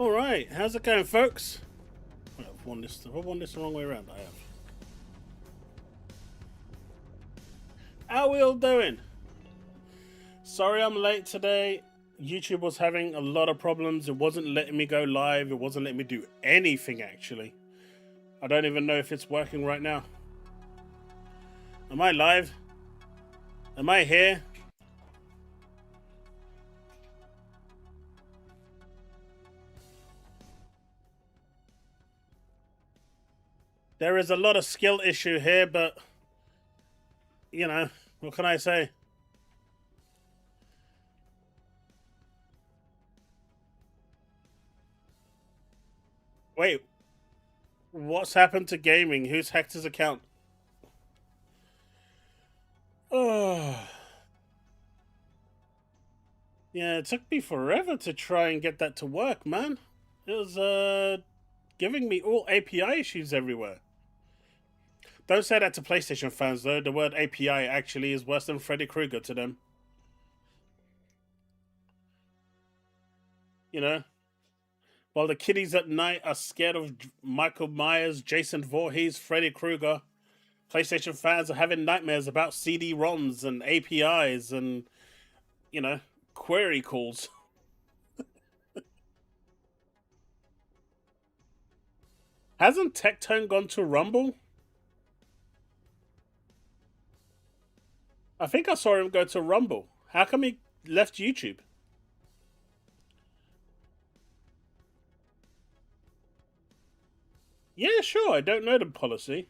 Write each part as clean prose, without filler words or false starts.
Alright, how's it going, folks? I've won this the wrong way around. I have. How we all doing? Sorry I'm late today. YouTube was having a lot of problems. It wasn't letting me go live. It wasn't letting me do anything, actually. I don't even know if it's working right now. Am I live? Am I here? There is a lot of skill issue here, but, you know, what can I say? Wait, what's happened to gaming? Who's hacked his account? Oh. Yeah, it took me forever to try and get that to work, man. It was, giving me all API issues everywhere. Don't say that to PlayStation fans, though. The word API actually is worse than Freddy Krueger to them. You know? While the kiddies at night are scared of Michael Myers, Jason Voorhees, Freddy Krueger, PlayStation fans are having nightmares about CD-ROMs and APIs and, you know, query calls. Hasn't Tectone gone to Rumble? I think I saw him go to Rumble. How come he left YouTube? Yeah, sure, I don't know the policy.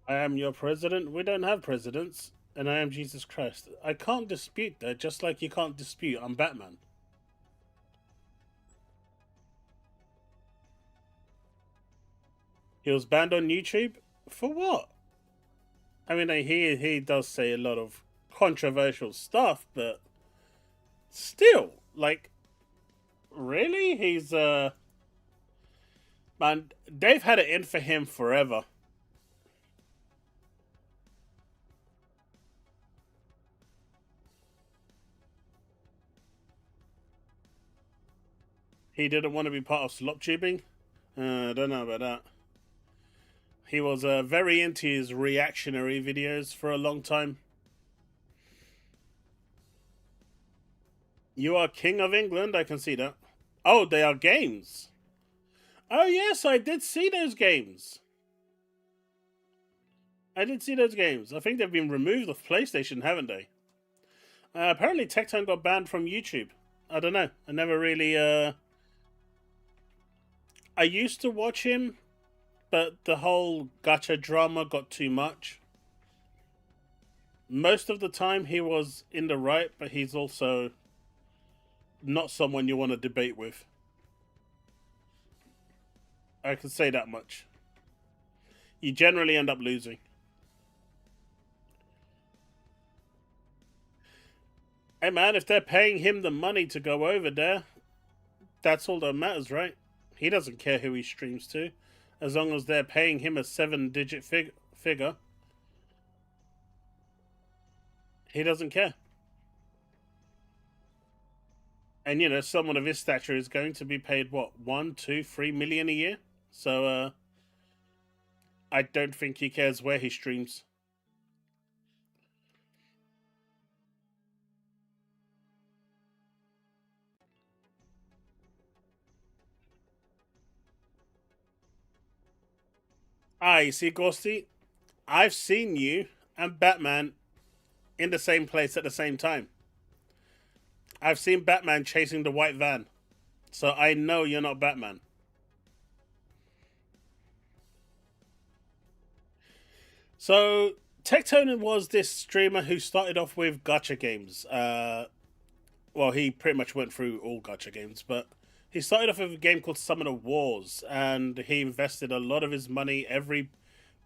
I am your president. We don't have presidents. And I am Jesus Christ. I can't dispute that, just like you can't dispute I'm Batman. He was banned on YouTube? For what? I mean, he does say a lot of controversial stuff, but still, like, really? He's, man, they've had it in for him forever. He didn't want to be part of slop tubing? I don't know about that. He was very into his reactionary videos for a long time. You are King of England, I can see that. Oh, they are games. Oh, yes, I did see those games. I did see those games. I think they've been removed off PlayStation, haven't they? Apparently, Tectone got banned from YouTube. I don't know. I never really. I used to watch him, but the whole gacha drama got too much. Most of the time, he was in the right, but he's also not someone you want to debate with. I can say that much. You generally end up losing. Hey man, if they're paying him the money to go over there, that's all that matters, right? He doesn't care who he streams to, as long as they're paying him a 7-digit figure. He doesn't care. And you know, someone of his stature is going to be paid what, 1, 2, 3 million a year. So I don't think he cares where he streams. You see, Ghosty, I've seen you and Batman in the same place at the same time. I've seen Batman chasing the white van. So I know you're not Batman. So Tectone was this streamer who started off with gacha games. Well, he pretty much went through all gacha games, but he started off with a game called Summon of Wars, and he invested a lot of his money. Every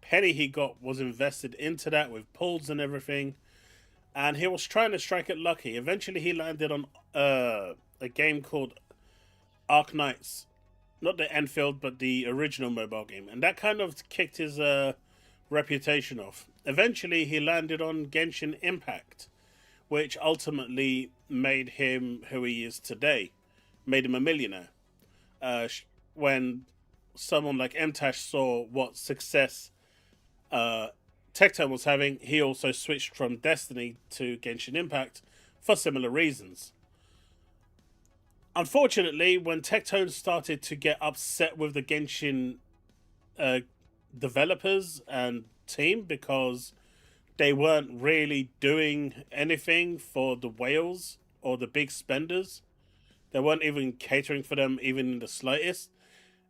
penny he got was invested into that with pulls and everything. And he was trying to strike it lucky. Eventually, he landed on a game called Ark Knights, not the Enfield, but the original mobile game, and that kind of kicked his reputation off. Eventually, he landed on Genshin Impact, which ultimately made him who he is today, made him a millionaire. When someone like MTash saw what success uh, Tectone was having, he also switched from Destiny to Genshin Impact for similar reasons. Unfortunately, when Tectone started to get upset with the Genshin uh, developers and team because they weren't really doing anything for the whales or the big spenders, they weren't even catering for them even in the slightest,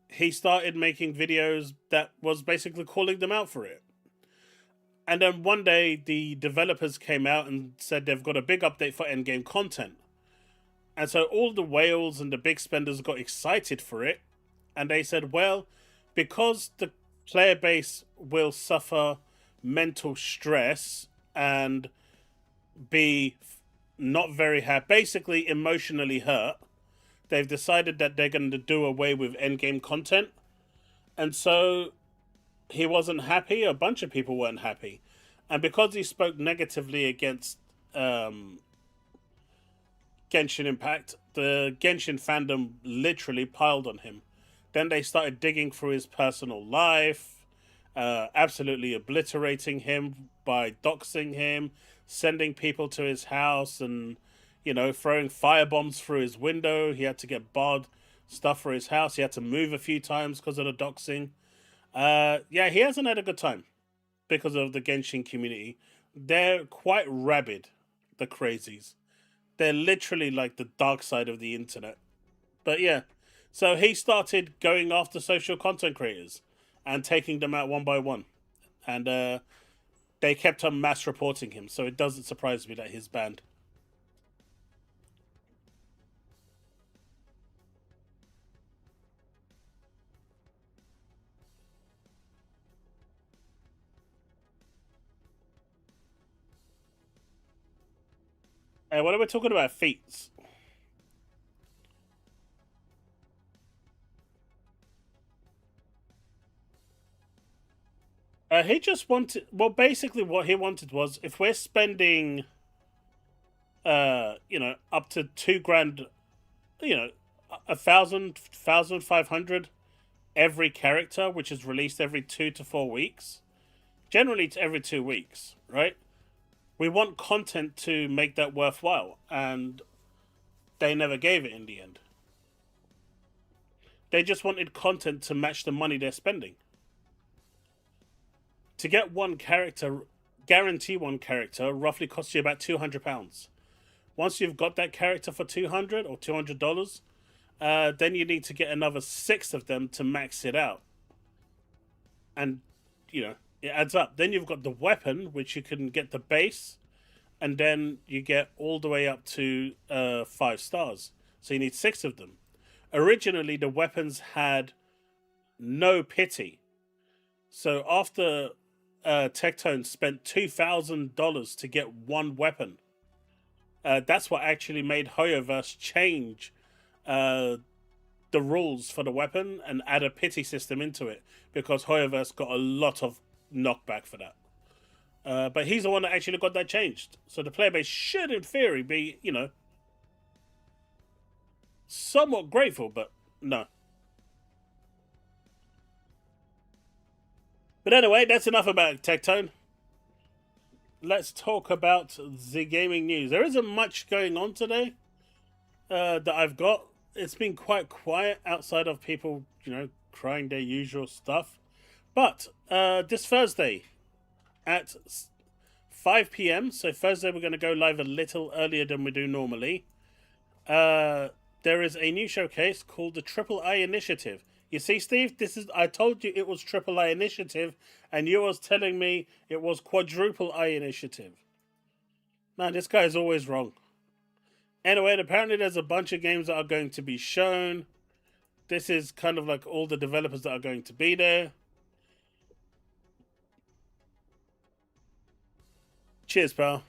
he started making videos that was basically calling them out for it. And then one day, the developers came out and said they've got a big update for endgame content. And so all the whales and the big spenders got excited for it. And they said, well, because the player base will suffer mental stress and be not very happy, basically emotionally hurt, they've decided that they're going to do away with endgame content. And so he wasn't happy. A bunch of people weren't happy. And because he spoke negatively against Genshin Impact, the Genshin fandom literally piled on him. Then they started digging through his personal life, absolutely obliterating him by doxing him, sending people to his house, and throwing firebombs through his window. He had to get barred stuff for his house. He had to move a few times because of the doxing. Yeah, he hasn't had a good time because of the Genshin community. They're quite rabid, the crazies. They're literally like the dark side of the internet. But yeah, so he started going after social content creators and taking them out one by one. And they kept on mass reporting him, so it doesn't surprise me that he's banned. What are we talking about? Feats. He just wanted. Well, basically, what he wanted was if we're spending, up to 2 grand, you know, 1,500 every character, which is released every 2 to 4 weeks. Generally, it's every 2 weeks, right? We want content to make that worthwhile, and they never gave it in the end. They just wanted content to match the money they're spending. To get one character, guarantee one character, roughly costs you about £200. Once you've got that character for 200 or $200, then you need to get another six of them to max it out. And, it adds up. Then you've got the weapon, which you can get the base, and then you get all the way up to 5 stars. So you need six of them. Originally, the weapons had no pity. So after Tectone spent $2,000 to get one weapon, that's what actually made Hoyoverse change uh, the rules for the weapon and add a pity system into it, because Hoyoverse got a lot of knockback for that. But he's the one that actually got that changed. So the player base should, in theory, be, somewhat grateful, but no. But anyway, that's enough about Tectone. Let's talk about the gaming news. There isn't much going on today that I've got. It's been quite quiet outside of people, crying their usual stuff. But this Thursday at 5 p.m., so Thursday we're going to go live a little earlier than we do normally. There is a new showcase called the Triple I Initiative. You see, Steve, I told you it was Triple I Initiative, and you was telling me it was Quadruple I Initiative. Man, this guy is always wrong. Anyway, apparently there's a bunch of games that are going to be shown. This is kind of like all the developers that are going to be there. Cheers, pal.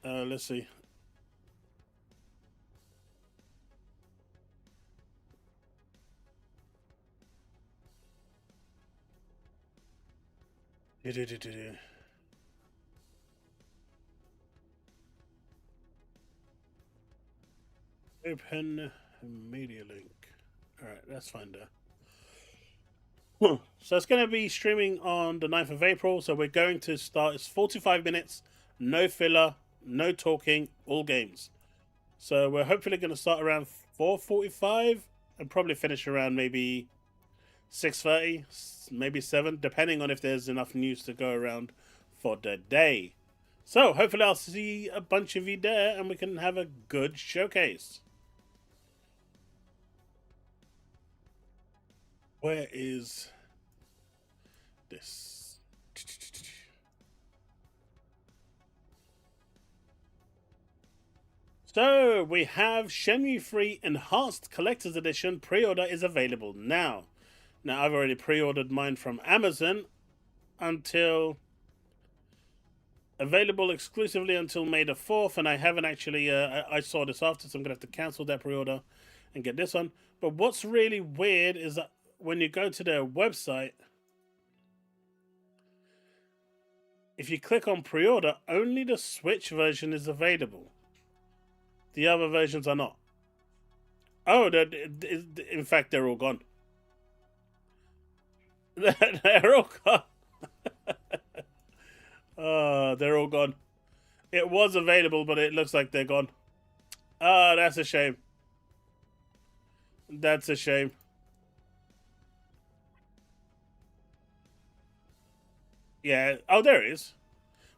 Let's see. Open media link. Alright, let's find her. So it's going to be streaming on the 9th of April. So we're going to start. It's 45 minutes, no filler, no talking, all games. So we're hopefully going to start around 4:45 and probably finish around maybe 6:30, maybe 7, depending on if there's enough news to go around for the day. So hopefully I'll see a bunch of you there and we can have a good showcase. Where is this? So we have Shenmue 3 Enhanced Collector's Edition. Pre-order is available now. Now I've already pre-ordered mine from Amazon until available exclusively until May the 4th, and I haven't actually I saw this after, so I'm gonna have to cancel that pre-order and get this one. But what's really weird is that when you go to their website, if you click on pre-order, only the Switch version is available. The other versions are not. Oh, in fact, they're all gone. They're all gone. They're all gone. It was available, but it looks like they're gone. Ah, that's a shame. That's a shame. Yeah. Oh, there it is.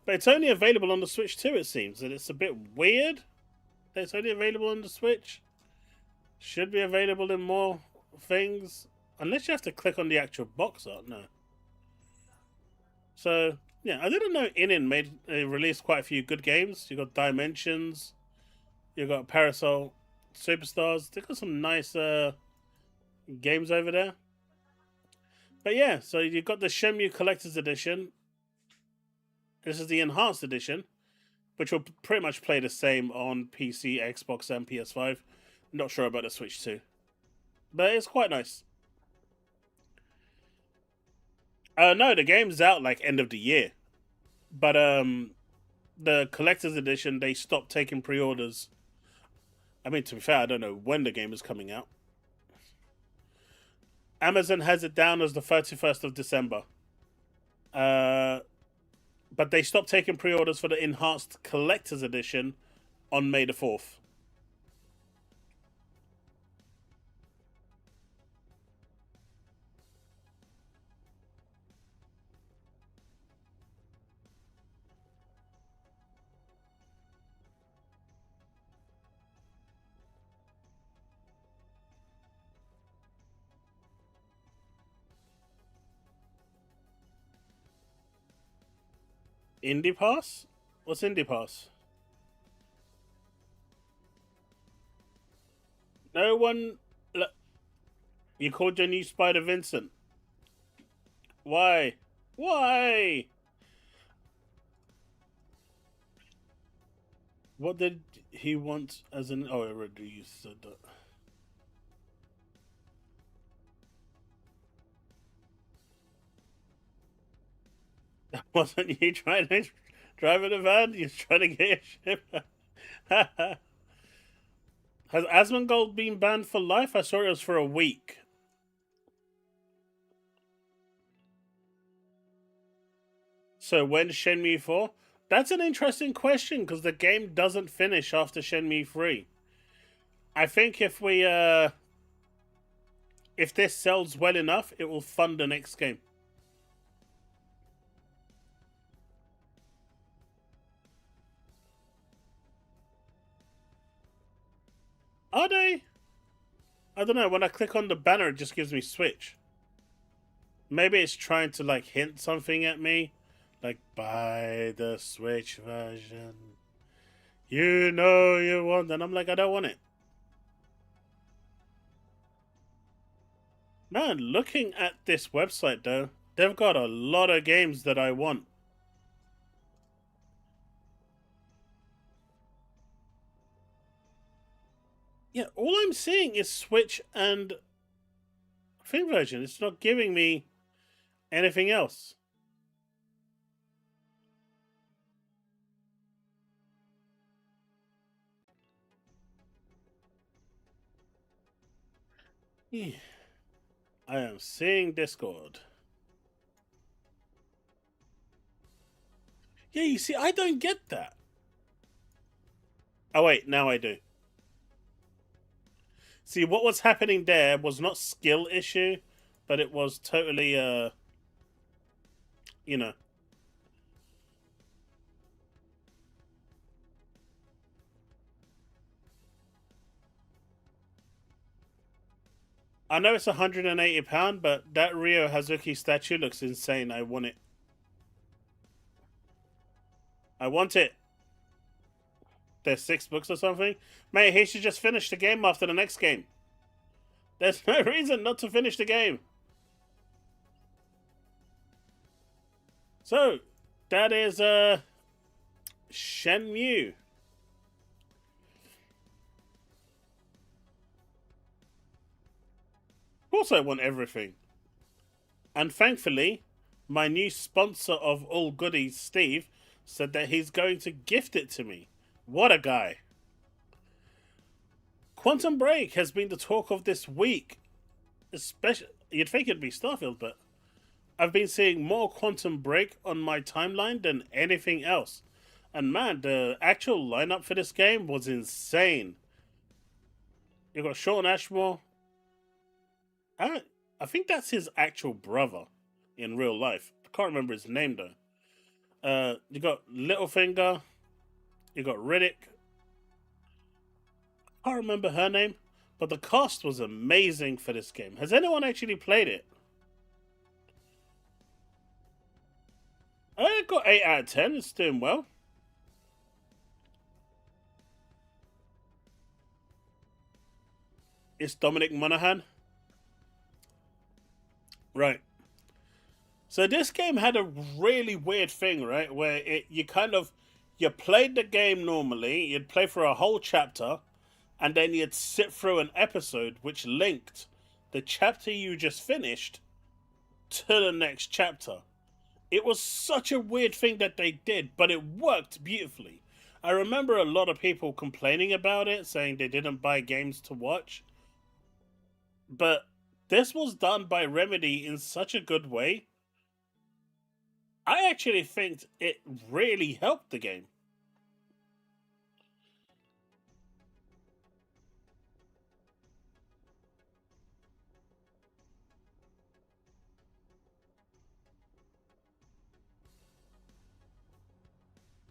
But it's only available on the Switch too, it seems. And it's a bit weird. It's only available on the Switch. Should be available in more things. Unless you have to click on the actual box art. No. So, yeah. I didn't know released quite a few good games. You got Dimensions. You got Parasol Superstars. They got some nice games over there. But yeah, so you've got the Shenmue Collector's Edition. This is the Enhanced Edition, which will pretty much play the same on PC, Xbox, and PS5. Not sure about the Switch too. But it's quite nice. No, the game's out like end of the year. But the Collector's Edition, they stopped taking pre-orders. I mean, to be fair, I don't know when the game is coming out. Amazon has it down as the 31st of December. But they stopped taking pre-orders for the Enhanced Collector's Edition on May the 4th. Indie Pass? What's Indie Pass? No one. You called your new Spider Vincent. Why? Why? What did he want as an. Oh, I already you said that. Wasn't you trying to drive in a van? You're trying to get your ship. Has Asmongold been banned for life? I saw it was for a week. So when's Shenmue 4? That's an interesting question because the game doesn't finish after Shenmue 3. I think if this sells well enough, it will fund the next game. Are they? I don't know. When I click on the banner, it just gives me Switch. Maybe it's trying to like hint something at me. Like, buy the Switch version. You know you want. And I'm like, I don't want it. Man, looking at this website though, they've got a lot of games that I want. Yeah, all I'm seeing is Switch and thing version. It's not giving me anything else. I am seeing Discord. Yeah, you see, I don't get that. Oh wait, now I do. See, what was happening there was not skill issue, but it was totally you know. I know it's £180, but that Ryo Hazuki statue looks insane. I want it. I want it. There's 6 books or something. Mate, he should just finish the game after the next game. There's no reason not to finish the game. So, that is Shenmue. Of course I want everything. And thankfully, my new sponsor of all goodies, Steve, said that he's going to gift it to me. What a guy. Quantum Break has been the talk of this week. Especially, you'd think it'd be Starfield, but I've been seeing more Quantum Break on my timeline than anything else. And man, the actual lineup for this game was insane. You got Sean Ashmore. I think that's his actual brother in real life. I can't remember his name though. You got Littlefinger. You got Riddick. I can't remember her name, but the cast was amazing for this game. Has anyone actually played it? I got 8 out of 10. It's doing well. It's Dominic Monaghan. Right. So this game had a really weird thing, right? Where you played the game normally, you'd play for a whole chapter, and then you'd sit through an episode which linked the chapter you just finished to the next chapter. It was such a weird thing that they did, but it worked beautifully. I remember a lot of people complaining about it, saying they didn't buy games to watch. But this was done by Remedy in such a good way. I actually think it really helped the game.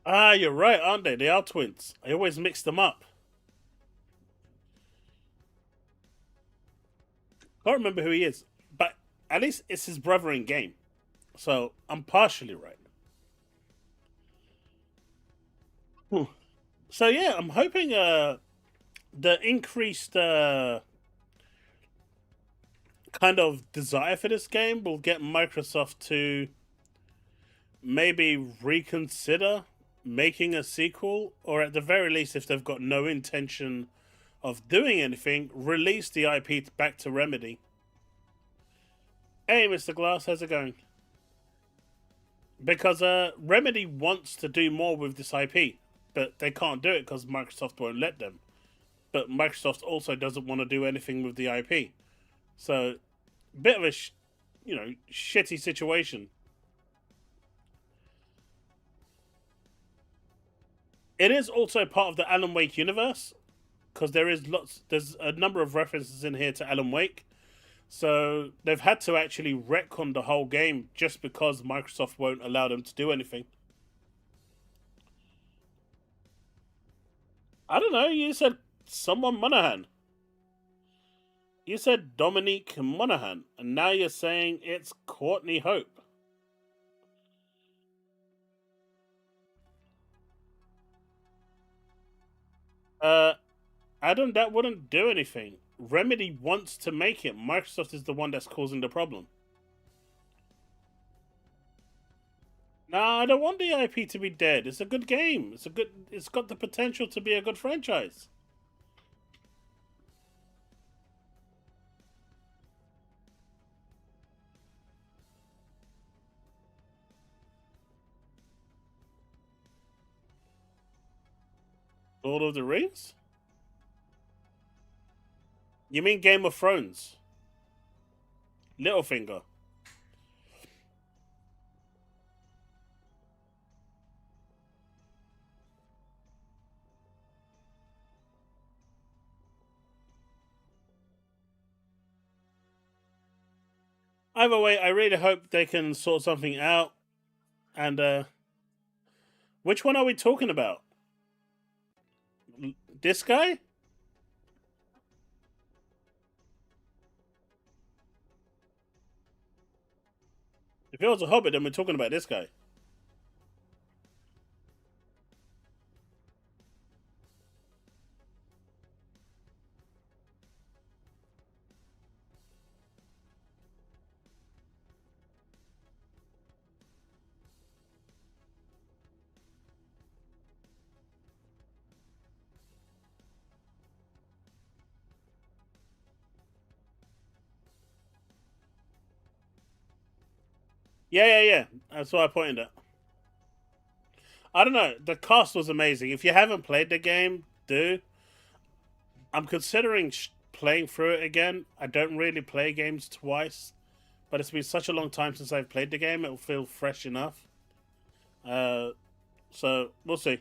Ah, you're right, aren't they? They are twins. I always mix them up. Can't remember who he is, but at least it's his brother in game. So I'm partially right. Hmm. So yeah, I'm hoping the increased kind of desire for this game will get Microsoft to maybe reconsider making a sequel, or at the very least, if they've got no intention of doing anything, release the IP back to Remedy. Hey, Mr. Glass, how's it going? Because Remedy wants to do more with this IP, but they can't do it because Microsoft won't let them. But Microsoft also doesn't want to do anything with the IP, so bit of a shitty situation. It is also part of the Alan Wake universe because there's a number of references in here to Alan Wake. So they've had to actually retcon the whole game just because Microsoft won't allow them to do anything. I don't know. You said someone Monaghan. You said Dominique Monaghan, and now you're saying it's Courtney Hope. Uh, Adam, that wouldn't do anything. Remedy wants to make it. Microsoft is the one that's causing the problem. Nah, I don't want the IP to be dead. It's a good game. It's got the potential to be a good franchise. Lord of the Rings? You mean Game of Thrones? Littlefinger. Either way, I really hope they can sort something out. And which one are we talking about? This guy? If it was a Hobbit, then we're talking about this guy. Yeah. That's what I pointed at. I don't know. The cast was amazing. If you haven't played the game, do. I'm considering playing through it again. I don't really play games twice, but it's been such a long time since I've played the game. It'll feel fresh enough. So we'll see.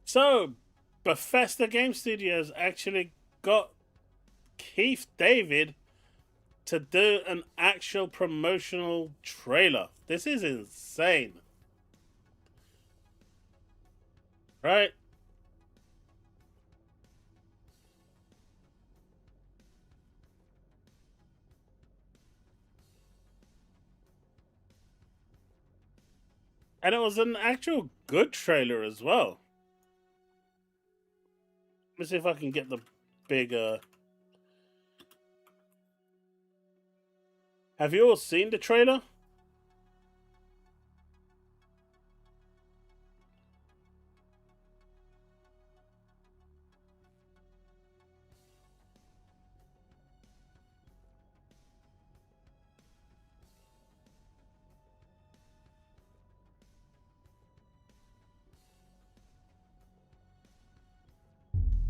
So, Bethesda Game Studios actually got Keith David to do an actual promotional trailer. This is insane. Right? And it was an actual good trailer as well. Let me see if I can get the big Have you all seen the trailer?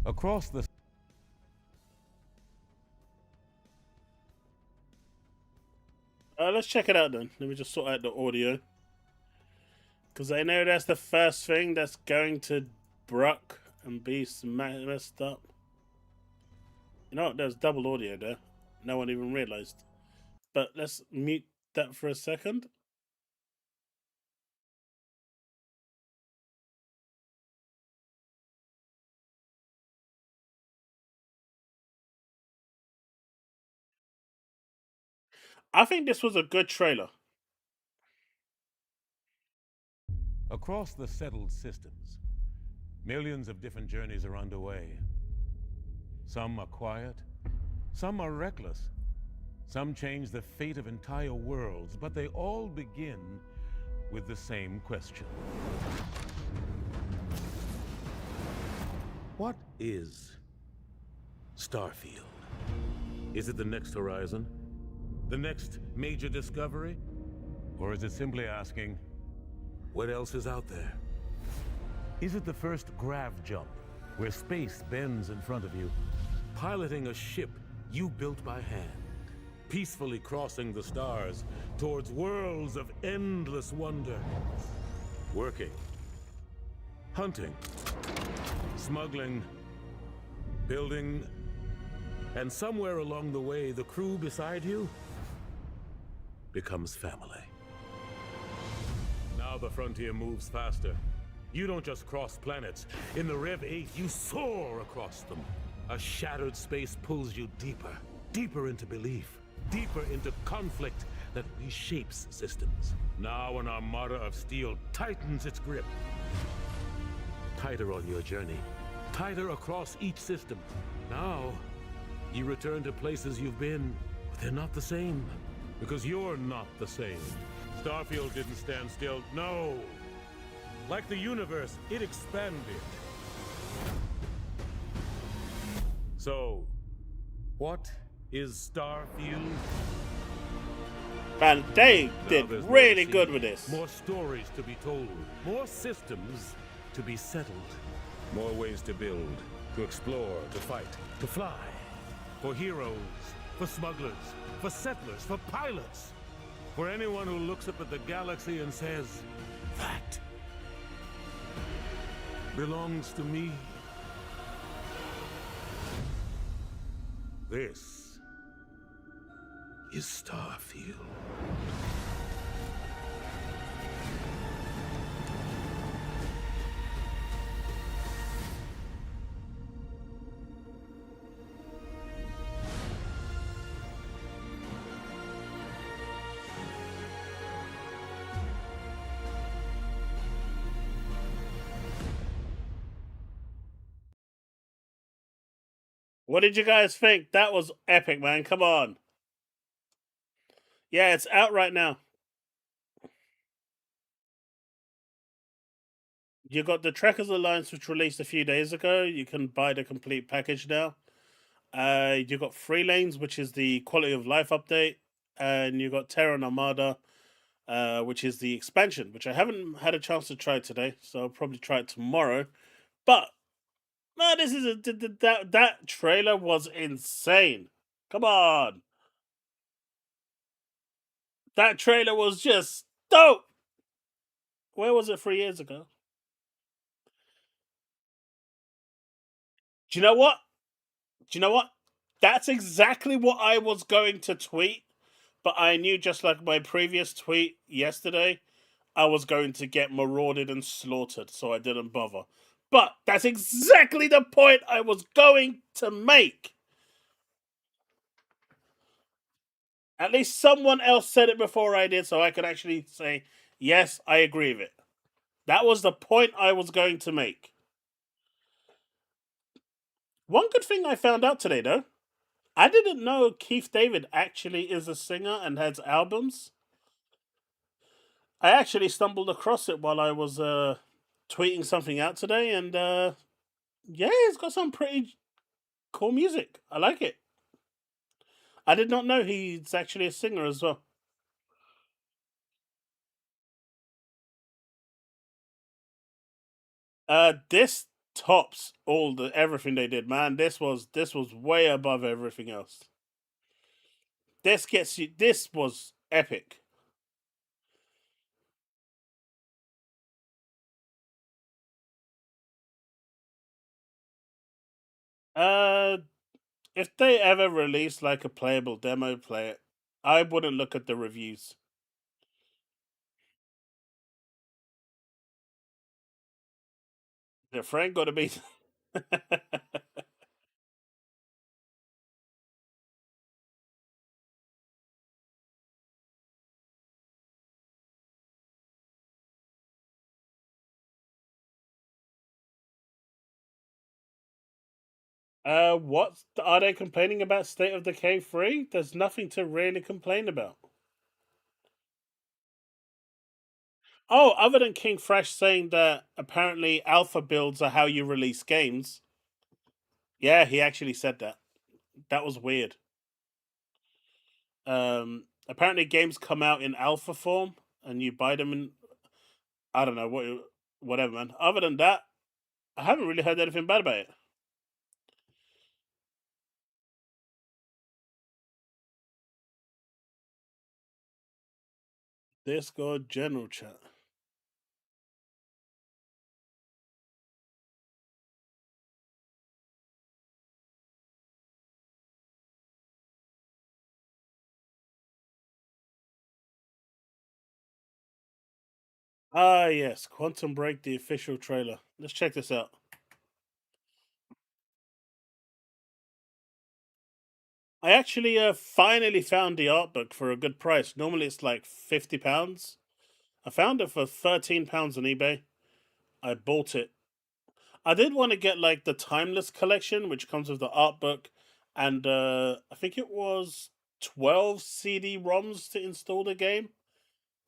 Across the Let's check it out then. Let me just sort out the audio. Because I know that's the first thing that's going to bruck and be messed up. You know what? There's double audio there. No one even realized. But let's mute that for a second. I think this was a good trailer. across the settled systems, millions of different journeys are underway. Some are quiet, some are reckless, some change the fate of entire worlds, but they all begin with the same question. What is Starfield? Is it the next horizon? The next major discovery? Or is it simply asking, what else is out there? Is it the first grav jump, where space bends in front of you, piloting a ship you built by hand, peacefully crossing the stars towards worlds of endless wonder? Working, hunting, smuggling, building, and somewhere along the way, the crew beside you becomes family. Now the frontier moves faster. You don't just cross planets. In the Rev 8, you soar across them. A shattered space pulls you deeper, deeper into belief, deeper into conflict that reshapes systems. Now an armada of steel tightens its grip. Tighter on your journey, tighter across each system. Now, you return to places you've been, but they're not the same. Because you're not the same. Starfield didn't stand still, no! Like the universe, it expanded. So, what is Starfield? Man, they did really good with this. More stories to be told, more systems to be settled, more ways to build, To explore, to fight, to fly. For heroes, for smugglers, for settlers, for pilots. For anyone who looks up at the galaxy and says, that belongs to me. This is Starfield. What did you guys think? That was epic, man. Come on. Yeah, it's out right now. You got the Trekkers Alliance, which released a few days ago. You can buy the complete package now. You got Free Lanes, which is the quality of life update, and you got Terra Armada, which is the expansion, which I haven't had a chance to try today, so I'll probably try it tomorrow. But no, this is that trailer was insane. Come on, that trailer was just dope. Where was it 3 years ago? Do you know what? Do you know what? That's exactly what I was going to tweet, but I knew, just like my previous tweet yesterday, I was going to get marauded and slaughtered, so I didn't bother. But that's exactly the point I was going to make. At least someone else said it before I did, so I could actually say, yes, I agree with it. That was the point I was going to make. One good thing I found out today, though, I didn't know Keith David actually is a singer and has albums. I actually stumbled across it while I was tweeting something out today, and yeah, he's got some pretty cool music. I like it. I did not know he's actually a singer as well. This tops all the everything they did, man. This was way above everything else. This gets you. This was epic. Uh, if they ever release like a playable demo, play it. I wouldn't look at the reviews. The Frank got to be. What are they complaining about? State of Decay 3? There's nothing to really complain about. Oh, other than King Fresh saying that apparently alpha builds are how you release games. Yeah, he actually said that. That was weird. Apparently games come out in alpha form and you buy them in, I don't know, whatever, man. Other than that, I haven't really heard anything bad about it. Discord general chat. Ah, yes, Quantum Break, the official trailer. Let's check this out. I actually finally found the art book for a good price. Normally it's like £50. I found it for £13 on eBay. I bought it. I did want to get like the Timeless collection, which comes with the art book, and I think it was 12 CD-ROMs to install the game.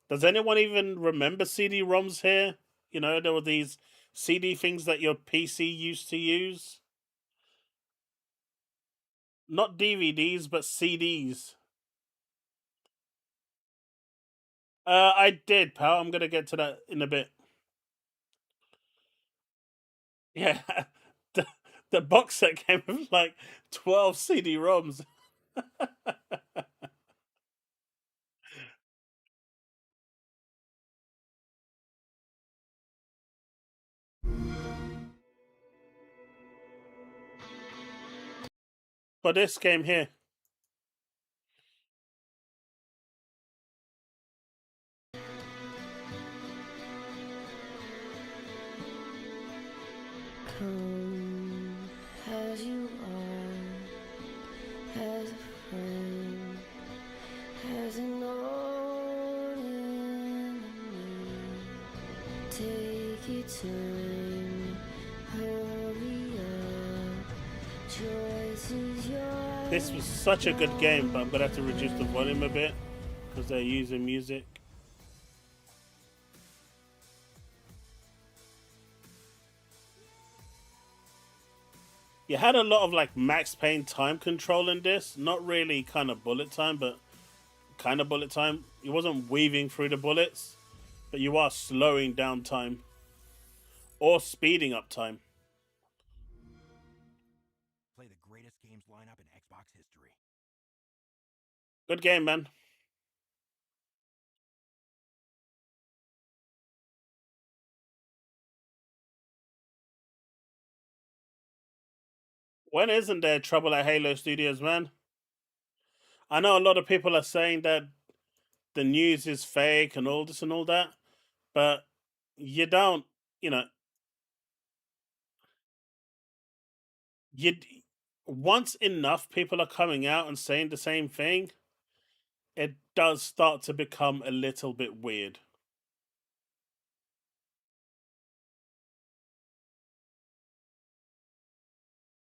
Does anyone even remember CD-ROMs here? You know, there were these CD things that your PC used to use. Not DVDs, but CDs. I did, pal. I'm gonna get to that in a bit. Yeah, The box set came with like 12 CD-ROMs. For this game here. Come as you are, as a friend, as an old enemy. Take your time, hurry up. Choice is yours. This was such a good game, but I'm gonna have to reduce the volume a bit because they're using music. You had a lot of like Max Payne time control in this. Not really kind of bullet time, but kind of bullet time. You wasn't weaving through the bullets, but you are slowing down time or speeding up time. Play the greatest games lineup in Xbox history. Good game, man. When isn't there trouble at Halo Studios, man? I know a lot of people are saying that the news is fake and all this and all that, but you don't, you know, you once enough people are coming out and saying the same thing, it does start to become a little bit weird.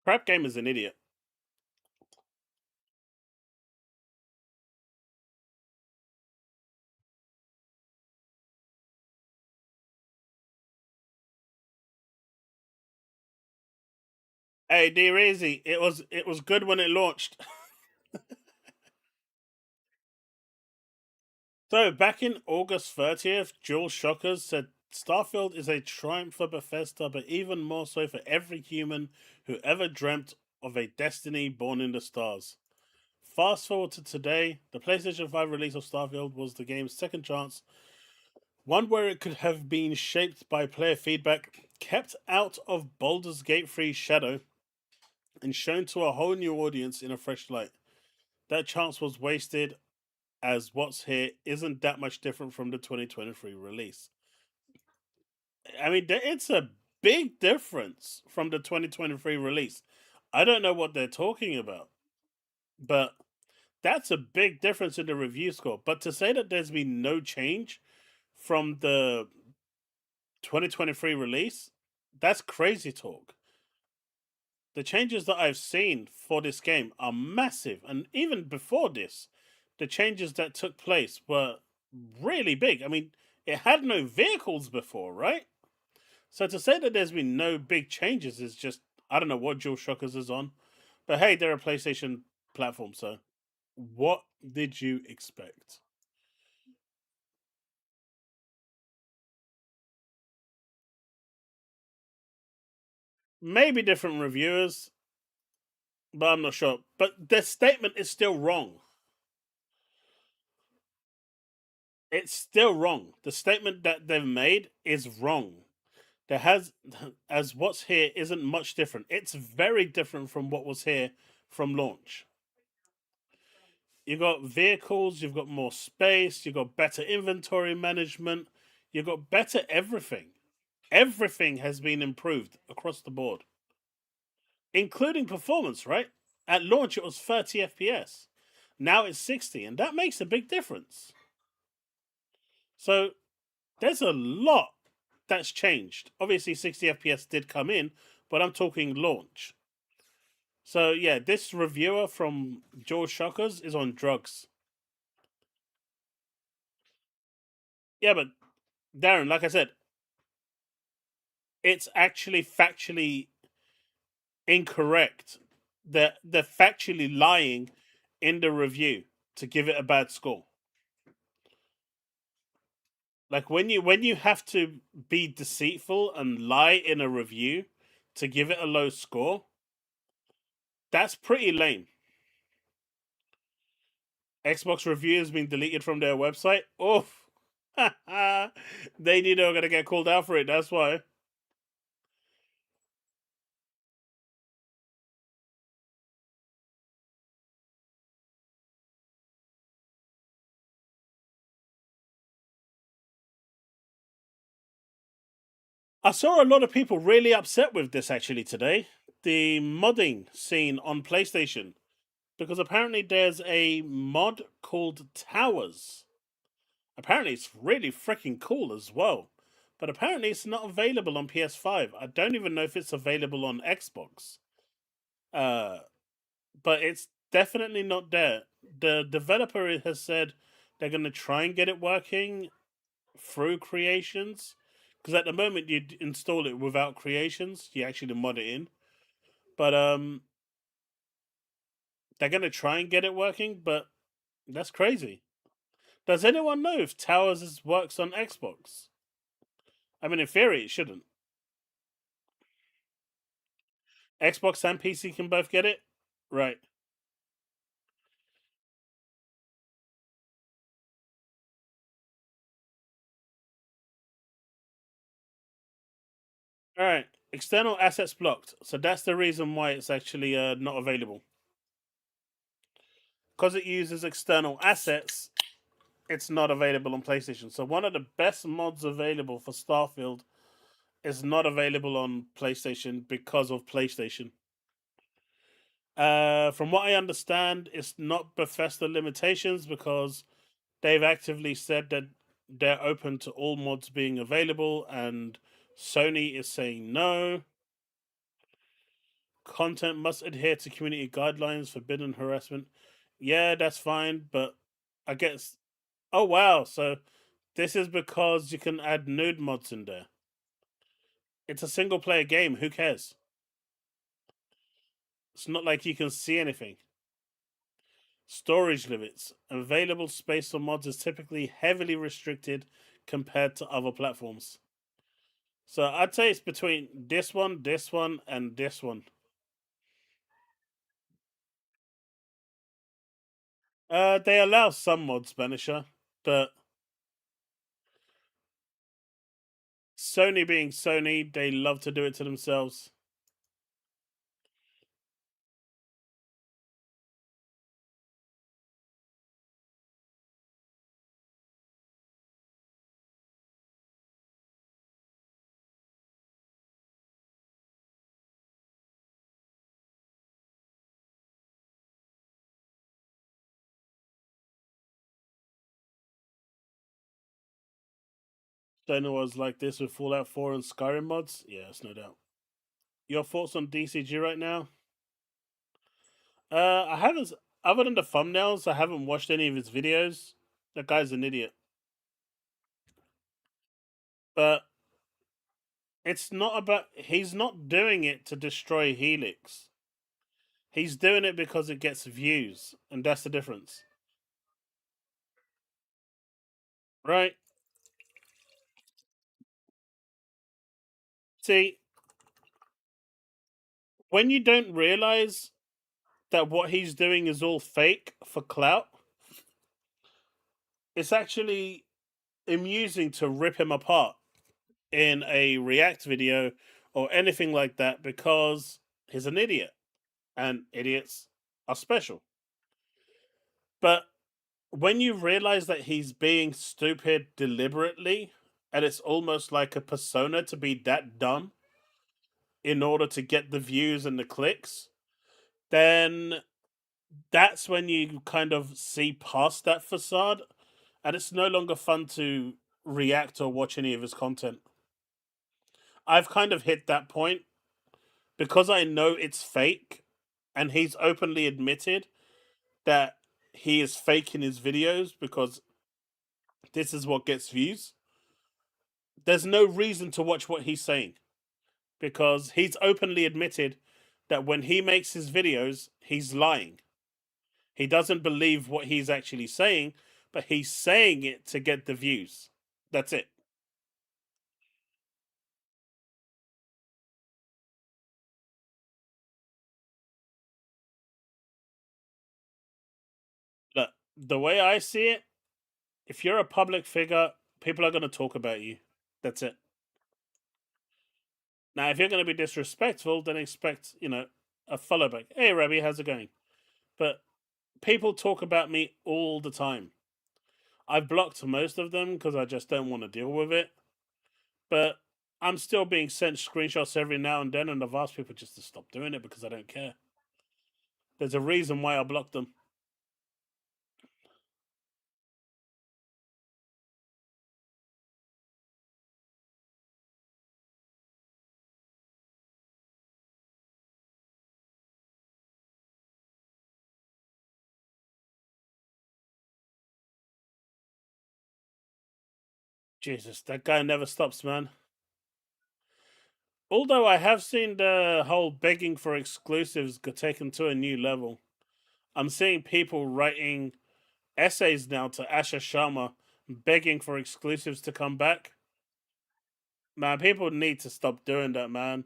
Crap Game is an idiot. Hey, D Reezy, it was good when it launched. So back in August 30th, Jules Shockers said Starfield is a triumph for Bethesda, but even more so for every human who ever dreamt of a destiny born in the stars. Fast forward to today, the PlayStation 5 release of Starfield was the game's second chance, one where it could have been shaped by player feedback, kept out of Baldur's Gate 3's shadow, and shown to a whole new audience in a fresh light. That chance was wasted, as what's here isn't that much different from the 2023 release. I mean, it's a big difference from the 2023 release. I don't know what they're talking about, but that's a big difference in the review score. But to say that there's been no change from the 2023 release, that's crazy talk. The changes that I've seen for this game are massive, and even before this, the changes that took place were really big. I mean, it had no vehicles before, right? So to say that there's been no big changes is just, I don't know what Dual Shockers is on, but hey, they're a PlayStation platform, so what did you expect? Maybe different reviewers, but I'm not sure. But their statement is still wrong. It's still wrong. The statement that they've made is wrong. There has, as what's here isn't much different. It's very different from what was here from launch. You've got vehicles, you've got more space, you've got better inventory management, you've got better everything. Everything has been improved across the board, including performance, right? At launch, it was 30 FPS. Now it's 60, and that makes a big difference. So there's a lot that's changed. Obviously, 60 FPS did come in, but I'm talking launch. So yeah, this reviewer from George Shockers is on drugs. Yeah, but Darren, like I said, it's actually factually incorrect. They're factually lying in the review to give it a bad score. Like when you have to be deceitful and lie in a review to give it a low score, That's pretty lame. Xbox reviews being deleted from their website. Oof. They knew they were gonna get called out for it. That's why. I saw a lot of people really upset with this actually today. The modding scene on PlayStation, because apparently there's a mod called Towers. Apparently it's really freaking cool as well. But apparently it's not available on PS5. I don't even know if it's available on Xbox. Uh, but it's definitely not there. The developer has said they're going to try and get it working through creations. Because at the moment you install it without creations, you actually mod it in. But they're going to try and get it working, but that's crazy. Does anyone know if works on Xbox? I mean, in theory, it shouldn't. Xbox and PC can both get it? Right. Alright. External assets blocked. So that's the reason why it's actually not available. Because it uses external assets, it's not available on PlayStation. So one of the best mods available for Starfield is not available on PlayStation because of PlayStation. From what I understand, it's not Bethesda limitations because they've actively said that they're open to all mods being available, and Sony is saying no. Content must adhere to community guidelines, forbidden harassment. Yeah, that's fine, but I guess. Oh wow! So this is because you can add nude mods in there. It's a single player game. Who cares? It's not like you can see anything. Storage limits. Available space for mods is typically heavily restricted compared to other platforms. So I'd say it's between this one, and this one. They allow some mods, Banisher, but Sony being Sony, they love to do it to themselves. Sony was like this with Fallout 4 and Skyrim mods. Yes, no doubt. Your thoughts on DCG right now? I haven't. Other than the thumbnails, I haven't watched any of his videos. That guy's an idiot. But it's not about. He's not doing it to destroy Helix. He's doing it because it gets views, and that's the difference, right? See, when you don't realize that what he's doing is all fake for clout, it's actually amusing to rip him apart in a React video or anything like that because he's an idiot and idiots are special. But when you realize that he's being stupid deliberately and it's almost like a persona to be that dumb in order to get the views and the clicks, then that's when you kind of see past that facade and it's no longer fun to react or watch any of his content. I've kind of hit that point because I know it's fake and he's openly admitted that he is faking his videos because this is what gets views. There's no reason to watch what he's saying because he's openly admitted that when he makes his videos, he's lying. He doesn't believe what he's actually saying, but he's saying it to get the views. That's it. The way I see it, if you're a public figure, people are going to talk about you. That's it. Now, if you're going to be disrespectful, then expect, a follow back. Hey, Rabbi, how's it going? But people talk about me all the time. I've blocked most of them because I just don't want to deal with it. But I'm still being sent screenshots every now and then, and I've asked people just to stop doing it because I don't care. There's a reason why I blocked them. Jesus, that guy never stops, man. Although I have seen the whole begging for exclusives get taken to a new level. I'm seeing people writing essays now to Asha Sharma begging for exclusives to come back. Man, people need to stop doing that, man.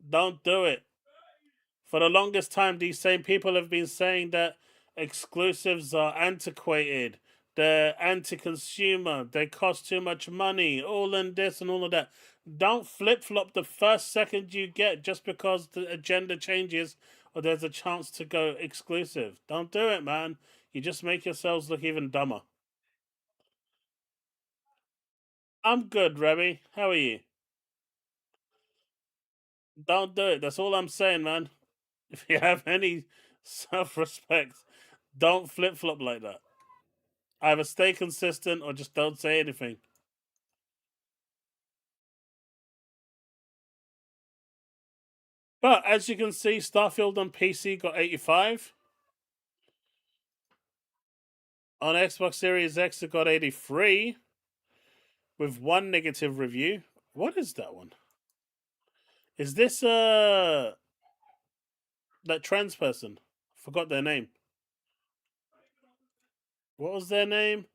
Don't do it. For the longest time, these same people have been saying that exclusives are antiquated, they're anti consumer, they cost too much money, all in this and all of that. Don't flip flop the first second you get just because the agenda changes or there's a chance to go exclusive. Don't do it, man. You just make yourselves look even dumber. I'm good, Remy. How are you? Don't do it. That's all I'm saying, man. If you have any self respect, don't flip flop like that. Either stay consistent or just don't say anything. But as you can see, Starfield on PC got 85. On Xbox Series X, it got 83 with one negative review. What is that one? Is this that trans person? Forgot their name. What was their name?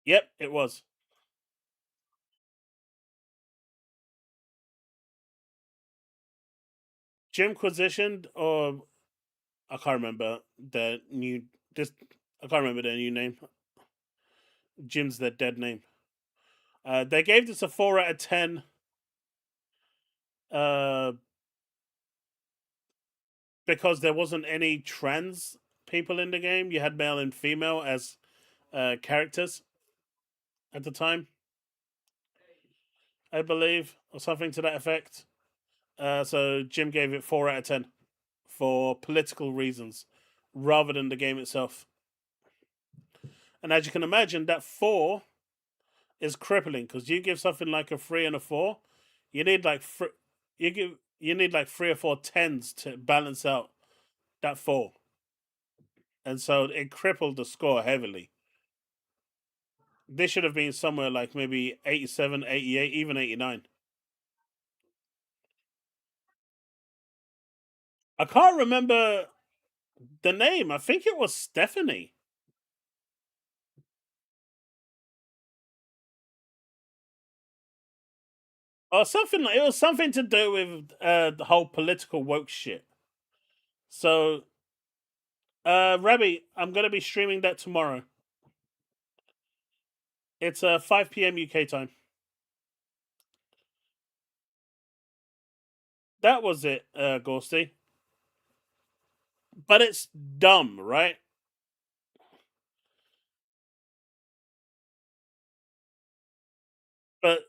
Yep, it was. Jimquisition, or I can't remember the new this I can't remember their new name. Jim's their dead name. They gave this a 4 out of 10. Uh, because there wasn't any trans people in the game. You had male and female as characters at the time, I believe, or something to that effect. So Jim gave it 4 out of 10 for political reasons rather than the game itself. And as you can imagine, that 4 is crippling because you give something like a 3 and a 4, you need like you need like 3 or 4 10s to balance out that 4, and so it crippled the score heavily. This should have been somewhere like maybe 87, 88, even 89. I can't remember the name. I think it was Stephanie. Or something like it was something to do with the whole political woke shit. So, Rabbi, I'm gonna be streaming that tomorrow. It's 5 p.m. UK time. That was it, Ghosty. But it's dumb, right? But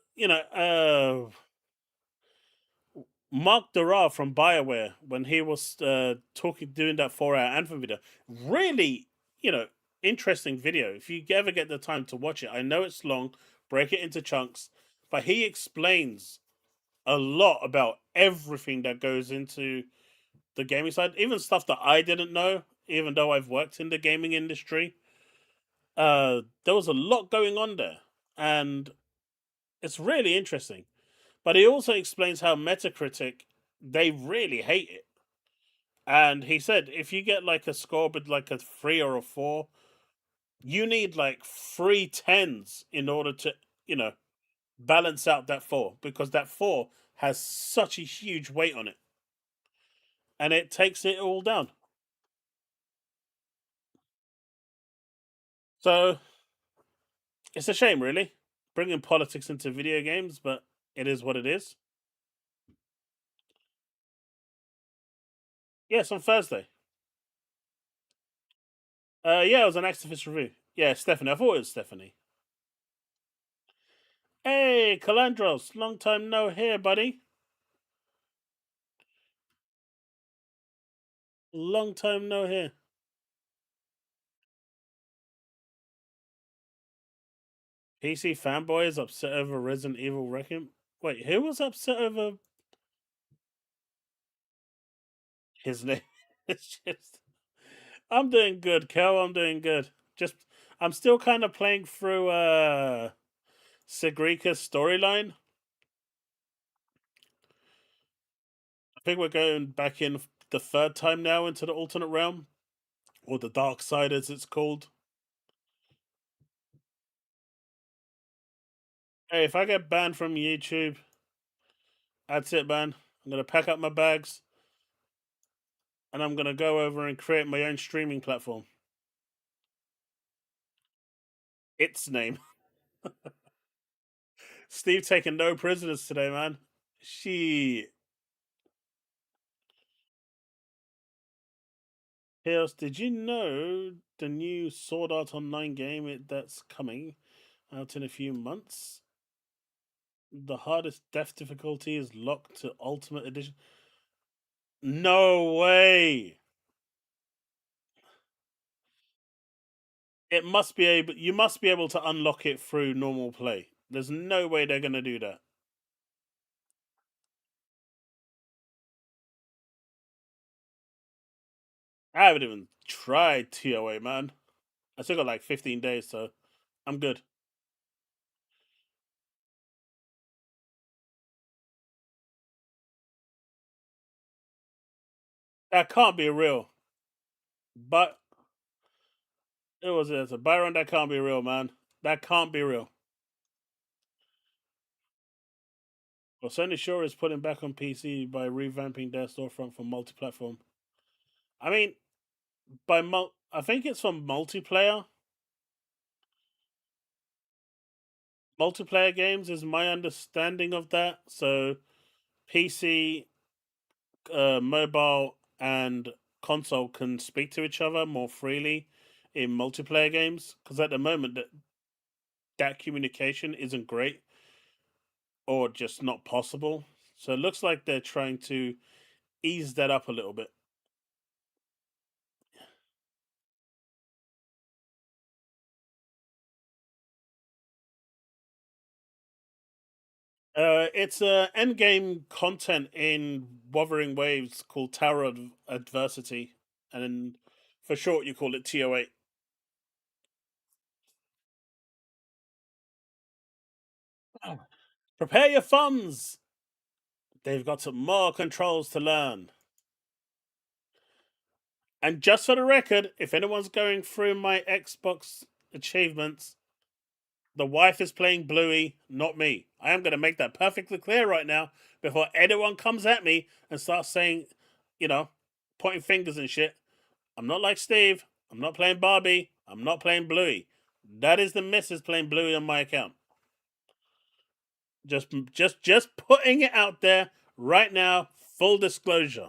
Mark Doral from BioWare, when he was doing that 4 hour Anthem video, really, interesting video. If you ever get the time to watch it, I know it's long, break it into chunks, but he explains a lot about everything that goes into the gaming side, even stuff that I didn't know, even though I've worked in the gaming industry. There was a lot going on there, and it's really interesting. But he also explains how Metacritic, they really hate it. And he said if you get like a score with like a 3 or a 4, you need like 3 10s in order to, balance out that 4, because that 4 has such a huge weight on it. and it takes it all down. So it's a shame, really, bringing politics into video games, but it is what it is. Yes, on Thursday. Yeah, it was an activist review. Yeah, Stephanie. I thought it was Stephanie. Hey, Calandros, long time no here, buddy. Long time no here. PC fanboy is upset over Resident Evil Requiem. Wait, who was upset over his name? It's just, I'm doing good, Kel. I'm doing good. Just, I'm still kind of playing through Sigrika's storyline. I think we're going back in the third time now into the alternate realm, or the dark side as it's called. Hey, if I get banned from YouTube, that's it, man. I'm gonna pack up my bags and I'm gonna go over and create my own streaming platform. Its name. Steve taking no prisoners today, man. She. Chaos, did you know the new Sword Art Online game that's coming out in a few months? The hardest death difficulty is locked to Ultimate Edition. No way! It must be able. You must be able to unlock it through normal play. There's no way they're gonna do that. I haven't even tried TOA, man. I still got like 15 days, so I'm good. That can't be real. But it was a Byron. That can't be real, man. That can't be real. Well, Sony sure is putting back on PC by revamping their storefront for multi-platform. I mean, I think it's for multiplayer. Multiplayer games is my understanding of that. So, PC, mobile, and console can speak to each other more freely in multiplayer games. Because at the moment, that communication isn't great or just not possible. So it looks like they're trying to ease that up a little bit. It's endgame content in Wuthering Waves called Tower of Adversity, and for short, you call it TO8. Prepare your thumbs. They've got some more controls to learn. And just for the record, if anyone's going through my Xbox achievements, the wife is playing Bluey, not me. I am going to make that perfectly clear right now before anyone comes at me and starts saying, pointing fingers and shit. I'm not like Steve. I'm not playing Barbie. I'm not playing Bluey. That is the missus playing Bluey on my account. Just putting it out there right now. Full disclosure.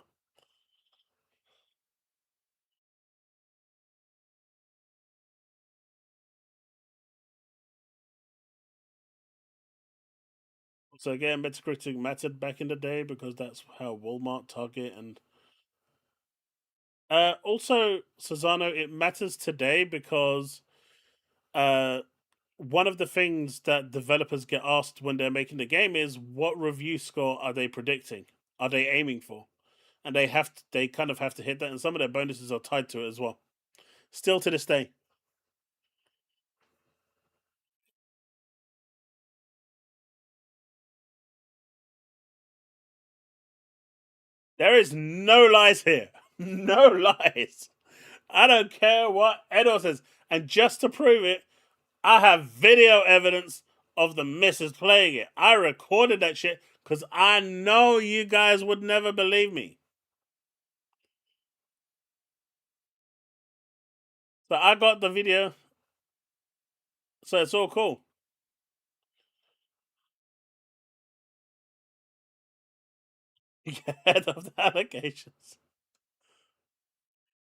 So again, Metacritic mattered back in the day because that's how Walmart, Target, and also Susano, it matters today because one of the things that developers get asked when they're making the game is what review score are they predicting? Are they aiming for? And they kind of have to hit that, and some of their bonuses are tied to it as well. Still to this day. There is no lies here. No lies. I don't care what Edo says. And just to prove it, I have video evidence of the missus playing it. I recorded that shit because I know you guys would never believe me. But I got the video, so it's all cool. Ahead of the allegations.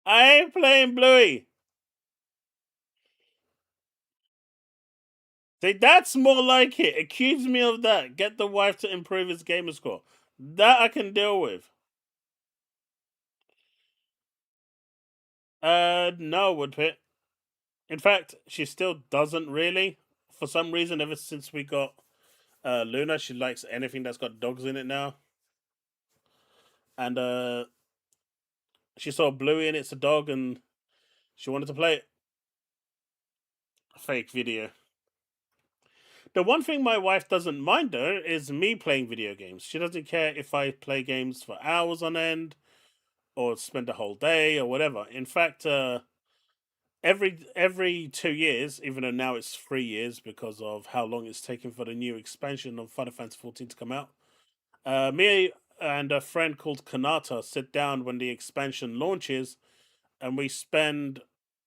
I ain't playing Bluey. See, that's more like it. Accuse me of that. Get the wife to improve his gamer score. That I can deal with. No, Woodpit. In fact, she still doesn't really. For some reason, ever since we got Luna, she likes anything that's got dogs in it now. And she saw Bluey and it's a dog, and she wanted to play it. Fake video. The one thing my wife doesn't mind though is me playing video games. She doesn't care if I play games for hours on end or spend a whole day or whatever. In fact, every 2 years, even though now it's 3 years because of how long it's taken for the new expansion of Final Fantasy 14 to come out, me and a friend called Kanata sit down when the expansion launches, and we spend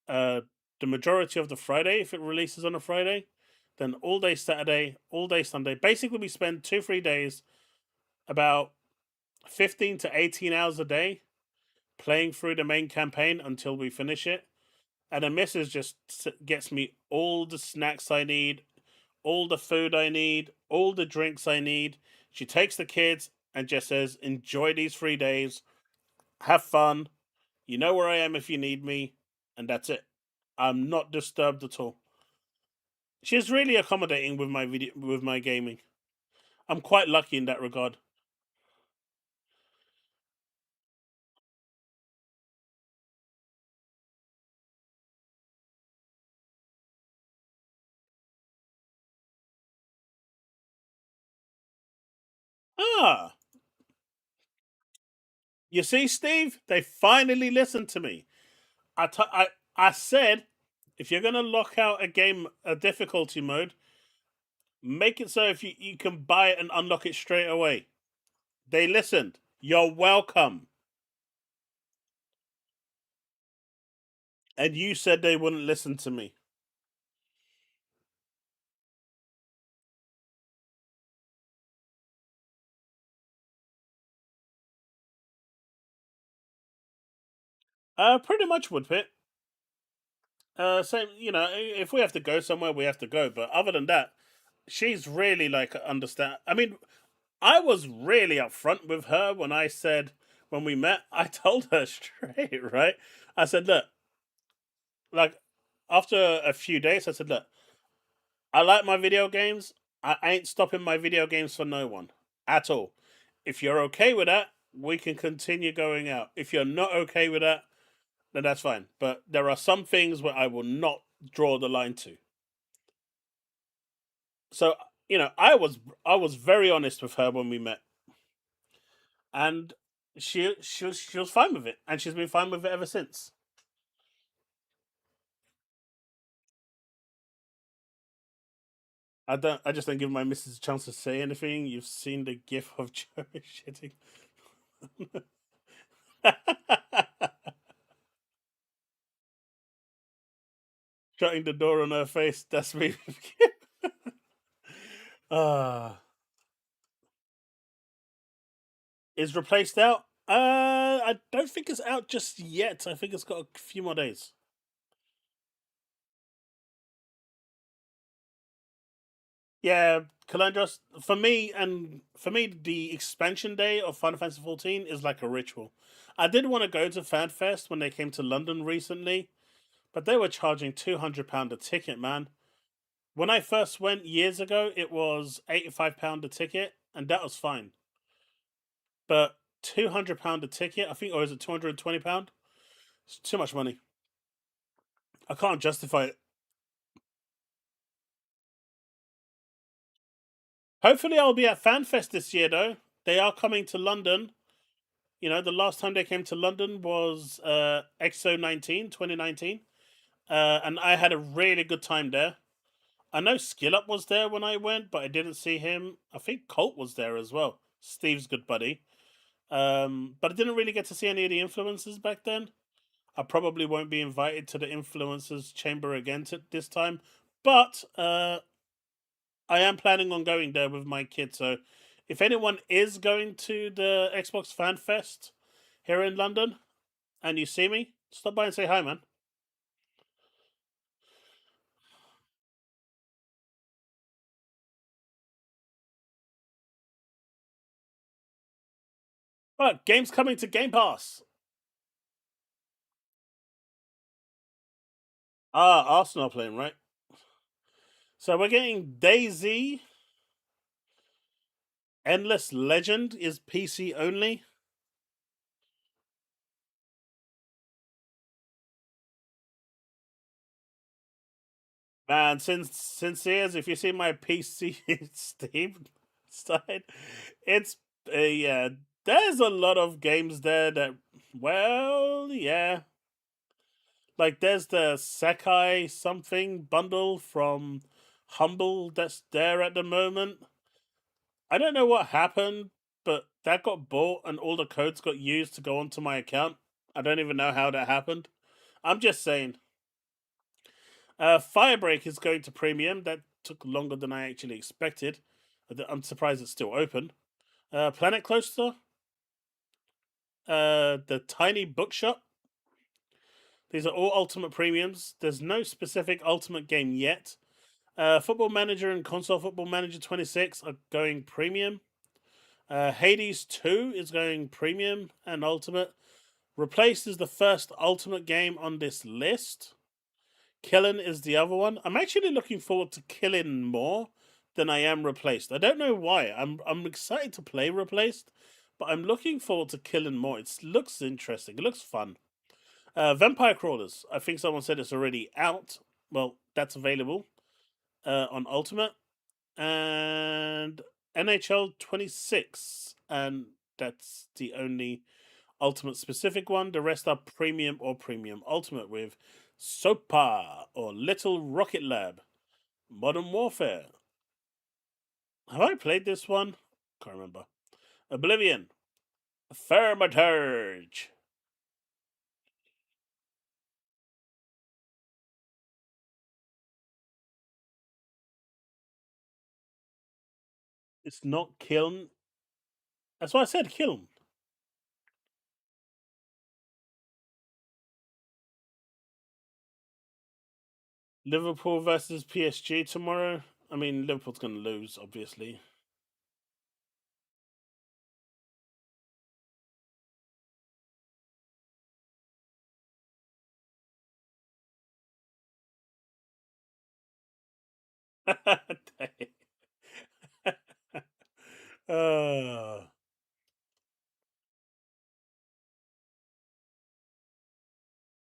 uh, the majority of the Friday, if it releases on a Friday, then all day Saturday, all day Sunday. Basically, we spend 2-3 days, about 15 to 18 hours a day, playing through the main campaign until we finish it. And the missus just gets me all the snacks I need, all the food I need, all the drinks I need. She takes the kids and just says, enjoy these 3 days, have fun. You know where I am if you need me, and that's it. I'm not disturbed at all. She's really accommodating with my gaming. I'm quite lucky in that regard. Ah, you see, Steve, they finally listened to me. I said, if you're gonna lock out a game, a difficulty mode, make it so if you can buy it and unlock it straight away. They listened. You're welcome. And you said they wouldn't listen to me. Pretty much would fit. Same, if we have to go somewhere, we have to go. But other than that, she's really like understand. I mean, I was really upfront with her when we met. I told her straight, right? I said, look, like after a few days, I said, look, I like my video games. I ain't stopping my video games for no one at all. If you're okay with that, we can continue going out. If you're not okay with that, then that's fine. But there are some things where I will not draw the line to. So I was very honest with her when we met, and she was fine with it, and she's been fine with it ever since. I just don't give my missus a chance to say anything. You've seen the gif of Joe shitting. Shutting the door on her face. That's me. Ah, is replaced out? I don't think it's out just yet. I think it's got a few more days. Yeah, Calandros. For me, the expansion day of Final Fantasy 14 is like a ritual. I did want to go to FanFest when they came to London recently, but they were charging £200 a ticket, man. When I first went years ago, it was £85 a ticket, and that was fine. But £200 a ticket, I think, or is it £220? It's too much money. I can't justify it. Hopefully, I'll be at FanFest this year, though. They are coming to London. The last time they came to London was XO19, 2019. And I had a really good time there. I know Skillup was there when I went, but I didn't see him. I think Colt was there as well. Steve's good buddy. But I didn't really get to see any of the influencers back then. I probably won't be invited to the influencers chamber again this time, but I am planning on going there with my kids. So if anyone is going to the Xbox Fan Fest here in London and you see me, stop by and say hi, man. But games coming to Game Pass. Ah, Arsenal playing, right? So we're getting DayZ. Endless Legend is PC only. Man, since years, if you see my PC Steam side, it's yeah. There's a lot of games there that, well, yeah. Like there's the Sekai something bundle from Humble that's there at the moment. I don't know what happened, but that got bought and all the codes got used to go onto my account. I don't even know how that happened. I'm just saying. Firebreak is going to premium. That took longer than I actually expected. I'm surprised it's still open. Planet Coaster, the Tiny Bookshop. These are all Ultimate premiums. There's no specific Ultimate game yet. Football Manager and Console Football Manager 26 are going premium. Hades 2 is going premium and Ultimate. Replaced is the first Ultimate game on this list. Killing is the other one. I'm actually looking forward to Killing more than I am Replaced. I don't know why. I'm excited to play Replaced, but I'm looking forward to Killing more. It looks interesting. It looks fun. Vampire Crawlers. I think someone said it's already out. Well, that's available on Ultimate. And NHL 26. And that's the only Ultimate specific one. The rest are Premium or Premium Ultimate with SOPA or Little Rocket Lab. Modern Warfare. Have I played this one? Can't remember. Oblivion. Thermaturge. It's not Kiln. That's why I said Kiln. Liverpool versus PSG tomorrow. I mean, Liverpool's going to lose, obviously. uh,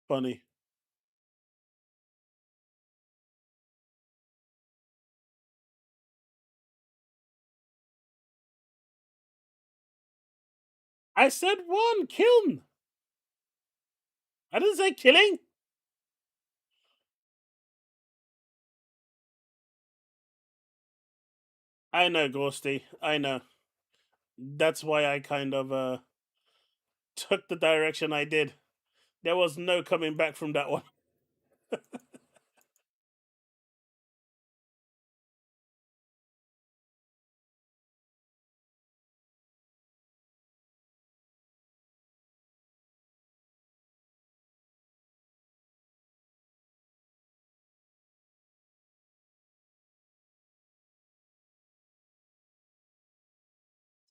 funny. I said one, Kiln. I didn't say killing. I know, Ghosty. I know. That's why I kind of took the direction I did. There was no coming back from that one.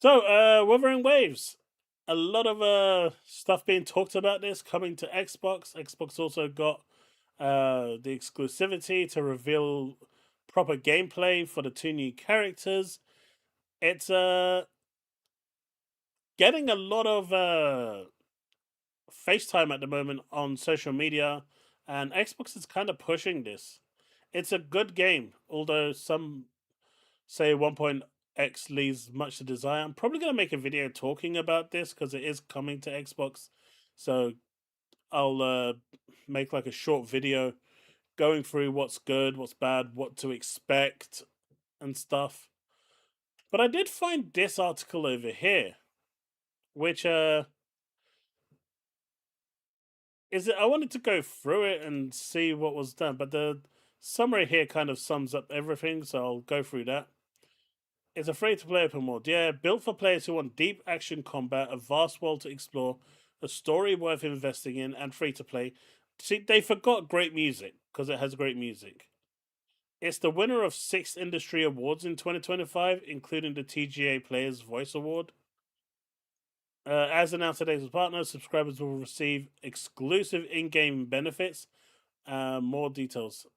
So, Wuthering Waves. A lot of stuff being talked about this coming to Xbox. Xbox also got the exclusivity to reveal proper gameplay for the two new characters. It's getting a lot of FaceTime at the moment on social media, and Xbox is kind of pushing this. It's a good game, although some say 1.x leaves much to desire. I'm probably going to make a video talking about this because it is coming to Xbox. So I'll make like a short video going through what's good, what's bad, what to expect, and stuff. But I did find this article over here, which is it? I wanted to go through it and see what was done, but the summary here kind of sums up everything, so I'll go through that. It's a free to play open world, yeah, built for players who want deep action combat, a vast world to explore, a story worth investing in, and free to play. See, they forgot great music because it has great music. It's the winner of 6 industry awards in 2025, including the TGA Players Voice Award. As announced today as partners, subscribers will receive exclusive in-game benefits. More details.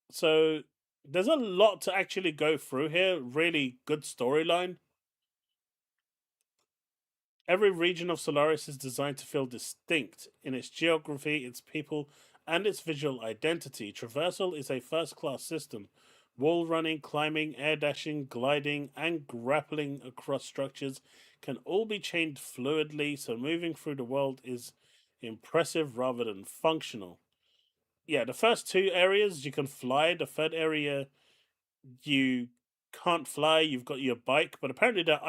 So there's a lot to actually go through here. Really good storyline. Every region of Solaris is designed to feel distinct in its geography, its people, and its visual identity. Traversal is a first class system. Wall running, climbing, air dashing, gliding, and grappling across structures can all be chained fluidly, so moving through the world is impressive rather than functional. Yeah, the first 2 areas you can fly, the third area you can't fly, you've got your bike, but apparently they're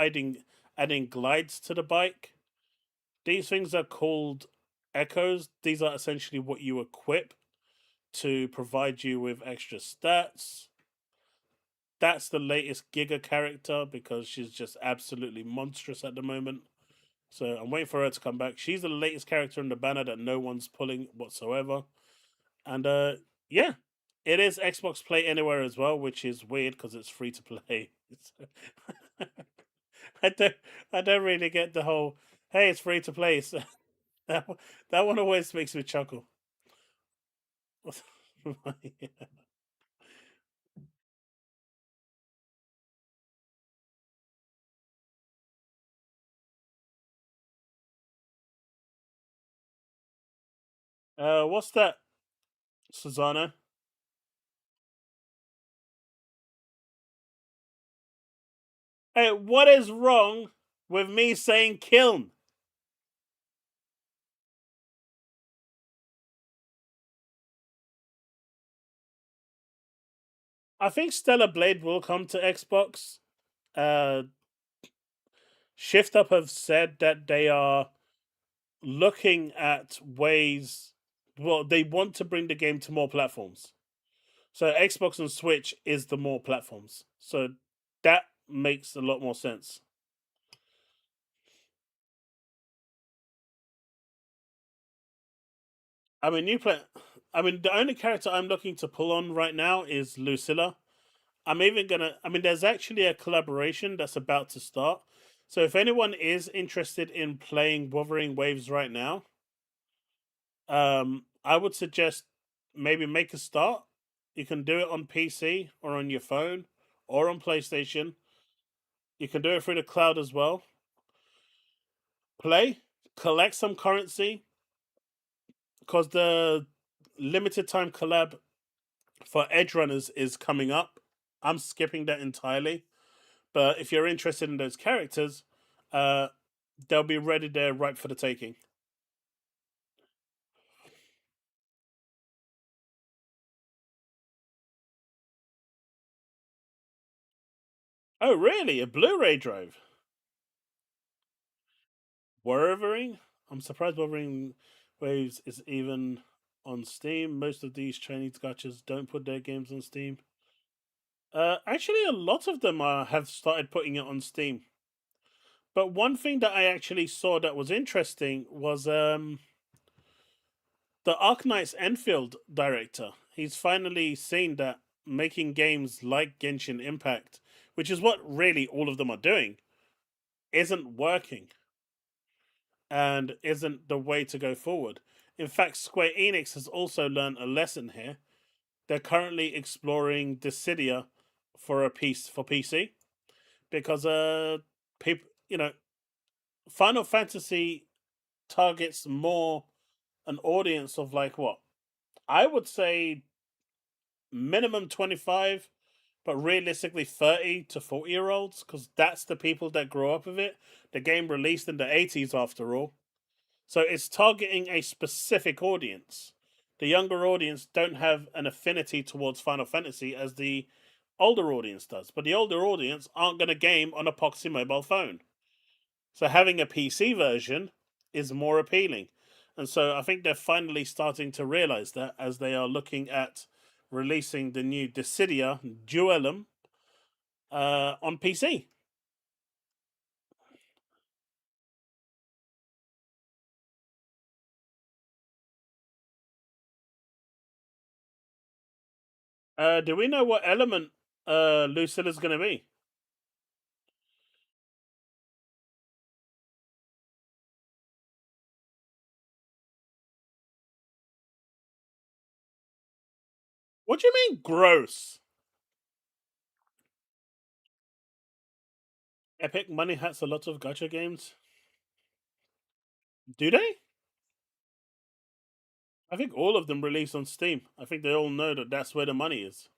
adding glides to the bike. These things are called echoes. These are essentially what you equip to provide you with extra stats. That's the latest Giga character because she's just absolutely monstrous at the moment. So I'm waiting for her to come back. She's the latest character in the banner that no one's pulling whatsoever. And yeah, it is Xbox Play Anywhere as well, which is weird because it's free to play. I don't I don't really get the whole hey, it's free to play. So that one always makes me chuckle. What's that, Susanna? Hey, what is wrong with me saying kiln? I think Stellar Blade will come to Xbox. Uh, Shift Up have said that they are looking at ways. Well, they want to bring the game to more platforms. So Xbox and Switch is the more platforms. So that makes a lot more sense. I mean, the only character I'm looking to pull on right now is Lucilla. I'm even gonna. I mean, there's actually a collaboration that's about to start. So if anyone is interested in playing Wuthering Waves right now, I would suggest maybe make a start. You can do it on PC or on your phone or on PlayStation. You can do it through the cloud as well. Play, collect some currency because the limited time collab for Edge Runners is coming up. I'm skipping that entirely. But if you're interested in those characters, uh, they'll be ready there, ripe for the taking. Oh, really? A Blu-ray drive? Wuthering? I'm surprised Wuthering Waves is even on Steam. Most of these Chinese gachas don't put their games on Steam. Actually, a lot of them have started putting it on Steam. But one thing that I actually saw that was interesting was the Arknight's Enfield director. He's finally seen that making games like Genshin Impact, which is what really all of them are doing, isn't working and isn't the way to go forward. In fact, Square Enix has also learned a lesson here. They're currently exploring Dissidia for a piece for PC because people, Final Fantasy targets more an audience of like what I would say minimum 25, but realistically 30 to 40-year-olds, because that's the people that grow up with it. The game released in the 80s, after all. So it's targeting a specific audience. The younger audience don't have an affinity towards Final Fantasy as the older audience does. But the older audience aren't going to game on a Poxy mobile phone. So having a PC version is more appealing. And so I think they're finally starting to realize that as they are looking at releasing the new Dissidia Duellum on PC. Do we know what element Lucilla's going to be? What do you mean gross? Epic Money has a lot of gacha games. Do they? I think all of them release on Steam. I think they all know that that's where the money is.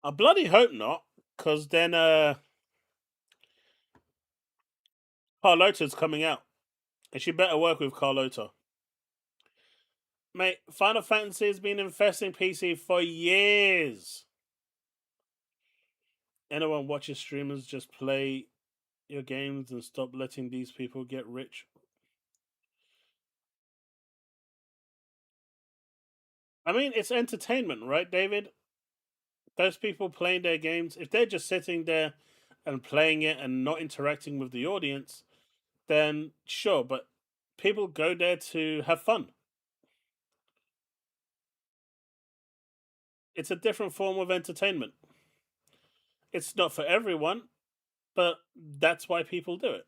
I bloody hope not, because then Carlota's coming out. And she better work with Carlota. Mate, Final Fantasy has been infesting PC for years. Anyone watches streamers just play your games and stop letting these people get rich? I mean, it's entertainment, right, David? Those people playing their games, if they're just sitting there and playing it and not interacting with the audience, then sure, but people go there to have fun. It's a different form of entertainment. It's not for everyone, but that's why people do it.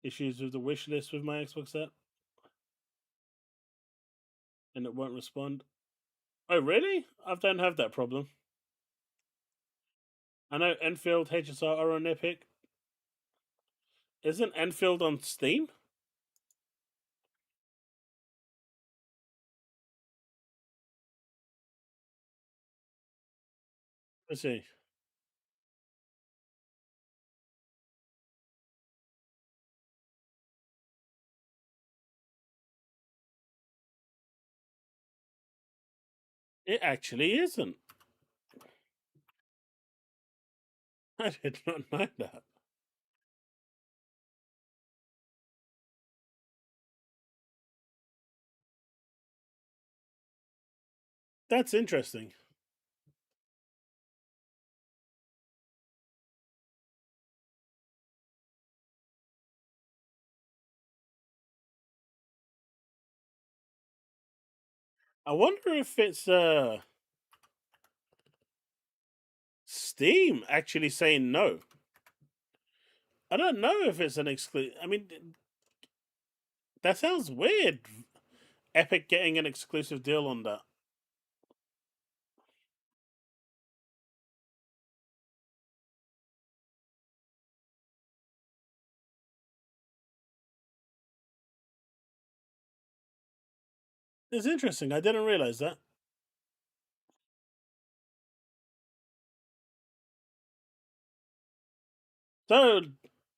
Issues with the wish list with my Xbox app, and it won't respond. Oh, really? I don't have that problem. I know Enfield HSR are on Epic. Isn't Enfield on Steam? Let's see. It actually isn't. I did not know that. That's interesting. I wonder if it's Steam actually saying no. I don't know if it's an exclusive. I mean, that sounds weird. Epic getting an exclusive deal on that. It's interesting. I didn't realize that. So,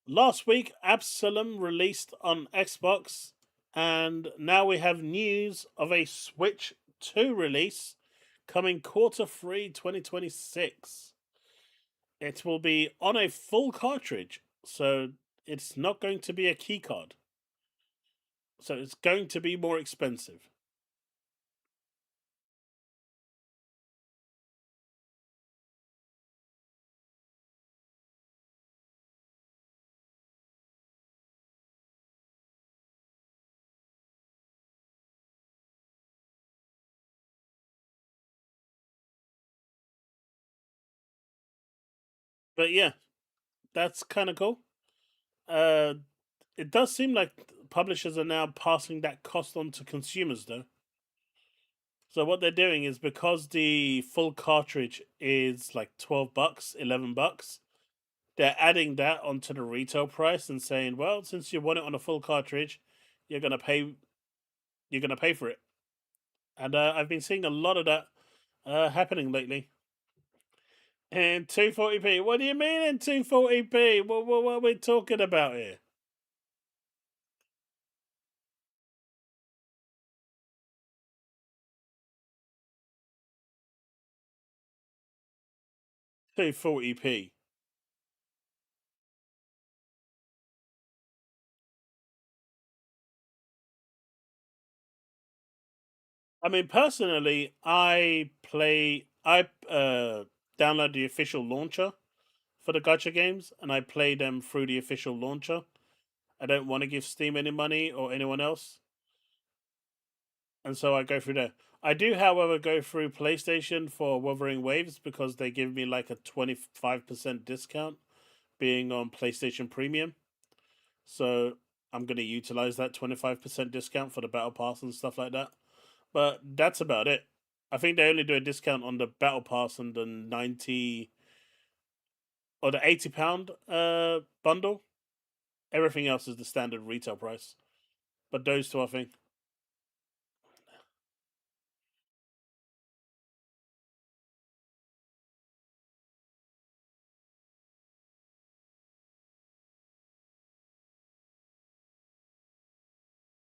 last week, Absalom released on Xbox, and now we have news of a Switch 2 release coming Q3 2026. It will be on a full cartridge, so it's not going to be a keycard. So it's going to be more expensive. But yeah, that's kind of cool. Uh, it does seem like publishers are now passing that cost on to consumers, though. So what they're doing is because the full cartridge is like $12, $11, they're adding that onto the retail price and saying, well, since you want it on a full cartridge, you're gonna pay. You're gonna pay for it. And I've been seeing a lot of that happening lately. In 240p. What do you mean in 240p? What are we talking about here? 240p. I mean, personally, I download the official launcher for the gacha games, and I play them through the official launcher. I don't want to give Steam any money or anyone else, and so I go through there. I do, however, go through PlayStation for Wuthering Waves because they give me like a 25% discount being on PlayStation Premium. So I'm going to utilize that 25% discount for the Battle Pass and stuff like that. But that's about it. I think they only do a discount on the Battle Pass and the 90 or the £80 bundle. Everything else is the standard retail price. But those two, I think.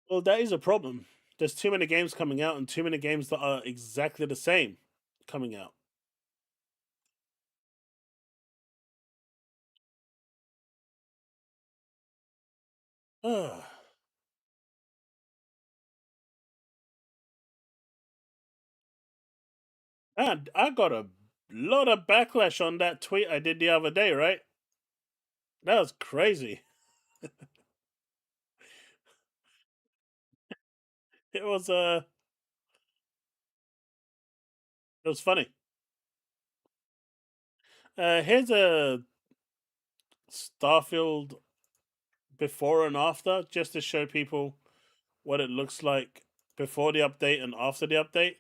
Well, that is a problem. There's too many games coming out and too many games that are exactly the same coming out. Ugh. And I got a lot of backlash on that tweet I did the other day, right? That was crazy. It was it was funny. Here's a Starfield before and after, just to show people what it looks like before the update and after the update.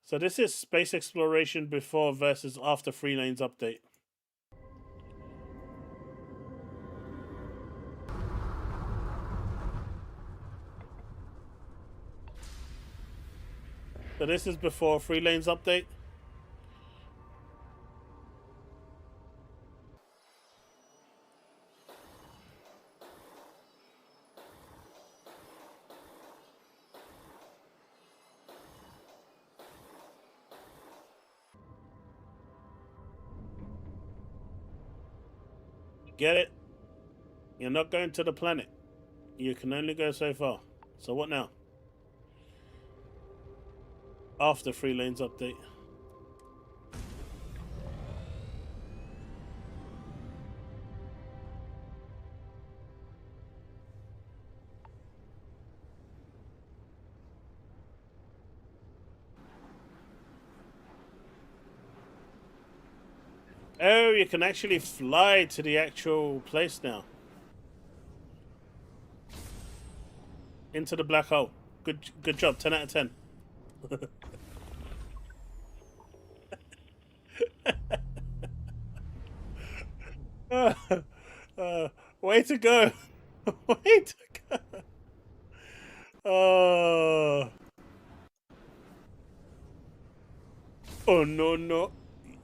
So this is space exploration before versus after Free Lanes update. So this is before Free Lanes update. Get it? You're not going to the planet. You can only go so far. So what now? After Free Lanes update. Oh, you can actually fly to the actual place now. Into the black hole. Good job. 10 out of 10. Way to go. Way to go. Oh. Oh, no, no.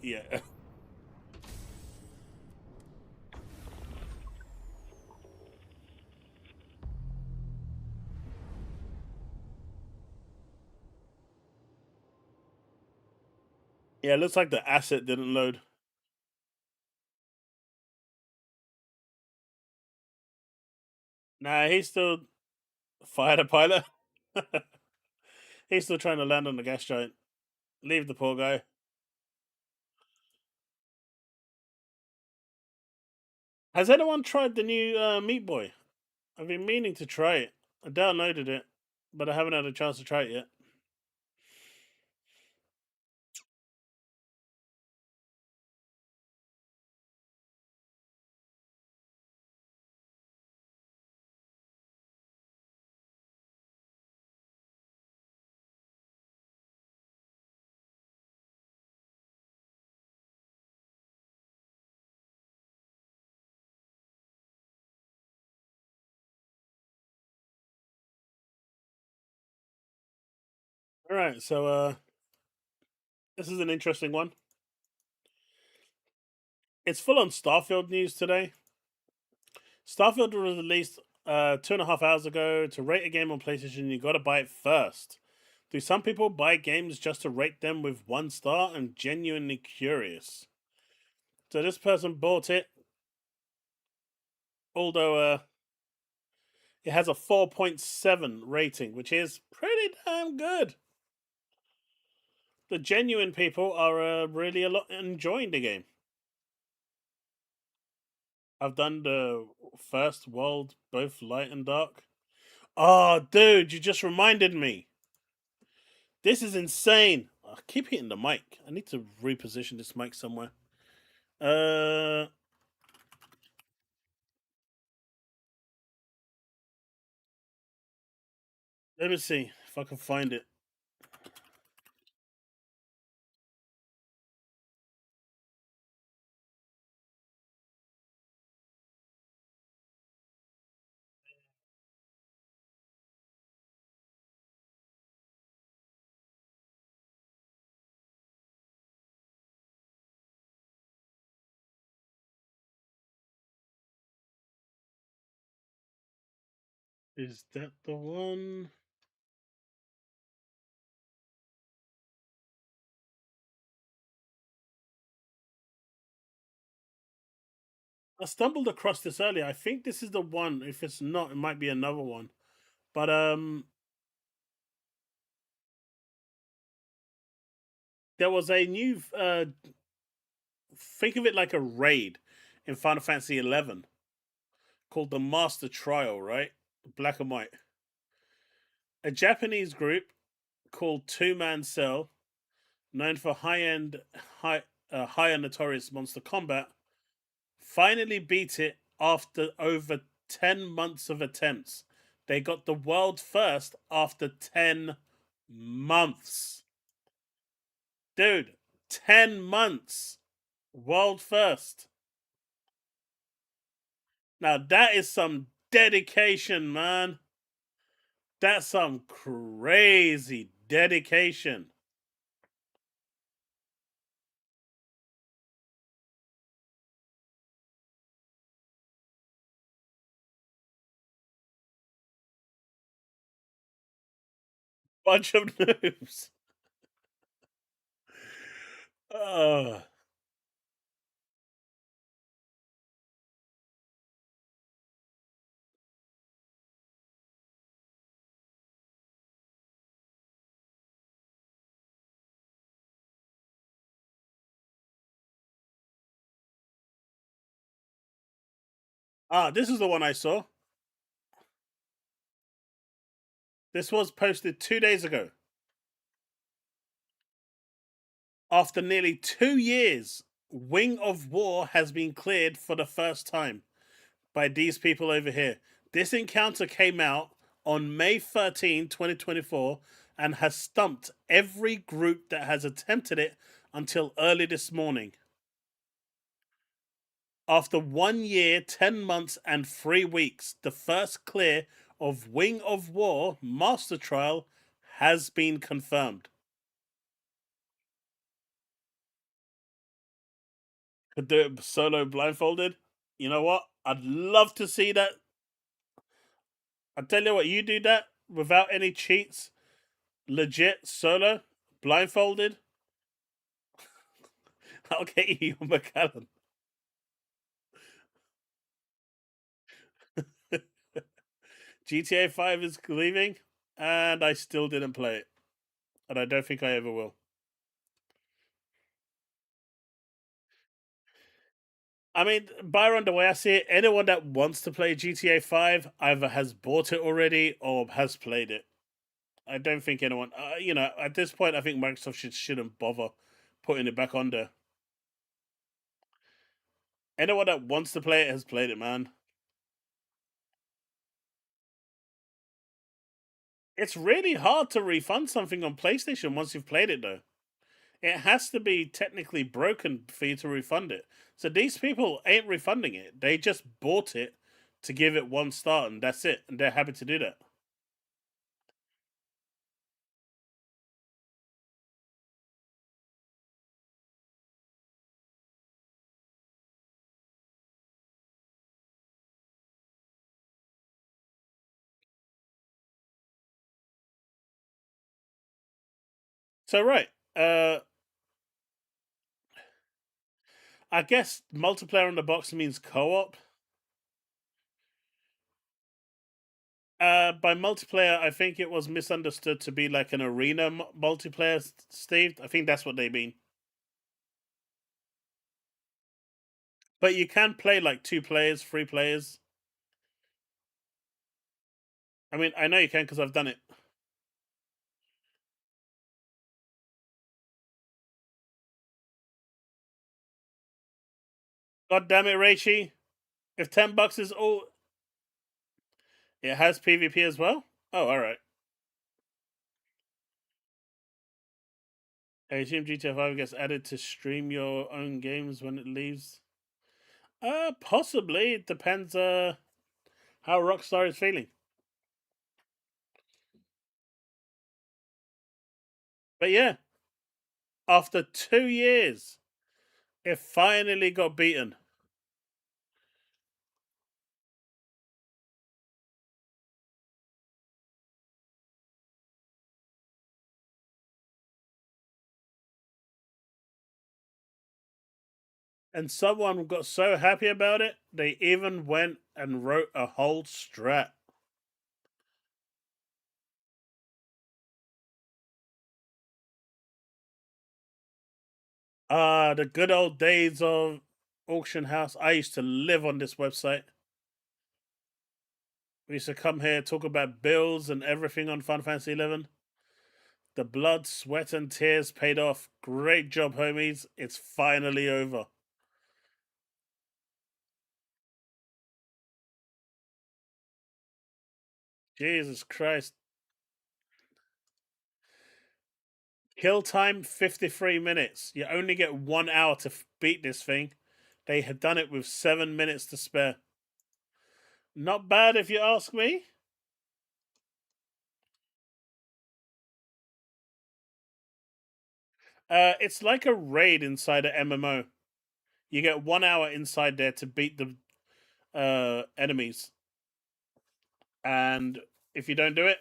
Yeah. Yeah, it looks like the asset didn't load. Nah, he's still fired a pilot. He's still trying to land on the gas giant. Leave the poor guy. Has anyone tried the new Meat Boy? I've been meaning to try it. I downloaded it, but I haven't had a chance to try it yet. All right, so this is an interesting one. It's full on Starfield news today. Starfield was released 2.5 hours ago. To rate a game on PlayStation, you got to buy it first. Do some people buy games just to rate them with 1 star? I'm genuinely curious. So this person bought it, although it has a 4.7 rating, which is pretty damn good. The genuine people are really a lot enjoying the game. I've done the first world, both light and dark. Oh, dude, you just reminded me. This is insane. I keep hitting the mic. I need to reposition this mic somewhere. Uh, Let me see if I can find it. Is that the one? I stumbled across this earlier. I think this is the one. If it's not, it might be another one. But there was a new. Think of it like a raid in Final Fantasy 11 called the Master Trial, right? Black and white. A Japanese group called Two Man Cell, known for higher notorious monster combat, finally beat it after over 10 months of attempts. They got the world first after 10 months. Dude, 10 months. World first. Now that is some dedication, man. That's some crazy dedication. Bunch of noobs. Uh, this is the one I saw. This was posted 2 days ago. After nearly 2 years, Wing of War has been cleared for the first time by these people over here. This encounter came out on May 13, 2024, and has stumped every group that has attempted it until early this morning. After 1 year, 10 months, and 3 weeks, the first clear of Wing of War Master Trial has been confirmed. Could do it solo blindfolded. You know what? I'd love to see that. I tell you what, you do that without any cheats, legit solo, blindfolded. I'll get you McCallum. GTA 5 is leaving, and I still didn't play it. And I don't think I ever will. I mean, Byron, the way I see it, anyone that wants to play GTA 5 either has bought it already or has played it. I don't think anyone, at this point, I think Microsoft shouldn't bother putting it back on there. Anyone that wants to play it has played it, man. It's really hard to refund something on PlayStation once you've played it, though. It has to be technically broken for you to refund it. So these people ain't refunding it. They just bought it to give it one star, and that's it. And they're happy to do that. So right, I guess multiplayer on the box means co-op. By multiplayer, I think it was misunderstood to be like an arena multiplayer, Steve. I think that's what they mean. But you can play like 2 players, 3 players. I mean, I know you can because I've done it. God damn it, Reichi. If $10 is all. It has PvP as well? Oh, alright. I assume GTA 5 gets added to stream your own games when it leaves. Possibly. It depends how Rockstar is feeling. But yeah, after 2 years, it finally got beaten. And someone got so happy about it, they even went and wrote a whole strat. The good old days of Auction House. I used to live on this website. We used to come here, talk about bills and everything on Final Fantasy 11. The blood, sweat, and tears paid off. Great job, homies. It's finally over. Jesus Christ. Kill time 53 minutes. You only get 1 hour to beat this thing. They had done it with 7 minutes to spare. Not bad if you ask me. It's like a raid inside an MMO. You get 1 hour inside there to beat the enemies. And if you don't do it,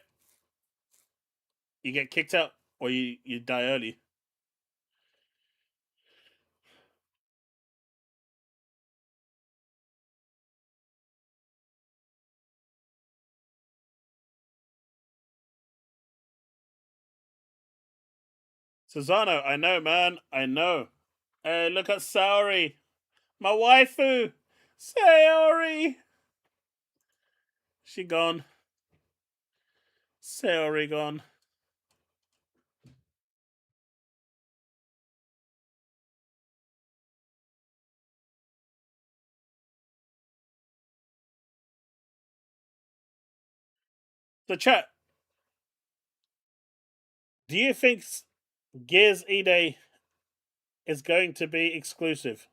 you get kicked out or you die early. Susano, I know, man. I know. Hey, look at Saori. My waifu. Saori. She gone. Saori gone. So, chat, do you think Gears E-Day is going to be exclusive?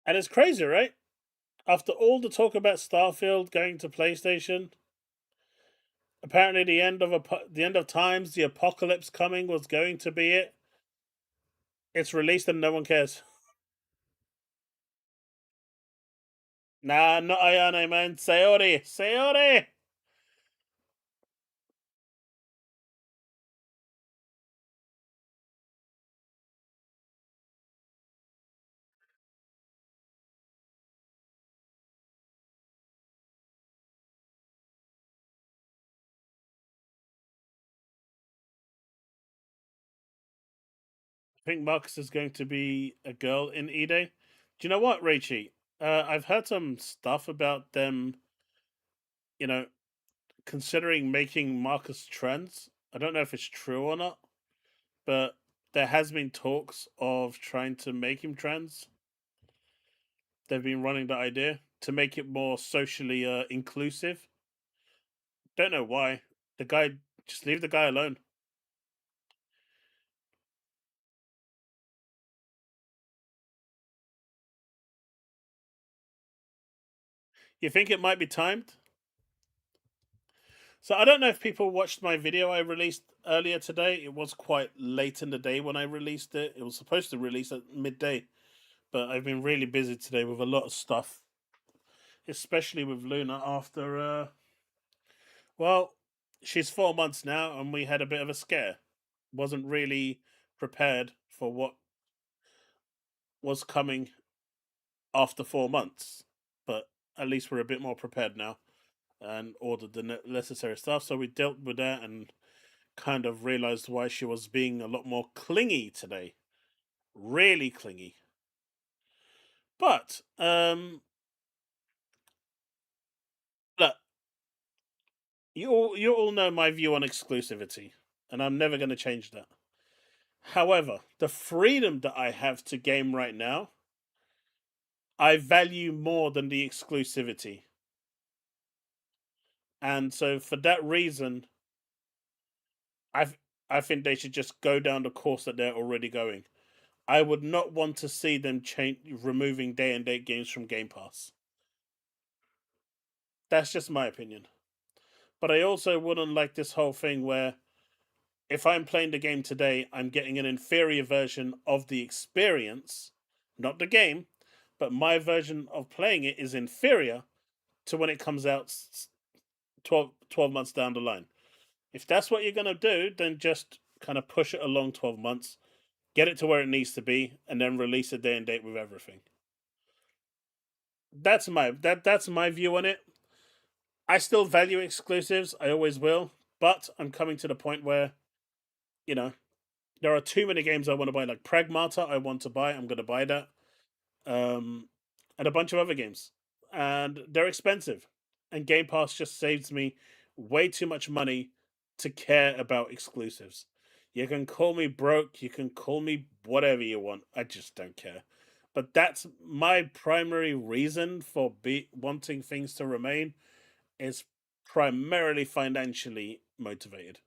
And it's crazy, right? After all the talk about Starfield going to PlayStation, apparently the end of times, the apocalypse coming was going to be it. It's released and no one cares. Nah, not Ayane, man. Saori, Saori. I think Marcus is going to be a girl in E-Day. Do you know what, Reichi? I've heard some stuff about them, you know, considering making Marcus trans. I don't know if it's true or not, but there has been talks of trying to make him trans. They've been running the idea to make it more socially inclusive. Don't know why. The guy, just leave the guy alone. You think it might be timed? So I don't know if people watched my video I released earlier today. It was quite late in the day when I released it. It was supposed to release at midday, but I've been really busy today with a lot of stuff, especially with Luna after well, she's 4 months now and we had a bit of a scare. wasn't really prepared for what was coming after 4 months. But at least we're a bit more prepared now and ordered the necessary stuff. So we dealt with that and kind of realized why she was being a lot more clingy today. Really clingy. But look, you all know my view on exclusivity, and I'm never going to change that. However, the freedom that I have to game right now, I value more than the exclusivity. And so for that reason, I I think they should just go down the course that they're already going. I would not want to see them change removing day and date games from Game Pass. That's just my opinion. But I also wouldn't like this whole thing where if I'm playing the game today, I'm getting an inferior version of the experience, not the game, but my version of playing it is inferior to when it comes out 12 months down the line. If that's what you're going to do, then just kind of push it along 12 months, get it to where it needs to be, and then release a day and date with everything. That's my view on it. I still value exclusives, I always will, but I'm coming to the point where, you know, there are too many games I want to buy. Like Pragmata, I want to buy. I'm going to buy that. Um, and a bunch of other games, and they're expensive. And Game Pass just saves me way too much money to care about exclusives. You can call me broke. You can call me whatever you want. I just don't care. But that's my primary reason for wanting things to remain is primarily financially motivated.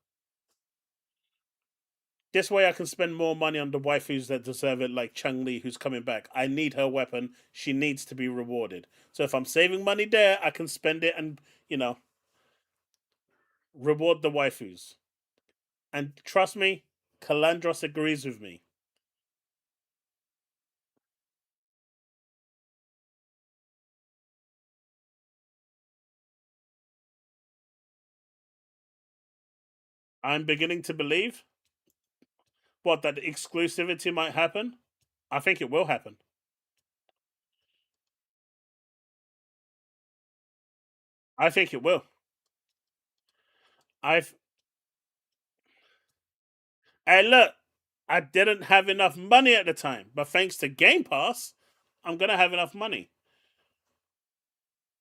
This way I can spend more money on the waifus that deserve it, like Chun-Li, who's coming back. I need her weapon. She needs to be rewarded. So if I'm saving money there, I can spend it and, reward the waifus. And trust me, Kalandros agrees with me. I'm beginning to believe that exclusivity might happen. I think it will happen. I think it will. I've Hey, look, I didn't have enough money at the time, but thanks to Game Pass, I'm gonna have enough money.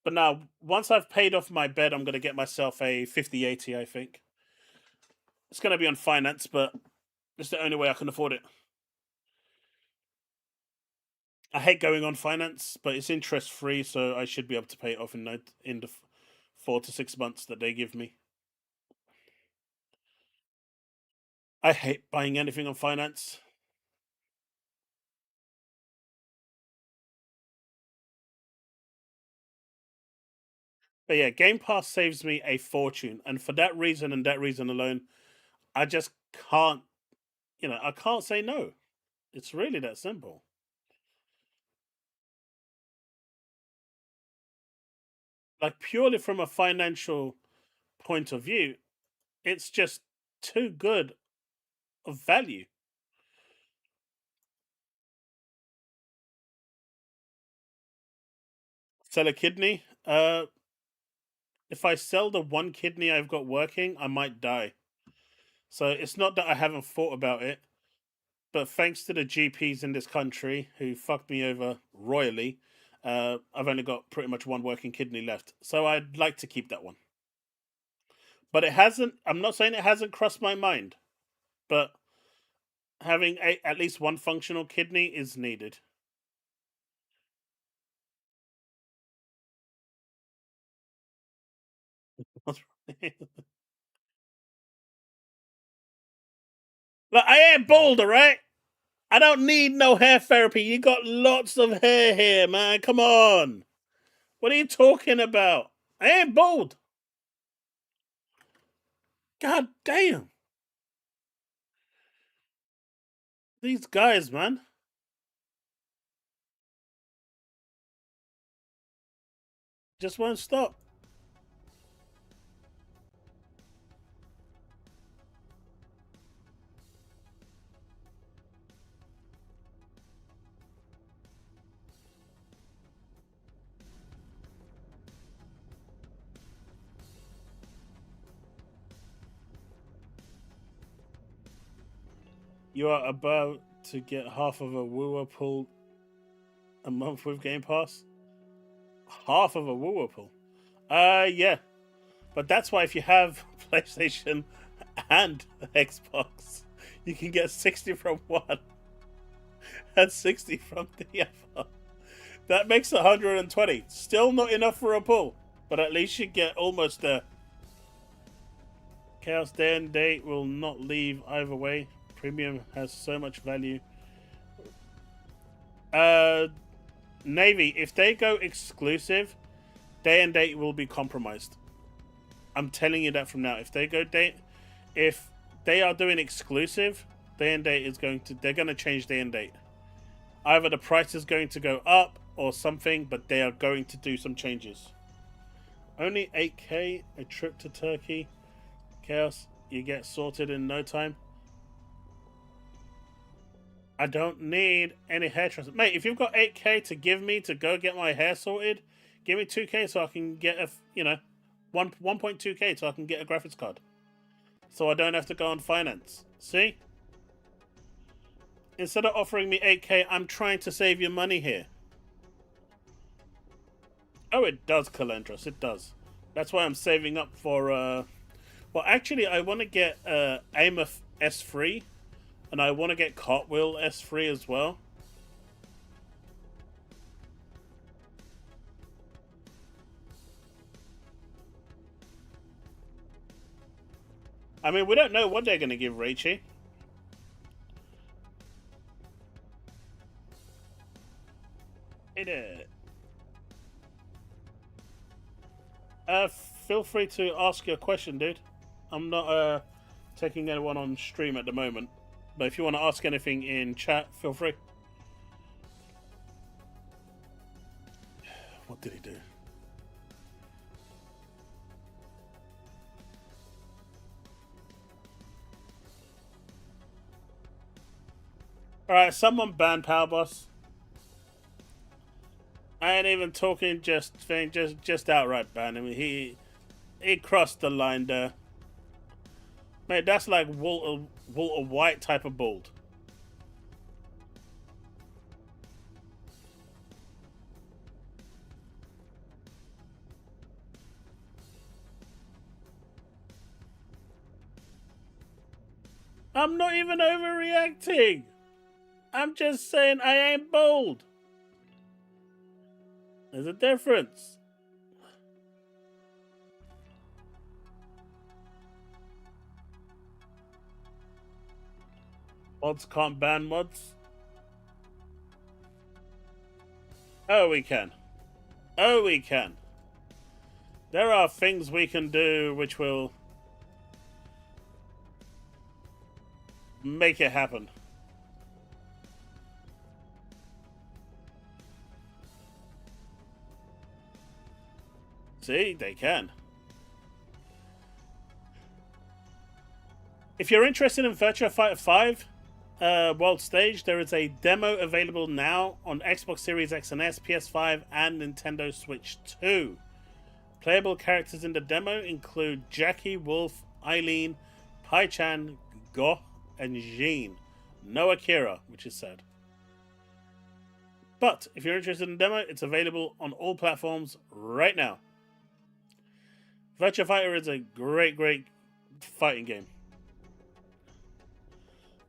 But now, once I've paid off my bed, I'm gonna get myself a 5080. I think it's gonna be on finance, but it's the only way I can afford it. I hate going on finance, but it's interest free, so I should be able to pay it off in the 4 to 6 months that they give me. I hate buying anything on finance. But yeah, Game Pass saves me a fortune, and for that reason and that reason alone, I just can't. I can't say no. It's really that simple. Like purely from a financial point of view, it's just too good of value. Sell a kidney. If I sell the one kidney I've got working, I might die. So it's not that I haven't thought about it, but thanks to the GPs in this country who fucked me over royally, I've only got pretty much one working kidney left. So I'd like to keep that one. But it hasn't. I'm not saying it hasn't crossed my mind, but having at least one functional kidney is needed. Look, I ain't bald, alright? I don't need no hair therapy. You got lots of hair here, man. Come on. What are you talking about? I ain't bald. God damn. These guys, man. Just won't stop. You are about to get half of a wooer pull a month with Game Pass. Half of a wooer pull. Yeah. But that's why if you have PlayStation and Xbox, you can get 60 from one and 60 from the other. That makes 120. Still not enough for a pull, but at least you get almost there. Chaos Day and Date will not leave either way. Premium has so much value. Navy, if they go exclusive, Day and Date will be compromised. I'm telling you that from now. If they go if they are doing exclusive, Day and Date is they're going to change Day and Date. Either the price is going to go up or something, but they are going to do some changes. Only 8K, a trip to Turkey. Chaos, you get sorted in no time. I don't need any hair transplant. Mate, if you've got 8K to give me to go get my hair sorted, give me 2K so I can get 1.2K so I can get a graphics card. So I don't have to go on finance. See? Instead of offering me 8K, I'm trying to save you money here. Oh, it does, Calendros. It does. That's why I'm saving up for... Well, actually, I want to get Amoth S3. And I want to get Cartwheel S3 as well. I mean, we don't know what they're going to give Raichi. Feel free to ask your question, dude. I'm not taking anyone on stream at the moment. But if you want to ask anything in chat, feel free. What did he do? Alright, someone ban Power Boss. I ain't even talking just outright ban him. He crossed the line there. Mate, that's like Walter White type of bald. I'm not even overreacting. I'm just saying I ain't bold. There's a difference. Mods can't ban mods. Oh, we can. Oh, we can. There are things we can do which will make it happen. See, they can. If you're interested in Virtua Fighter 5 World Stage, there is a demo available now on Xbox Series X and S, PS5, and Nintendo Switch 2. Playable characters in the demo include Jackie, Wolf, Eileen, Pai-chan, Go, and Jean. No Akira, which is sad. But if you're interested in the demo, it's available on all platforms right now. Virtua Fighter is a great fighting game.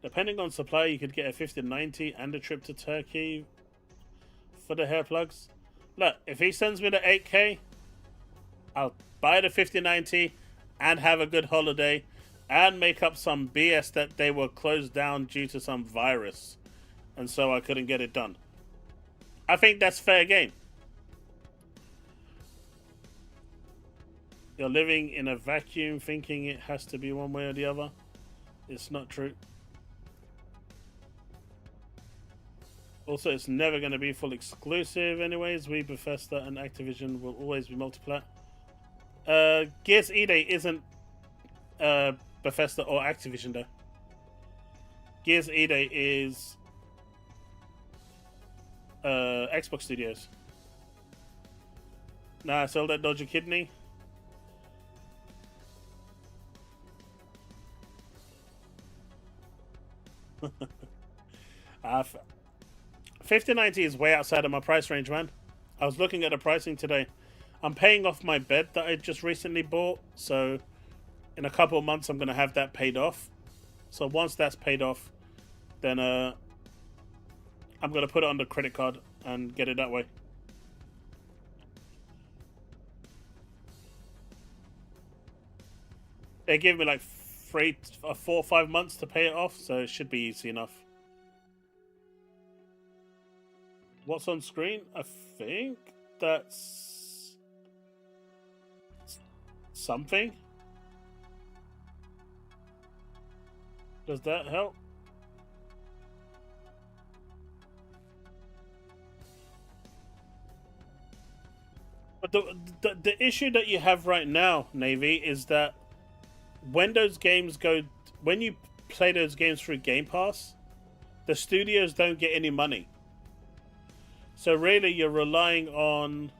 Depending on supply, you could get a 5090 and a trip to Turkey for the hair plugs. Look, if he sends me the 8K, I'll buy the 5090 and have a good holiday and make up some BS that they were closed down due to some virus and so I couldn't get it done. I think that's fair game. You're living in a vacuum thinking it has to be one way or the other. It's not true. Also, it's never going to be full exclusive anyways. We, Bethesda, and Activision will always be multiplayer. Gears E-Day isn't Bethesda or Activision though. Gears E-Day is Xbox Studios. Nah, sell that dodgy kidney. Uh, 5090 is way outside of my price range, man. I was looking at the pricing today. I'm paying off my bed that I just recently bought, so in a couple of months I'm going to have that paid off. So once that's paid off, then I'm going to put it on the credit card and get it that way. They give me like 4 or 5 months to pay it off, so it should be easy enough. What's on screen? I think that's something. Does that help? But the issue that you have right now, Navy, is that when you play those games through Game Pass, the studios don't get any money. So really, you're relying on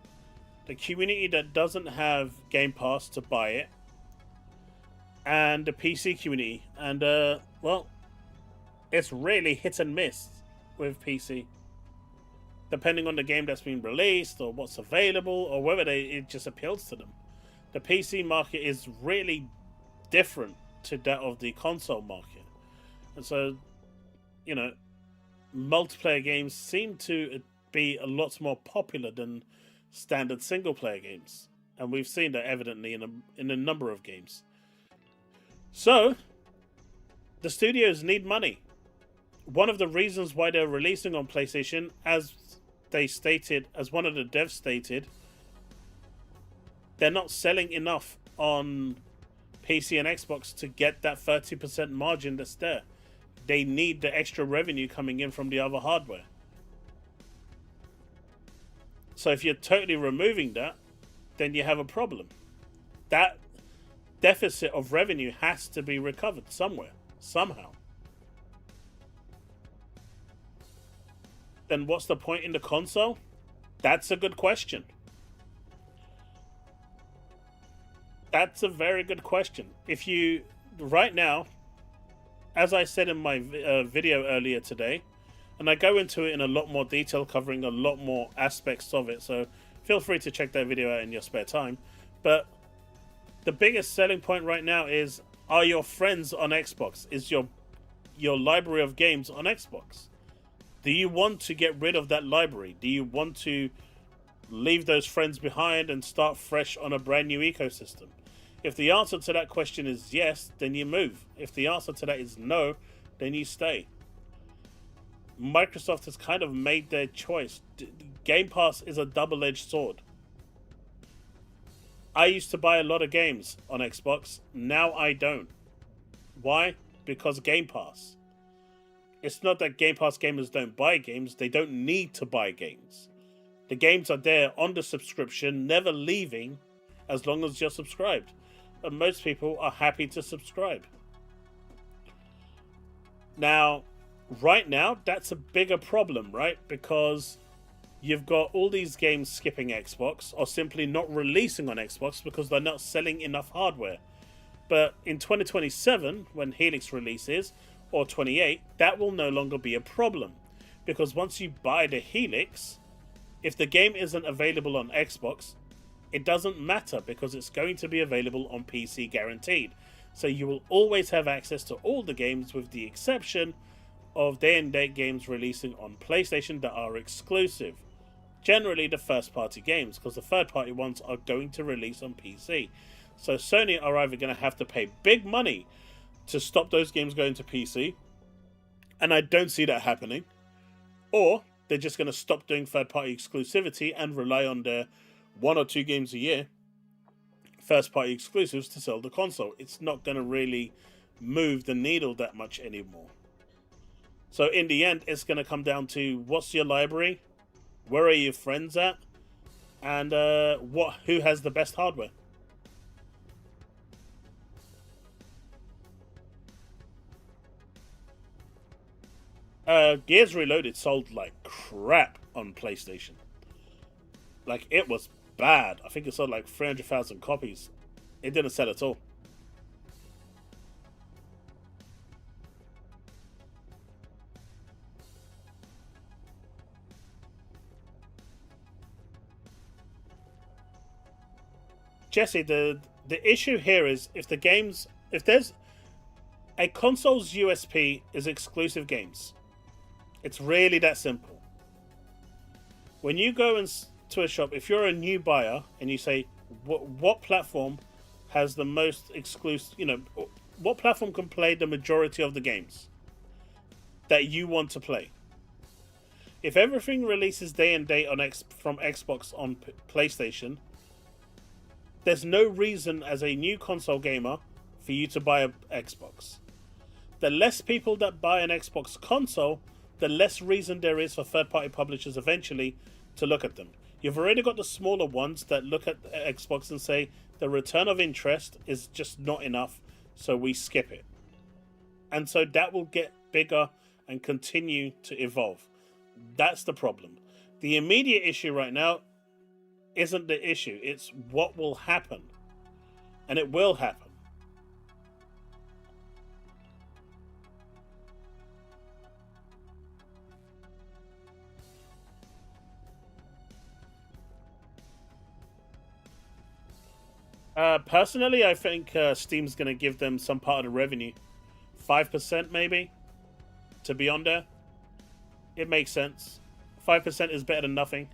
the community that doesn't have Game Pass to buy it, and the PC community. And, well, it's really hit and miss with PC. Depending on the game that's been released, or what's available, or whether it just appeals to them. The PC market is really different to that of the console market. And so, you know, multiplayer games seem to be a lot more popular than standard single player games, and we've seen that evidently in a number of games. So the studios need money. One of the reasons why they're releasing on PlayStation, as one of the devs stated, they're not selling enough on PC and Xbox to get that 30% margin that's there. They need the extra revenue coming in from the other hardware. So if you're totally removing that, then you have a problem. That deficit of revenue has to be recovered somewhere, somehow. Then what's the point in the console? That's a good question. That's a very good question. If you, right now, as I said in my video earlier today, and I go into it in a lot more detail, covering a lot more aspects of it, so feel free to check that video out in your spare time. But the biggest selling point right now is, are your friends on Xbox? Is your library of games on Xbox? Do you want to get rid of that library? Do you want to leave those friends behind and start fresh on a brand new ecosystem? If the answer to that question is yes, then you move. If the answer to that is no, then you stay. Microsoft has kind of made their choice. Game Pass is a double-edged sword. I used to buy a lot of games on Xbox. Now I don't. Why? Because Game Pass. It's not that Game Pass gamers don't buy games. They don't need to buy games. The games are there on the subscription, never leaving, as long as you're subscribed. And most people are happy to subscribe. Now, right now, that's a bigger problem, right? Because you've got all these games skipping Xbox, or simply not releasing on Xbox because they're not selling enough hardware. But in 2027, when Helix releases, or 28, that will no longer be a problem. Because once you buy the Helix, if the game isn't available on Xbox, it doesn't matter because it's going to be available on PC guaranteed. So you will always have access to all the games, with the exception of day-and-date games releasing on PlayStation that are exclusive. Generally the first-party games, because the third-party ones are going to release on PC. So Sony are either going to have to pay big money to stop those games going to PC, and I don't see that happening, or they're just going to stop doing third-party exclusivity and rely on their 1 or 2 games a year first-party exclusives to sell the console. It's not going to really move the needle that much anymore. So in the end, it's going to come down to what's your library, where are your friends at, and who has the best hardware. Gears Reloaded sold like crap on PlayStation. Like, it was bad. I think it sold like 300,000 copies. It didn't sell at all. Jesse, the issue here is if there's a console's USP is exclusive games. It's really that simple. When you go to a shop, if you're a new buyer and you say, what platform has the most exclusive, what platform can play the majority of the games that you want to play? If everything releases day and date from Xbox on PlayStation, there's no reason as a new console gamer for you to buy an Xbox. The less people that buy an Xbox console, the less reason there is for third-party publishers eventually to look at them. You've already got the smaller ones that look at Xbox and say the return of interest is just not enough, so we skip it. And so that will get bigger and continue to evolve. That's the problem. The immediate issue right now isn't the issue. It's what will happen. And it will happen. Personally, I think Steam's going to give them some part of the revenue. 5% maybe to be on there. It makes sense. 5% is better than nothing.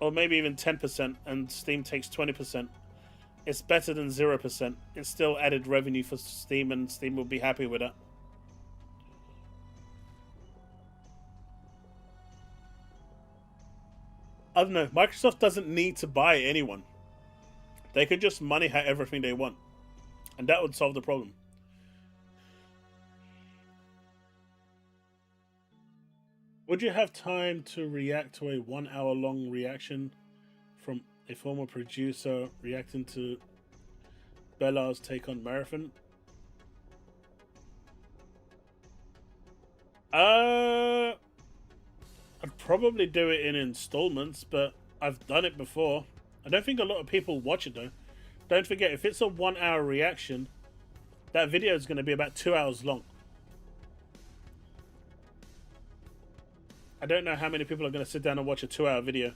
Or maybe even 10% and Steam takes 20%. It's better than 0%. It's still added revenue for Steam and Steam will be happy with it. I don't know. Microsoft doesn't need to buy anyone. They could just money hat everything they want. And that would solve the problem. Would you have time to react to a 1 hour long reaction from a former producer reacting to Bella's take on Marathon? I'd probably do it in installments, but I've done it before. I don't think a lot of people watch it though. Don't forget, if it's a 1 hour reaction, that video is going to be about 2 hours long. I don't know how many people are going to sit down and watch a 2 hour video.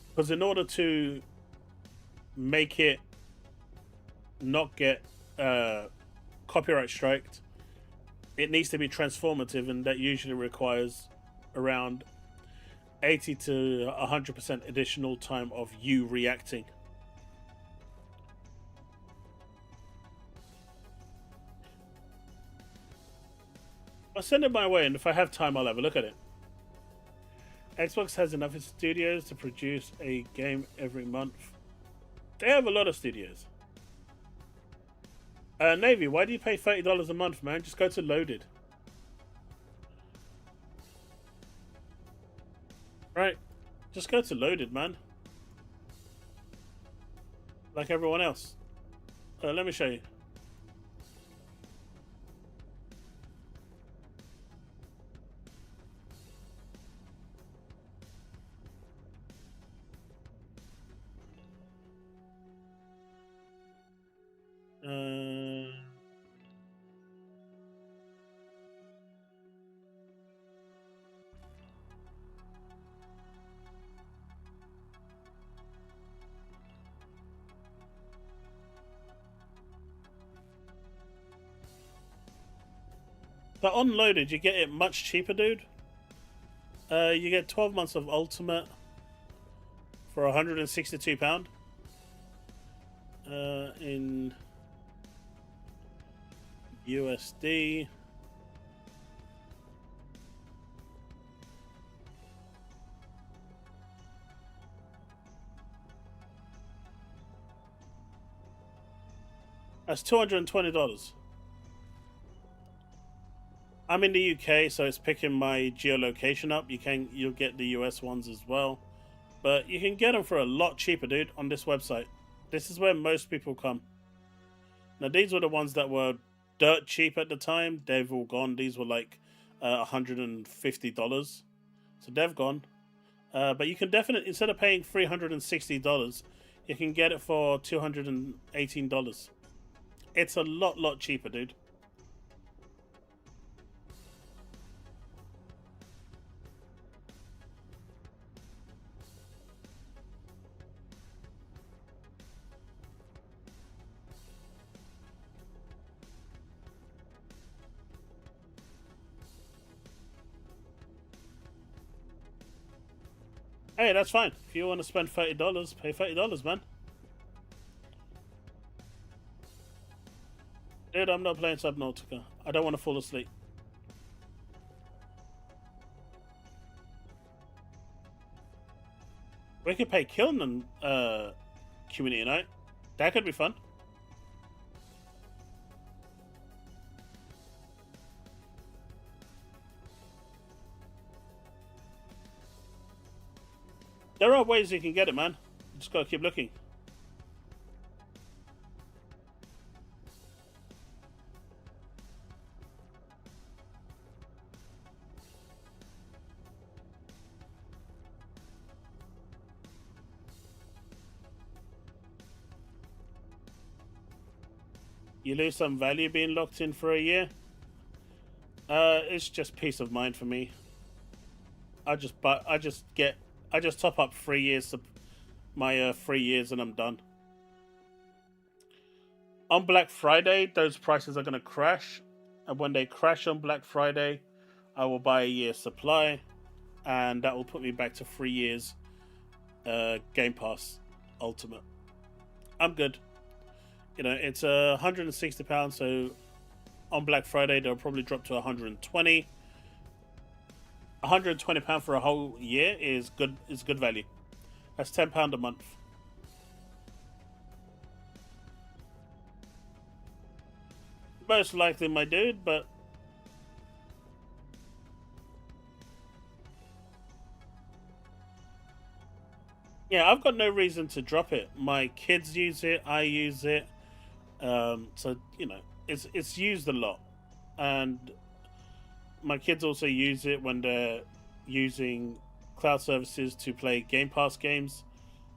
Because in order to make it not get copyright striked, it needs to be transformative, and that usually requires around 80 to 100% additional time of you reacting. I'll send it my way, and if I have time, I'll have a look at it. Xbox has enough studios to produce a game every month. They have a lot of studios. Navy, why do you pay $30 a month, man? Just go to Loaded. Right. Just go to Loaded, man. Like everyone else. Let me show you. But on Loaded, you get it much cheaper, dude. You get 12 months of Ultimate for £162. In USD. That's $220. I'm in the UK, so it's picking my geolocation up. You'll get the US ones as well, but you can get them for a lot cheaper, dude, on this website. This is where most people come. Now, these were the ones that were dirt cheap at the time. They've all gone. These were like $150, so they've gone. But you can definitely, instead of paying $360, you can get it for $218. It's a lot cheaper, dude. Hey, that's fine. If you want to spend $30, pay $30, man. Dude, I'm not playing Subnautica. I don't want to fall asleep. We could pay Kilnan community night. That could be fun. There are ways you can get it, man. Just gotta keep looking. You lose some value being locked in for a year. It's just peace of mind for me. I just top up 3 years, my 3 years, and I'm done. On Black Friday, those prices are gonna crash, and when they crash on Black Friday, I will buy a year's supply, and that will put me back to 3 years. Game Pass Ultimate. I'm good. You know, it's £160, so on Black Friday they'll probably drop to 120. £120 for a whole year is good. Is good value. That's £10 a month. Most likely, my dude, but yeah, I've got no reason to drop it. My kids use it. I use it. So you know, it's used a lot, and my kids also use it when they're using cloud services to play Game Pass games.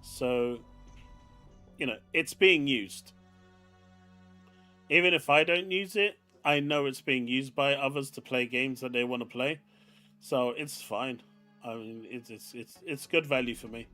So you know, it's being used. Even if I don't use it, I know it's being used by others to play games that they want to play. So it's fine. I mean, it's good value for me.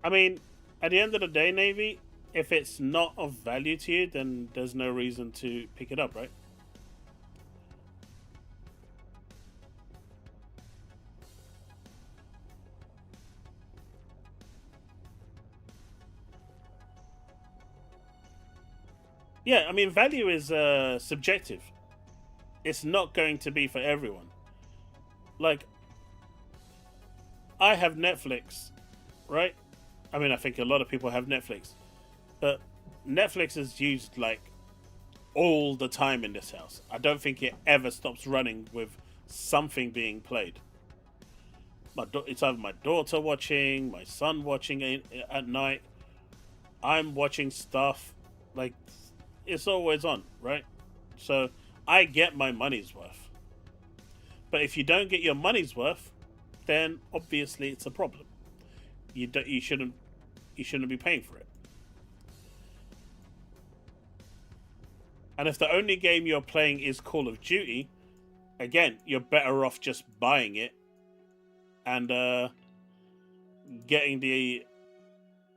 I mean, at the end of the day, Navy, if it's not of value to you, then there's no reason to pick it up, right? Yeah, I mean, value is subjective. It's not going to be for everyone. Like, I have Netflix, right? I mean, I think a lot of people have Netflix, but Netflix is used like all the time in this house. I don't think it ever stops running with something being played. It's either my daughter watching, my son watching it at night. I'm watching stuff. Like, it's always on, right? So I get my money's worth. But if you don't get your money's worth, then obviously it's a problem. You shouldn't be paying for it. And if the only game you're playing is Call of Duty, again, you're better off just buying it and getting the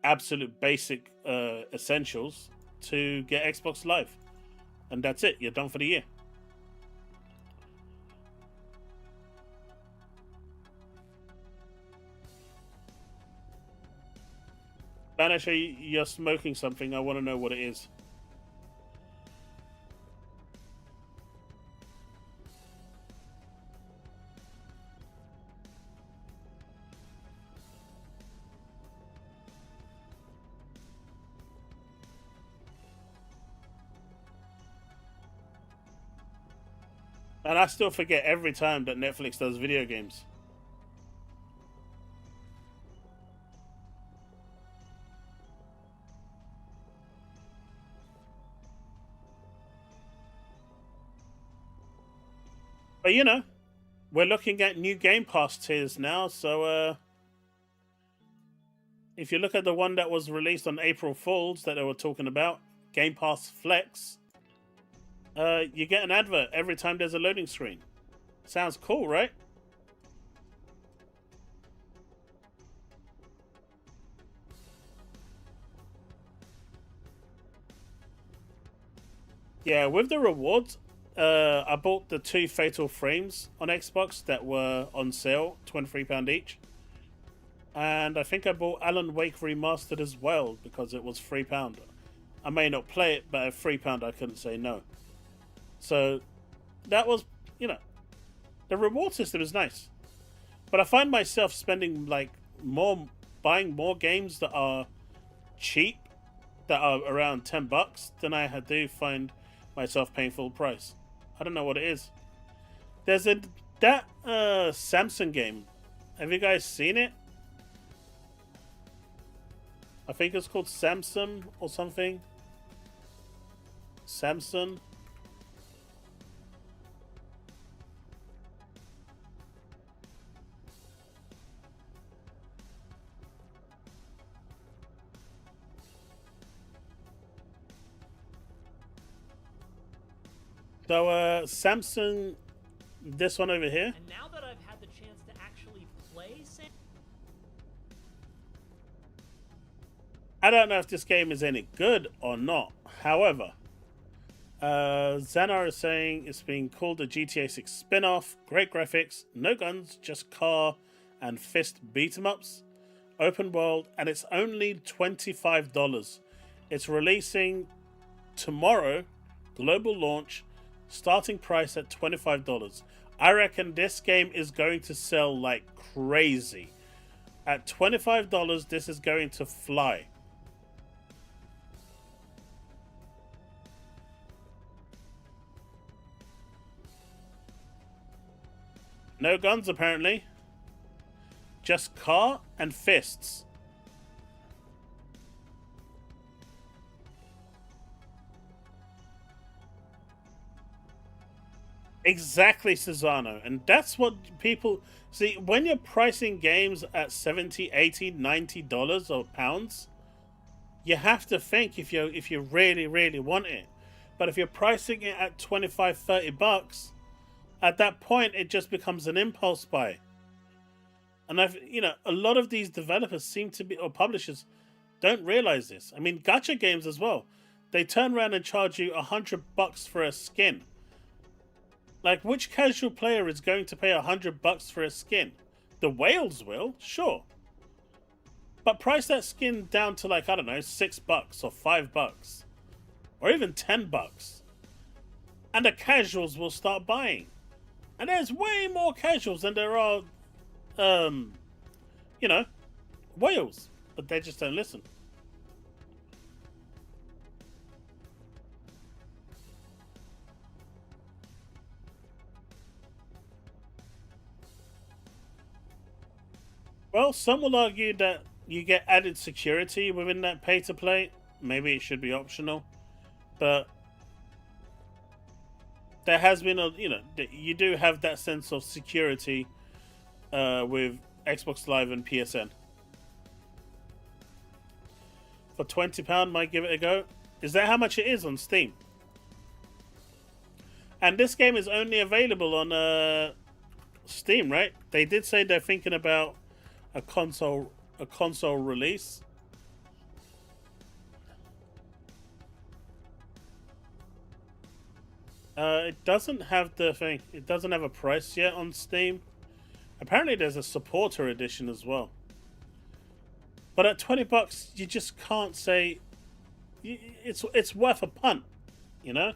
absolute basic essentials to get Xbox Live. And that's it. You're done for the year. Banish, you're smoking something. I want to know what it is. And I still forget every time that Netflix does video games. But you know, we're looking at new Game Pass tiers now, so if you look at the one that was released on April Fools that they were talking about, Game Pass Flex, You get an advert every time there's a loading screen. Sounds cool, right? Yeah, with the rewards, I bought the 2 Fatal Frames on Xbox that were on sale, £23 each. And I think I bought Alan Wake Remastered as well because it was £3. I may not play it, but at £3 I couldn't say no. So that was, you know, the reward system is nice. But I find myself spending like buying more games that are cheap, that are around $10, than I do find myself paying full price. I don't know what it is. There's that Samsung game. Have you guys seen it? I think it's called Samsung or something. Samsung. So Samsung, this one over here. And now that I've had the chance to actually play I don't know if this game is any good or not. However, Xanar is saying it's being called a GTA 6 spin-off. Great graphics, no guns, just car and fist beat-em-ups. Open world, and it's only $25. It's releasing tomorrow, global launch, starting price at $25. I reckon this game is going to sell like crazy. At $25, this is going to fly. No guns, apparently. Just car and fists. Exactly, Cesano. And that's what people... See, when you're pricing games at $70, $80, $90 or pounds, you have to think if you really, really want it. But if you're pricing it at $25, $30, at that point, it just becomes an impulse buy. And a lot of these developers seem to be, or publishers, don't realize this. I mean, gacha games as well. They turn around and charge you $100 for a skin. Like, which casual player is going to pay $100 for a skin? The whales will, sure. But price that skin down to like, I don't know, $6 or $5. Or even $10. And the casuals will start buying. And there's way more casuals than there are, whales. But they just don't listen. Well, some will argue that you get added security within that pay-to-play. Maybe it should be optional. But there has been you do have that sense of security with Xbox Live and PSN. For £20, might give it a go. Is that how much it is on Steam? And this game is only available on Steam, right? They did say they're thinking about a console release. It doesn't have the thing. It doesn't have a price yet on Steam. Apparently, there's a supporter edition as well. But at $20, you just can't say it's worth a punt, you know.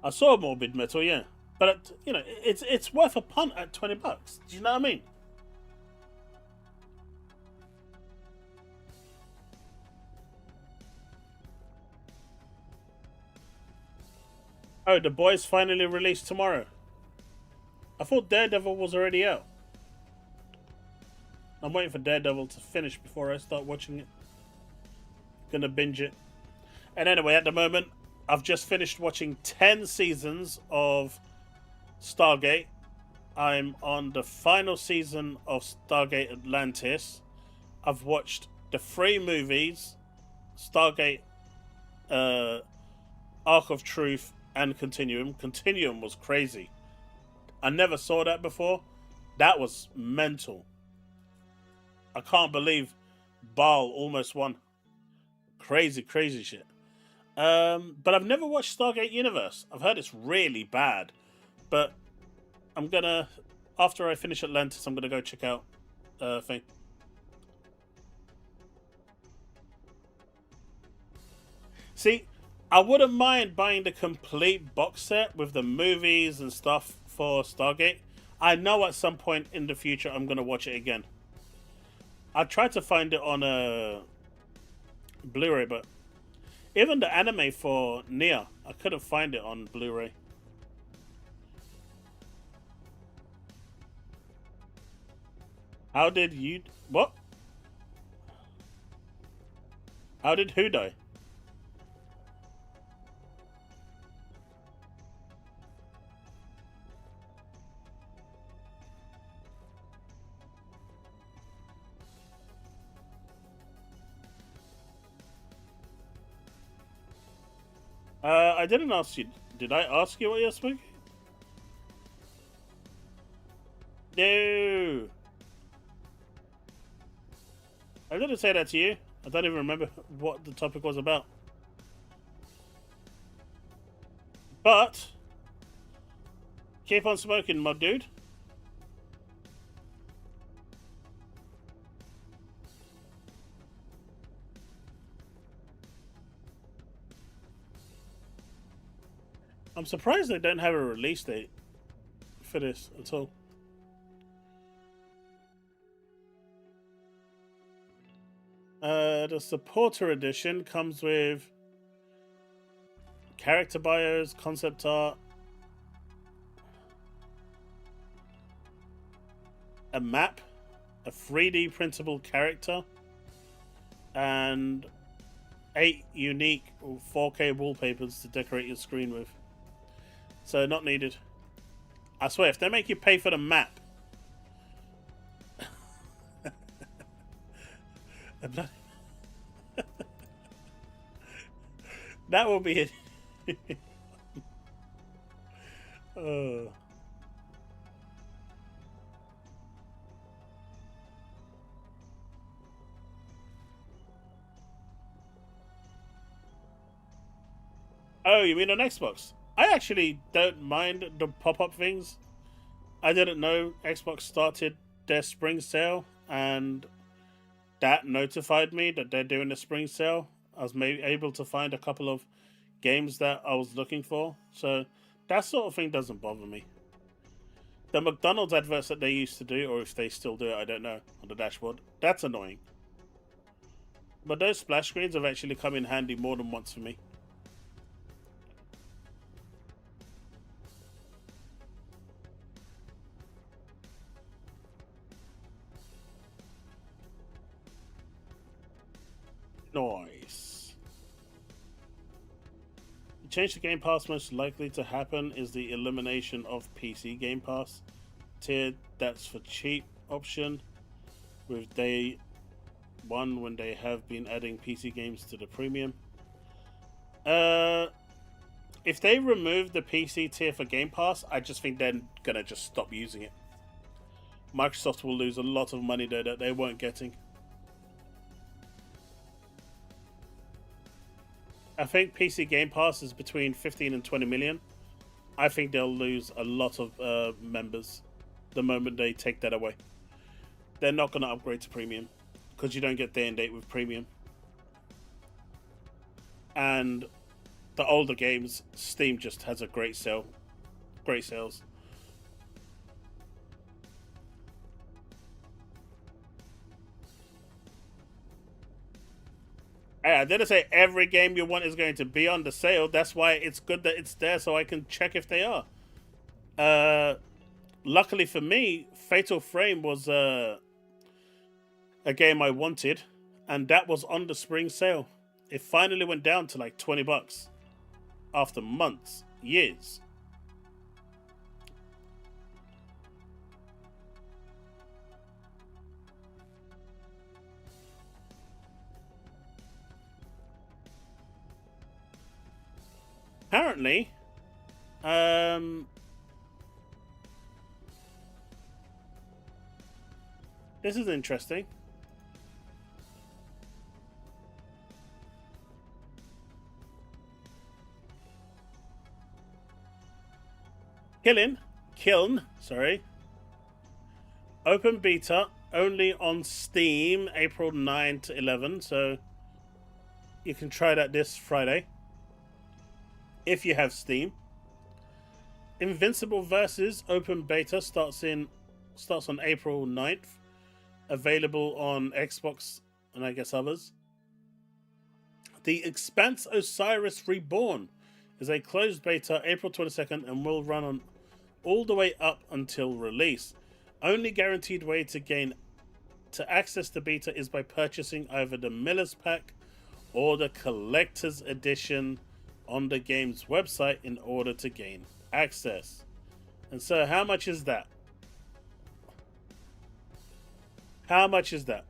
I saw Morbid Metal, yeah, but it's worth a punt at $20. Do you know what I mean? Oh, The Boys finally released tomorrow. I thought Daredevil was already out. I'm waiting for Daredevil to finish before I start watching it. Gonna binge it. And anyway, at the moment, I've just finished watching 10 seasons of Stargate. I'm on the final season of Stargate Atlantis. I've watched the 3 movies, Stargate, Arc of Truth, and Continuum. Continuum was crazy. I never saw that before. That was mental. I can't believe Baal almost won. Crazy, crazy shit. But I've never watched Stargate Universe. I've heard it's really bad. But I'm gonna, after I finish Atlantis, I'm gonna go check out thing. See, I wouldn't mind buying the complete box set with the movies and stuff for Stargate. I know at some point in the future I'm gonna watch it again. I tried to find it on a Blu-ray, but even the anime for Nia, I couldn't find it on Blu-ray. How did you... What? How did who die? I didn't ask you. Did I ask you what you're speaking? No. I didn't say that to you. I don't even remember what the topic was about. But keep on smoking, my dude. I'm surprised they don't have a release date for this at all. The supporter edition comes with character bios, concept art, a map, a 3D printable character, and 8 unique 4K wallpapers to decorate your screen with. So not needed. I swear, if they make you pay for the map, that will be it. Oh, you mean on Xbox? I actually don't mind the pop-up things. I didn't know Xbox started their spring sale, and that notified me that they're doing a spring sale. I was maybe able to find a couple of games that I was looking for, so that sort of thing doesn't bother me. The McDonald's adverts that they used to do, or if they still do it, I don't know, on the dashboard, that's annoying. But those splash screens have actually come in handy more than once for me. Nice. The change to Game Pass most likely to happen is the elimination of PC Game Pass tier. That's for cheap option with day one when they have been adding PC games to the premium. If they remove the PC tier for Game Pass, I just think they're gonna just stop using it. Microsoft will lose a lot of money there that they weren't getting. I think PC Game Pass is between 15 and 20 million. I think they'll lose a lot of members the moment they take that away. They're not going to upgrade to premium because you don't get day and date with premium. And the older games, Steam just has a great sale, great sales. I didn't say every game you want is going to be on the sale. That's why it's good that it's there so I can check if they are. Luckily for me, Fatal Frame was a game I wanted, and that was on the spring sale. It finally went down to like $20 after months, years. apparently, this is interesting. Kiln, sorry. Open beta only on Steam, April 9 to 11, so you can try that this Friday if you have Steam. Invincible Versus open beta starts on April 9th, available on Xbox and I guess others. The Expanse Osiris Reborn is a closed beta April 22nd and will run on all the way up until release. Only guaranteed way to access the beta is by purchasing either the Miller's Pack or the Collector's Edition on the game's website in order to gain access. And so how much is that? How much is that?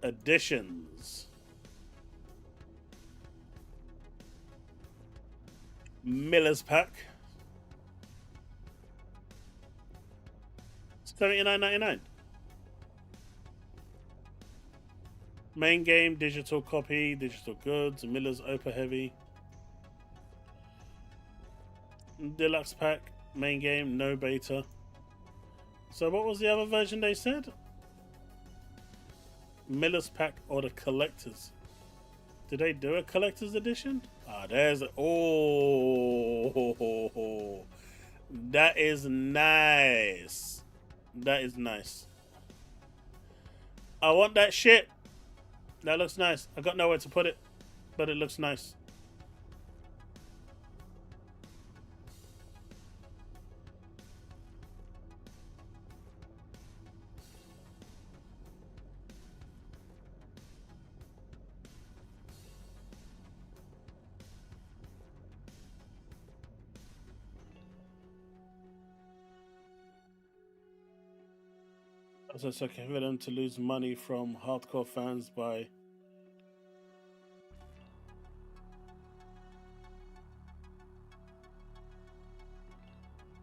Editions. Miller's Pack. $79.99. Main game, digital copy, digital goods, Miller's Opera Heavy. Deluxe pack, main game, no beta. So what was the other version they said? Miller's Pack or the Collector's? Did they do a Collector's Edition? Ah, there's a... Oh, that is nice. That is nice. I want that shit. That looks nice. I got nowhere to put it, but it looks nice. So it's okay for them to lose money from hardcore fans by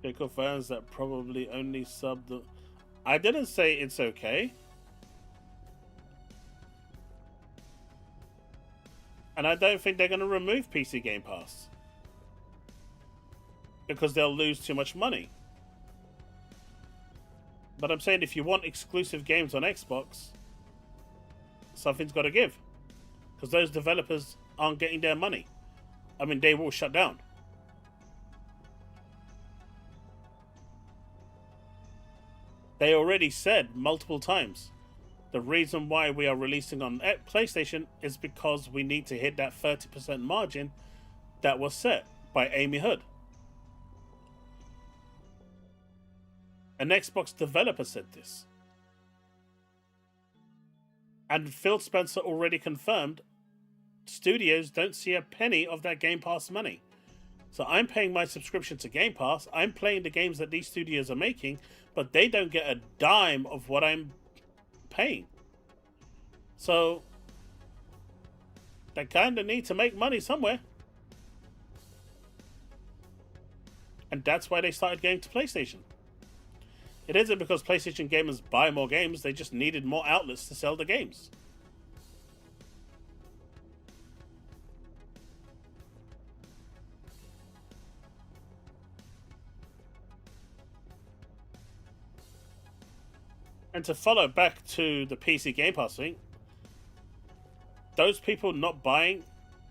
hardcore fans that probably only sub the... I didn't say it's okay. And I don't think they're going to remove PC Game Pass. Because they'll lose too much money. But I'm saying if you want exclusive games on Xbox, something's got to give. Because those developers aren't getting their money. I mean, they will shut down. They already said multiple times, the reason why we are releasing on PlayStation is because we need to hit that 30% margin that was set by Amy Hood. An Xbox developer said this. And Phil Spencer already confirmed studios don't see a penny of that Game Pass money. So I'm paying my subscription to Game Pass. I'm playing the games that these studios are making, but they don't get a dime of what I'm paying. So they kind of need to make money somewhere. And that's why they started going to PlayStation. It isn't because PlayStation gamers buy more games, they just needed more outlets to sell the games. And to follow back to the PC Game Pass thing, those people not buying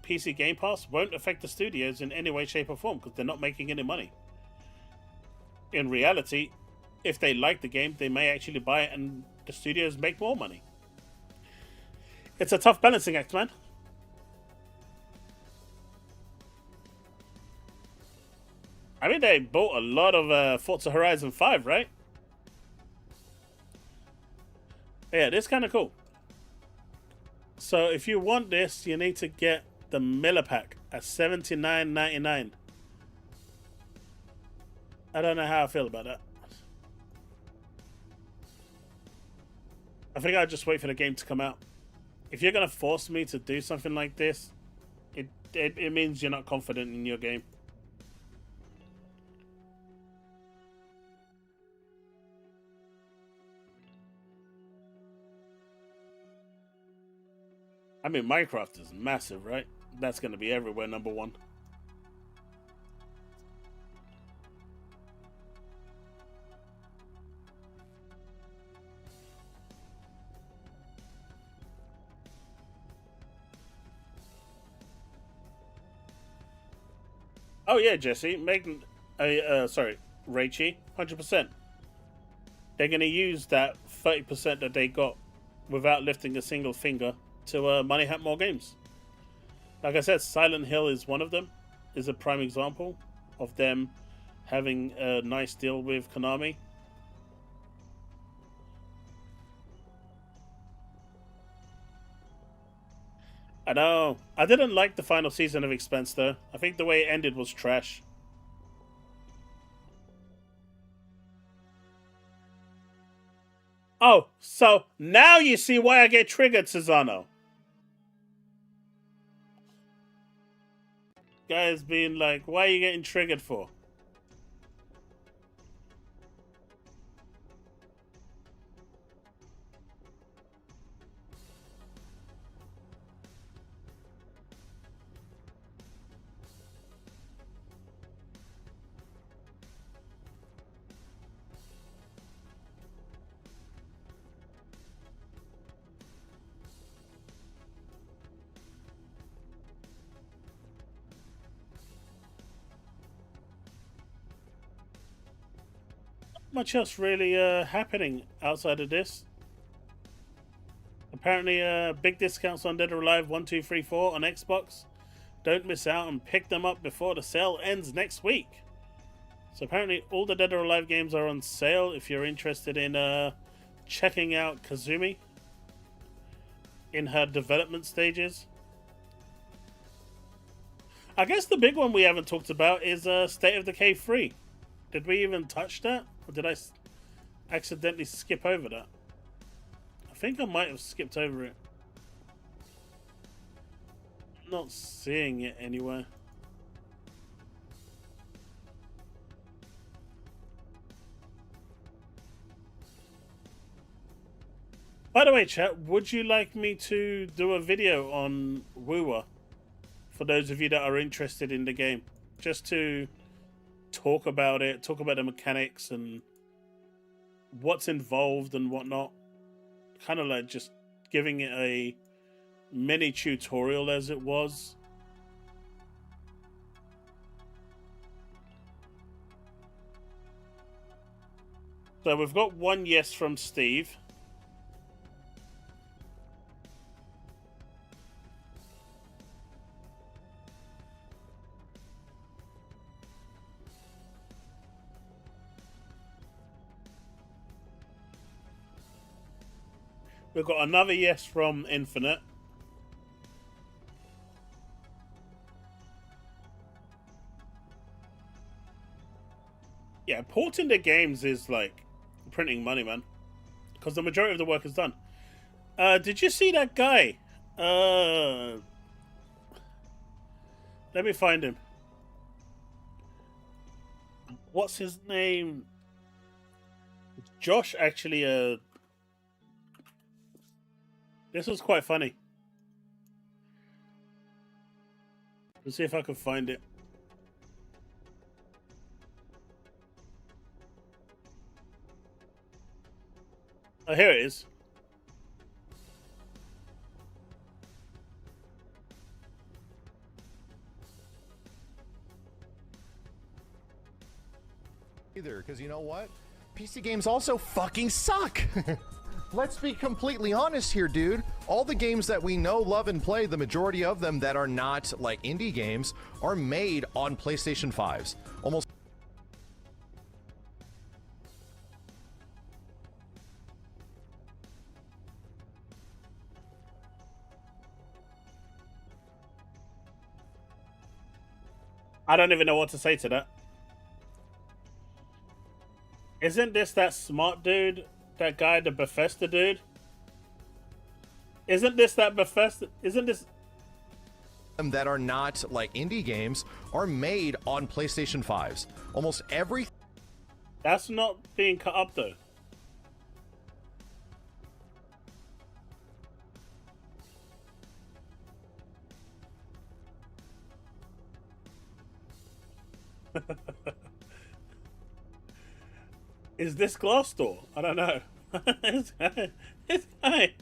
PC Game Pass won't affect the studios in any way, shape or form because they're not making any money. In reality, if they like the game, they may actually buy it and the studios make more money. It's a tough balancing act, man. I mean, they bought a lot of Forza Horizon 5, right? Yeah, this is kind of cool. So if you want this, you need to get the Miller Pack at $79.99. I don't know how I feel about that. I think I'll just wait for the game to come out. If you're going to force me to do something like this, It means you're not confident in your game. I mean, Minecraft is massive, right? That's going to be everywhere, number one. Oh yeah, Jesse, sorry, Raichi, 100%. They're going to use that 30% that they got without lifting a single finger to money hunt more games. Like I said, Silent Hill is one of them, is a prime example of them having a nice deal with Konami. I know. I didn't like the final season of Expense though. I think the way it ended was trash. Oh, so now you see why I get triggered, Susano. Guys being like, why are you getting triggered for? Much else really happening outside of this. Apparently, big discounts on Dead or Alive 1, 2, 3, 4 on Xbox. Don't miss out and pick them up before the sale ends next week. So apparently, all the Dead or Alive games are on sale if you're interested in checking out Kazumi in her development stages. I guess the big one we haven't talked about is State of Decay 3. Did we even touch that? Or did I accidentally skip over that? I think I might have skipped over it. I'm not seeing it anywhere. By the way, chat, would you like me to do a video on Woowa? For those of you that are interested in the game. Just to talk about it, talk about the mechanics and what's involved and whatnot. Kind of like just giving it a mini tutorial as it was. So we've got one yes from Steve. We've got another yes from Infinite. Yeah, porting the games is like printing money, man. Because the majority of the work is done. Did you see that guy? Let me find him. What's his name? Josh actually this was quite funny. Let's see if I can find it. Oh, here it is. Either, because you know what? PC games also fucking suck! Let's be completely honest here, dude. All the games that we know, love, and play, the majority of them that are not like indie games, are made on PlayStation 5s. Almost. I don't even know what to say to that. Isn't this that smart dude? That guy, the Bethesda dude? Isn't this that Bethesda? Isn't this... that are not like indie games are made on PlayStation 5s. Almost every That's not being cut up though. Is this Glassdoor? I don't know. it's high.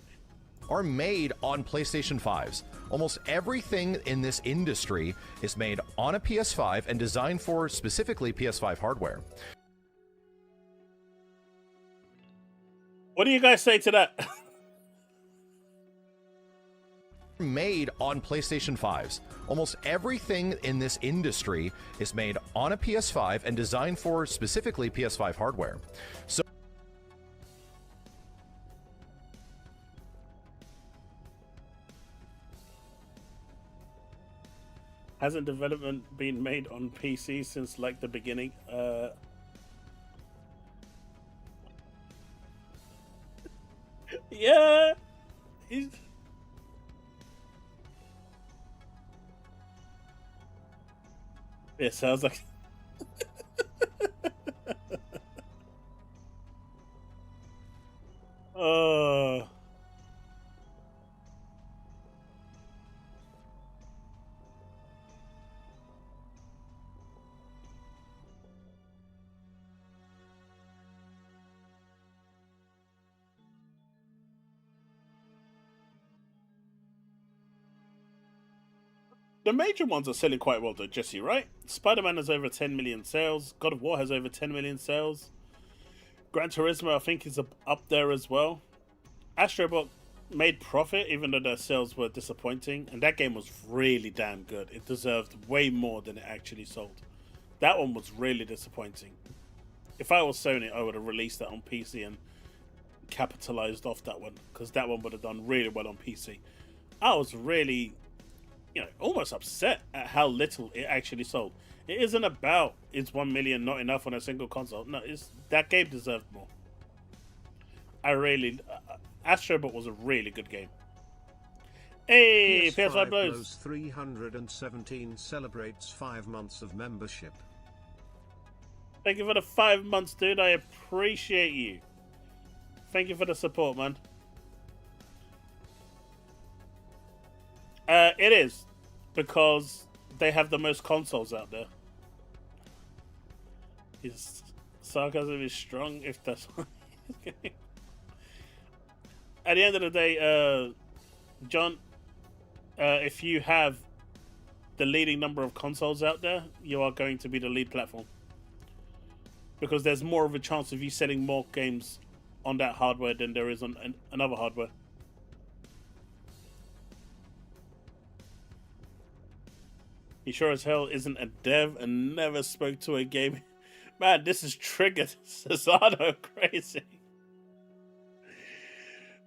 are made on PlayStation 5s. Almost everything in this industry is made on a PS5 and designed for specifically PS5 hardware. What do you guys say to that? Made on PlayStation 5s. Almost everything in this industry is made on a PS5 and designed for specifically PS5 hardware. So Hasn't development been made on PC since like the beginning? Yeah. It sounds like. Oh. The major ones are selling quite well though, Jesse, right? Spider-Man has over 10 million sales. God of War has over 10 million sales. Gran Turismo, I think, is up there as well. Astrobot made profit, even though their sales were disappointing. And that game was really damn good. It deserved way more than it actually sold. That one was really disappointing. If I was Sony, I would have released that on PC and capitalized off that one. Because that one would have done really well on PC. I was really, almost upset at how little it actually sold. It isn't about is 1 million not enough on a single console. No, that game deserved more. Astrobot was a really good game. Hey, PS5 Blows 317 celebrates 5 months of membership. Thank you for the 5 months, dude. I appreciate you. Thank you for the support, man. It is, because they have the most consoles out there. His sarcasm is strong, if that's what he's getting. At the end of the day, John, if you have the leading number of consoles out there, you are going to be the lead platform. Because there's more of a chance of you selling more games on that hardware than there is on another hardware. He sure as hell isn't a dev and never spoke to a game. Man, this is triggered Cesaro crazy.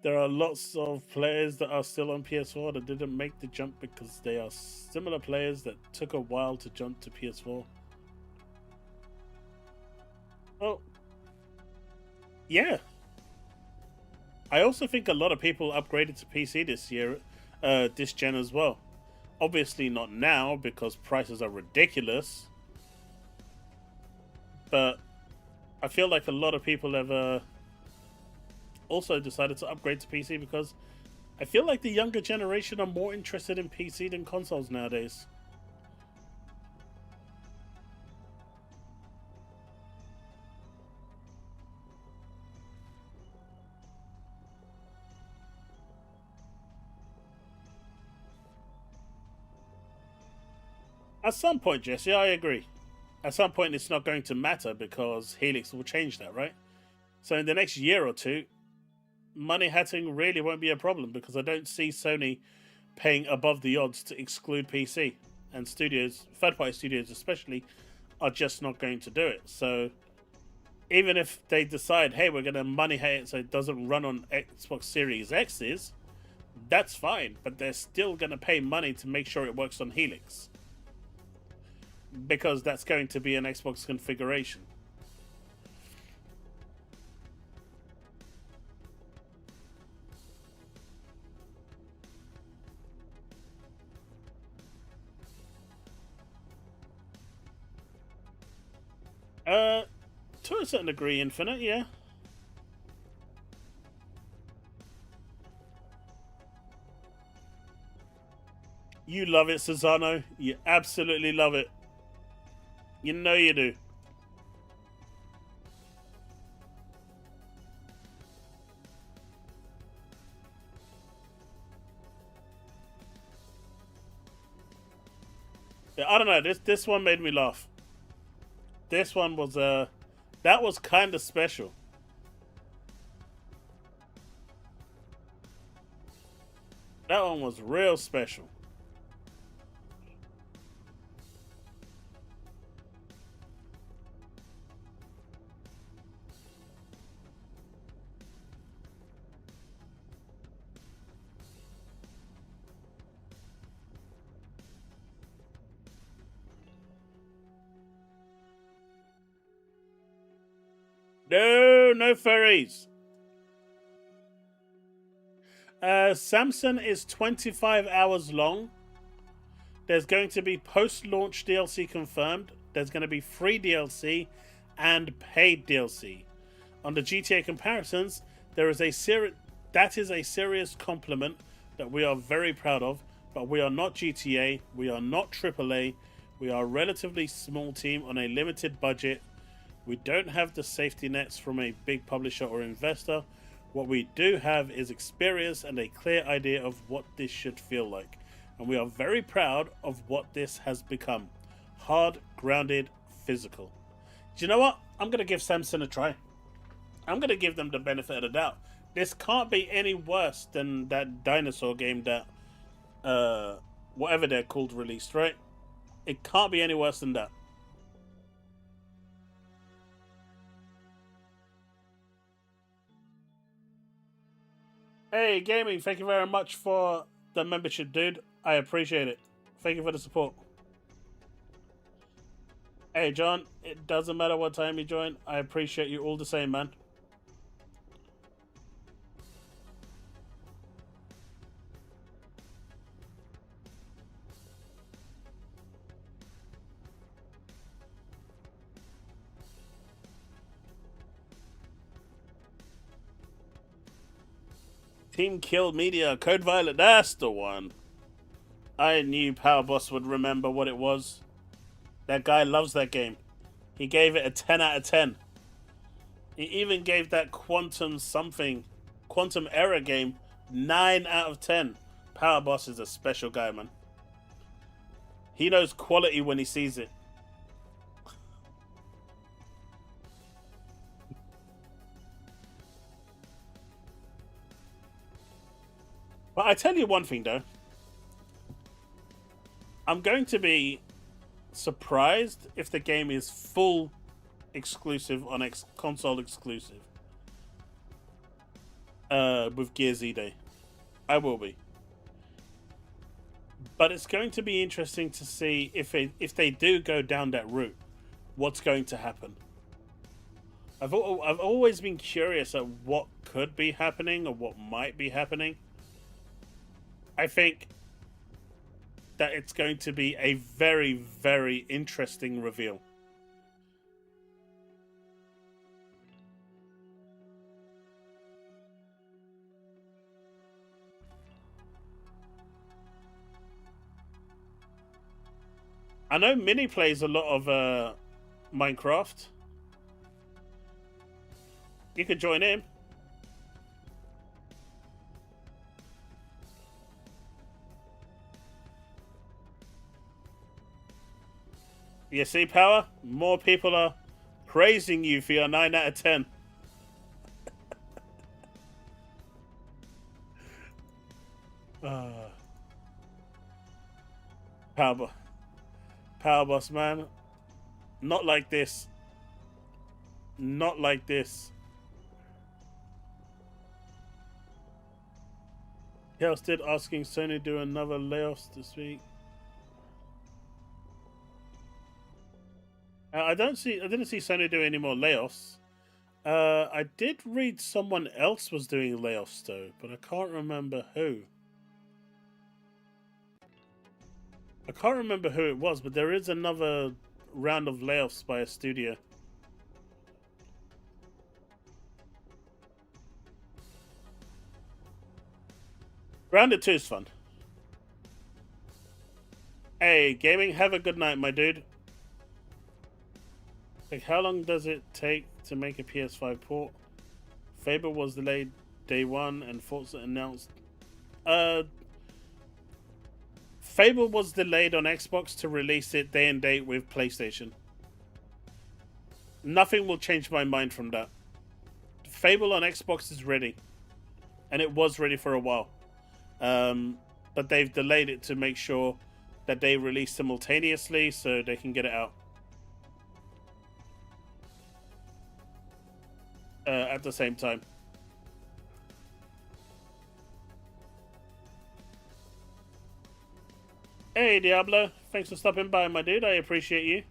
There are lots of players that are still on PS4 that didn't make the jump because they are similar players that took a while to jump to PS4. Well, yeah. I also think a lot of people upgraded to PC this year, this gen as well. Obviously not now because prices are ridiculous. But I feel like a lot of people have also decided to upgrade to PC because I feel like the younger generation are more interested in PC than consoles nowadays. At some point, Jesse, I agree. At some point, it's not going to matter because Helix will change that, right? So in the next year or two, money hatting really won't be a problem because I don't see Sony paying above the odds to exclude PC. And studios, third-party studios especially, are just not going to do it. So even if they decide, hey, we're going to money hate it so it doesn't run on Xbox Series X's, that's fine. But they're still going to pay money to make sure it works on Helix. Because that's going to be an Xbox configuration. To a certain degree, Infinite, yeah. You love it, Susano. You absolutely love it. You know you do. Yeah, I don't know. This one made me laugh. This one was that was kind of special. That one was real special. No furries. Samson is 25 hours long. There's going to be post-launch DLC confirmed. There's going to be free DLC and paid DLC. On the GTA comparisons, that is a serious compliment that we are very proud of. But we are not GTA. We are not AAA. We are a relatively small team on a limited budget. We don't have the safety nets from a big publisher or investor. What we do have is experience and a clear idea of what this should feel like. And we are very proud of what this has become. Hard, grounded, physical. Do you know what? I'm going to give Samson a try. I'm going to give them the benefit of the doubt. This can't be any worse than that dinosaur game that, whatever they're called, released, right? It can't be any worse than that. Hey, Gaming, thank you very much for the membership, dude. I appreciate it. Thank you for the support. Hey, John, it doesn't matter what time you join. I appreciate you all the same, man. Team Kill Media, Code Violet, that's the one. I knew Power Boss would remember what it was. That guy loves that game. He gave it a 10 out of 10. He even gave that Quantum Error game 9 out of 10. Power Boss is a special guy, man. He knows quality when he sees it. But I tell you one thing, though. I'm going to be surprised if the game is full exclusive on console exclusive. With Gear Z Day. I will be. But it's going to be interesting to see if they do go down that route, what's going to happen. I've always been curious at what could be happening or what might be happening. I think that it's going to be a very, very interesting reveal. I know Minnie plays a lot of Minecraft. You could join in. You see, Power? More people are praising you for your 9 out of 10. Power Boss, man. Not like this. Not like this. Chaos did asking Sony to do another layoffs this week. I didn't see Sony do any more layoffs. I did read someone else was doing layoffs though, but I can't remember who. I can't remember who it was, but there is another round of layoffs by a studio. Grounded 2 is fun. Hey, gaming, have a good night, my dude. Like, how long does it take to make a PS5 port? Fable was delayed day 1 and Forza announced... Fable was delayed on Xbox to release it day and date with PlayStation. Nothing will change my mind from that. Fable on Xbox is ready. And it was ready for a while. But they've delayed it to make sure that they release simultaneously so they can get it out at the same time. Hey Diablo, thanks for stopping by, my dude. I appreciate you.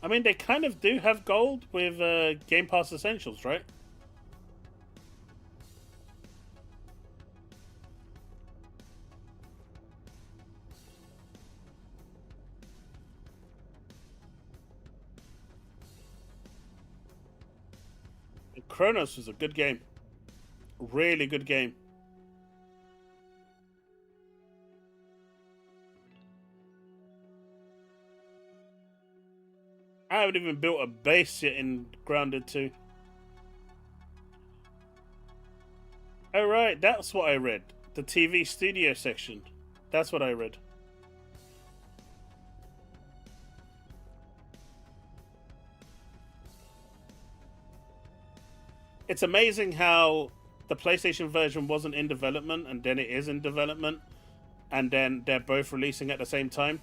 I mean, they kind of do have gold with Game Pass Essentials, right? Chronos was a good game. Really good game. I haven't even built a base yet in Grounded 2. Oh right, that's what I read. The TV studio section. That's what I read. It's amazing how the PlayStation version wasn't in development and then it is in development and then they're both releasing at the same time.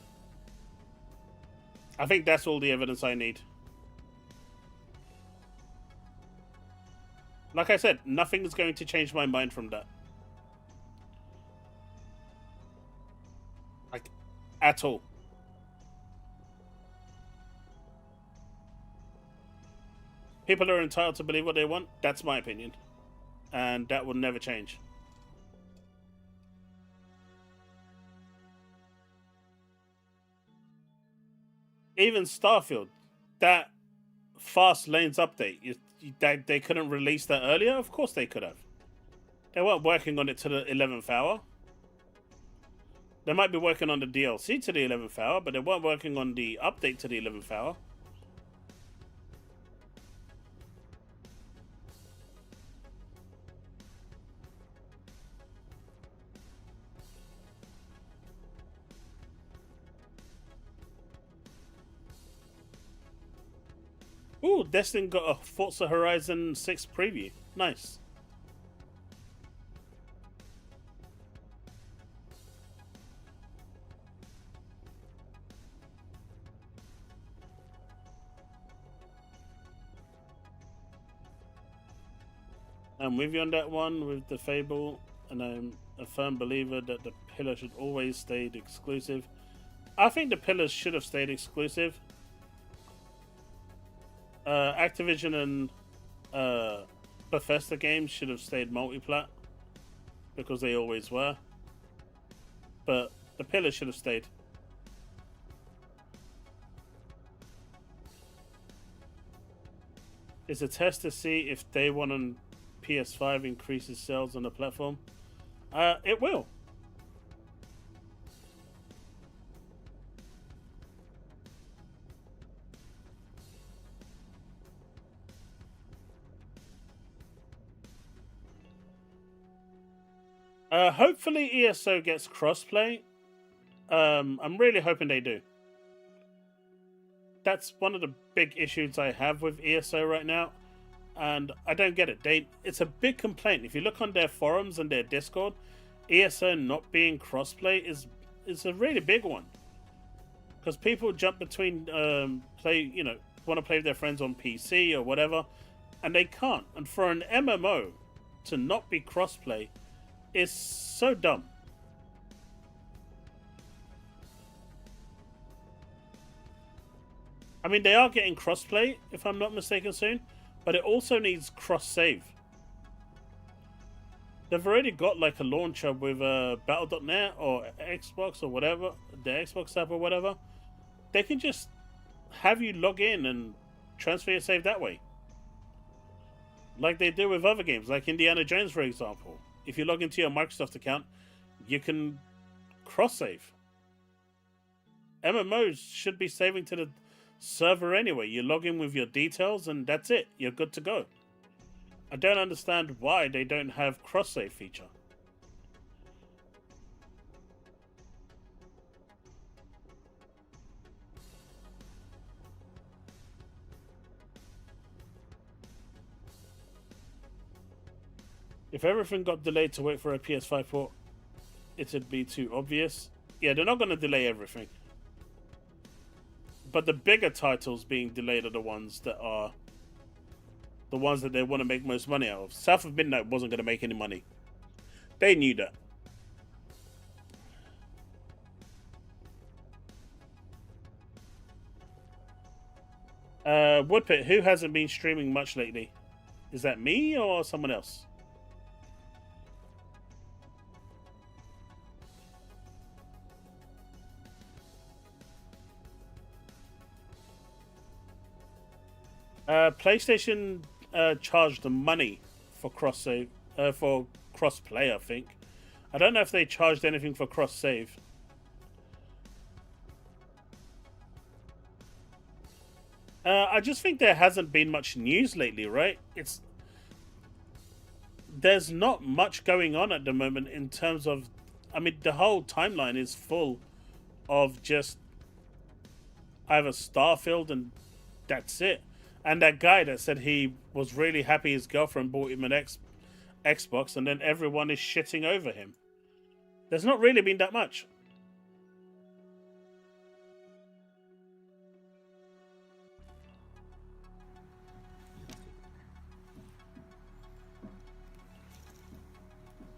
I think that's all the evidence I need. Like I said, nothing is going to change my mind from that. Like, at all. People are entitled to believe what they want. That's my opinion. And that will never change. Even Starfield, that fast lanes update, they couldn't release that earlier? Of course they could have. They weren't working on it to the 11th hour. They might be working on the DLC to the 11th hour, but they weren't working on the update to the 11th hour. Ooh, Destin got a Forza Horizon 6 preview. Nice. I'm with you on that one with the Fable, and I'm a firm believer that the pillar should always stay exclusive. I think the pillars should have stayed exclusive. Activision and Bethesda games should have stayed multiplat because they always were. But the pillars should have stayed. Is a test to see if Day 1 on PS5 increases sales on the platform. It will. Hopefully ESO gets crossplay. I'm really hoping they do. That's one of the big issues I have with ESO right now, and I don't get it. It's a big complaint. If you look on their forums and their Discord, ESO not being crossplay is a really big one. Because people jump between want to play with their friends on PC or whatever, and they can't. And for an MMO to not be crossplay is so dumb. I mean, they are getting crossplay, if I'm not mistaken, soon, but it also needs cross-save. They've already got like a launcher with Battle.net or Xbox or whatever, the Xbox app or whatever. They can just have you log in and transfer your save that way. Like they do with other games, like Indiana Jones, for example. If you log into your Microsoft account, you can cross-save. MMOs should be saving to the server anyway. You log in with your details and that's it. You're good to go. I don't understand why they don't have cross-save feature. If everything got delayed to wait for a PS5 port, it'd be too obvious. Yeah, they're not going to delay everything. But the bigger titles being delayed are the ones that they want to make most money out of. South of Midnight wasn't going to make any money. They knew that. Woodpit, who hasn't been streaming much lately? Is that me or someone else? PlayStation charged the money for cross-save, for cross-play, I think. I don't know if they charged anything for cross-save. I just think there hasn't been much news lately, right? There's not much going on at the moment in terms of... I mean, the whole timeline is full of just either Starfield and that's it. And that guy that said he was really happy his girlfriend bought him an Xbox, and then everyone is shitting over him. There's not really been that much.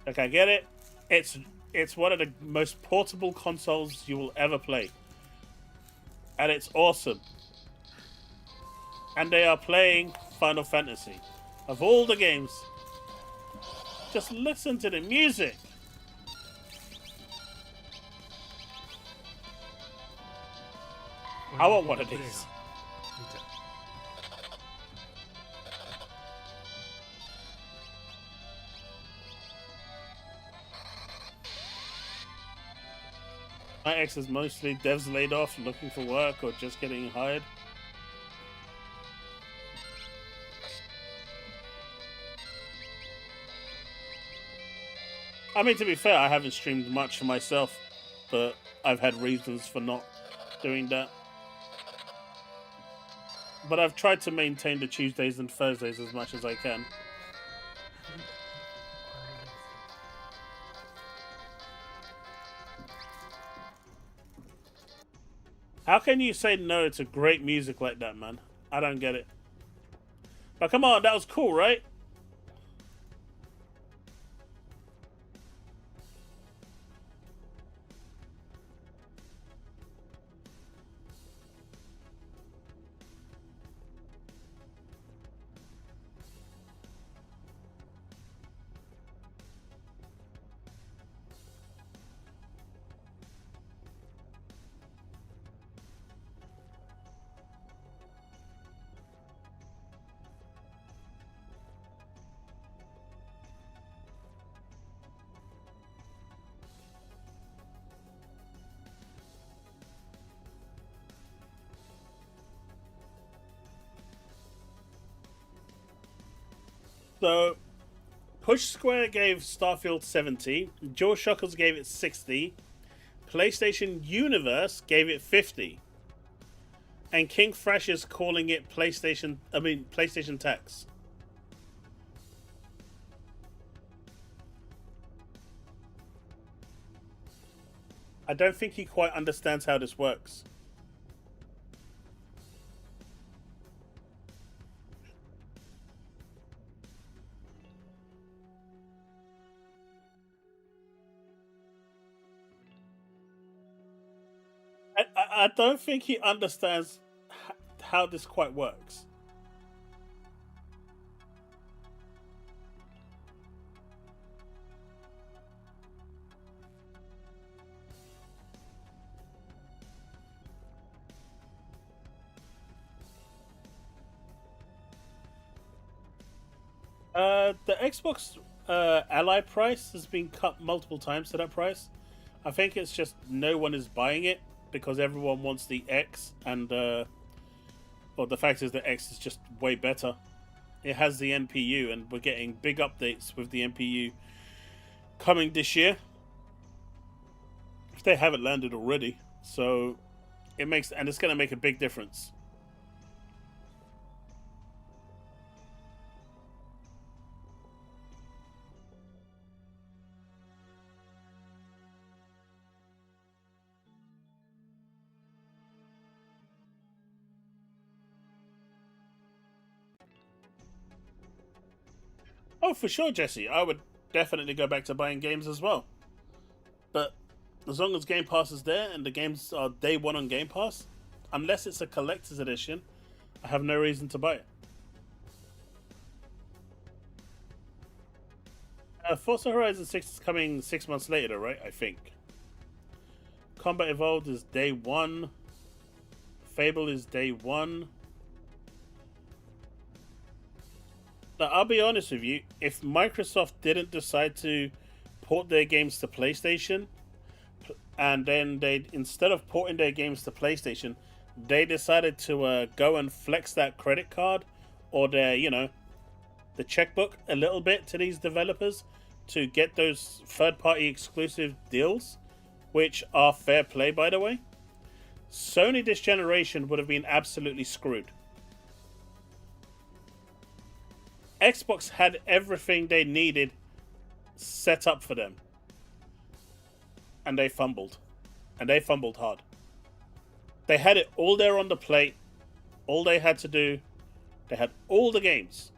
Like, I get it. It's one of the most portable consoles you will ever play. And it's awesome. And they are playing Final Fantasy. Of all the games, just listen to the music. I want one of these. My ex is mostly devs laid off, looking for work, or just getting hired. I mean, to be fair, I haven't streamed much for myself, but I've had reasons for not doing that. But I've tried to maintain the Tuesdays and Thursdays as much as I can. How can you say no to great music like that, man? I don't get it. But come on, that was cool, right? So, Push Square gave Starfield 70, DualShockers gave it 60, PlayStation Universe gave it 50, and King Fresh is calling it PlayStation Tax. I don't think he quite understands how this works. I don't think he understands how this quite works. The Xbox Ally price has been cut multiple times to that price. I think it's just no one is buying it because everyone wants the X, and well, the fact is the X is just way better. It has the NPU, and we're getting big updates with the NPU coming this year, if they haven't landed already. So it makes, and it's going to make a big difference. Oh, for sure, Jesse. I would definitely go back to buying games as well. But as long as Game Pass is there and the games are day one on Game Pass, unless it's a collector's edition, I have no reason to buy it. Forza Horizon 6 is coming 6 months later, right? I think. Combat Evolved is day one. Fable is day one. Now, I'll be honest with you, if Microsoft didn't decide to port their games to PlayStation, and then they, instead of porting their games to PlayStation, they decided to go and flex that credit card or their, you know, the checkbook a little bit to these developers to get those third-party exclusive deals, which are fair play, by the way, Sony this generation would have been absolutely screwed. Xbox had everything they needed set up for them. And they fumbled. And they fumbled hard. They had it all there on the plate. All they had to do, they had all the games.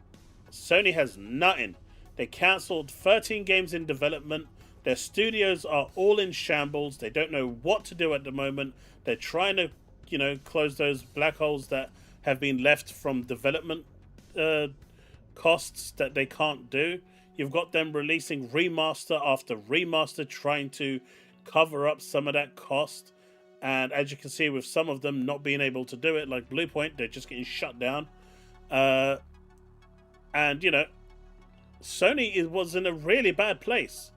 Sony has nothing. They cancelled 13 games in development. Their studios are all in shambles. They don't know what to do at the moment. They're trying to, you know, close those black holes that have been left from development costs that they can't do. You've got them releasing remaster after remaster, trying to cover up some of that cost. And as you can see, with some of them not being able to do it, like Bluepoint, they're just getting shut down. And, you know, Sony was in a really bad place.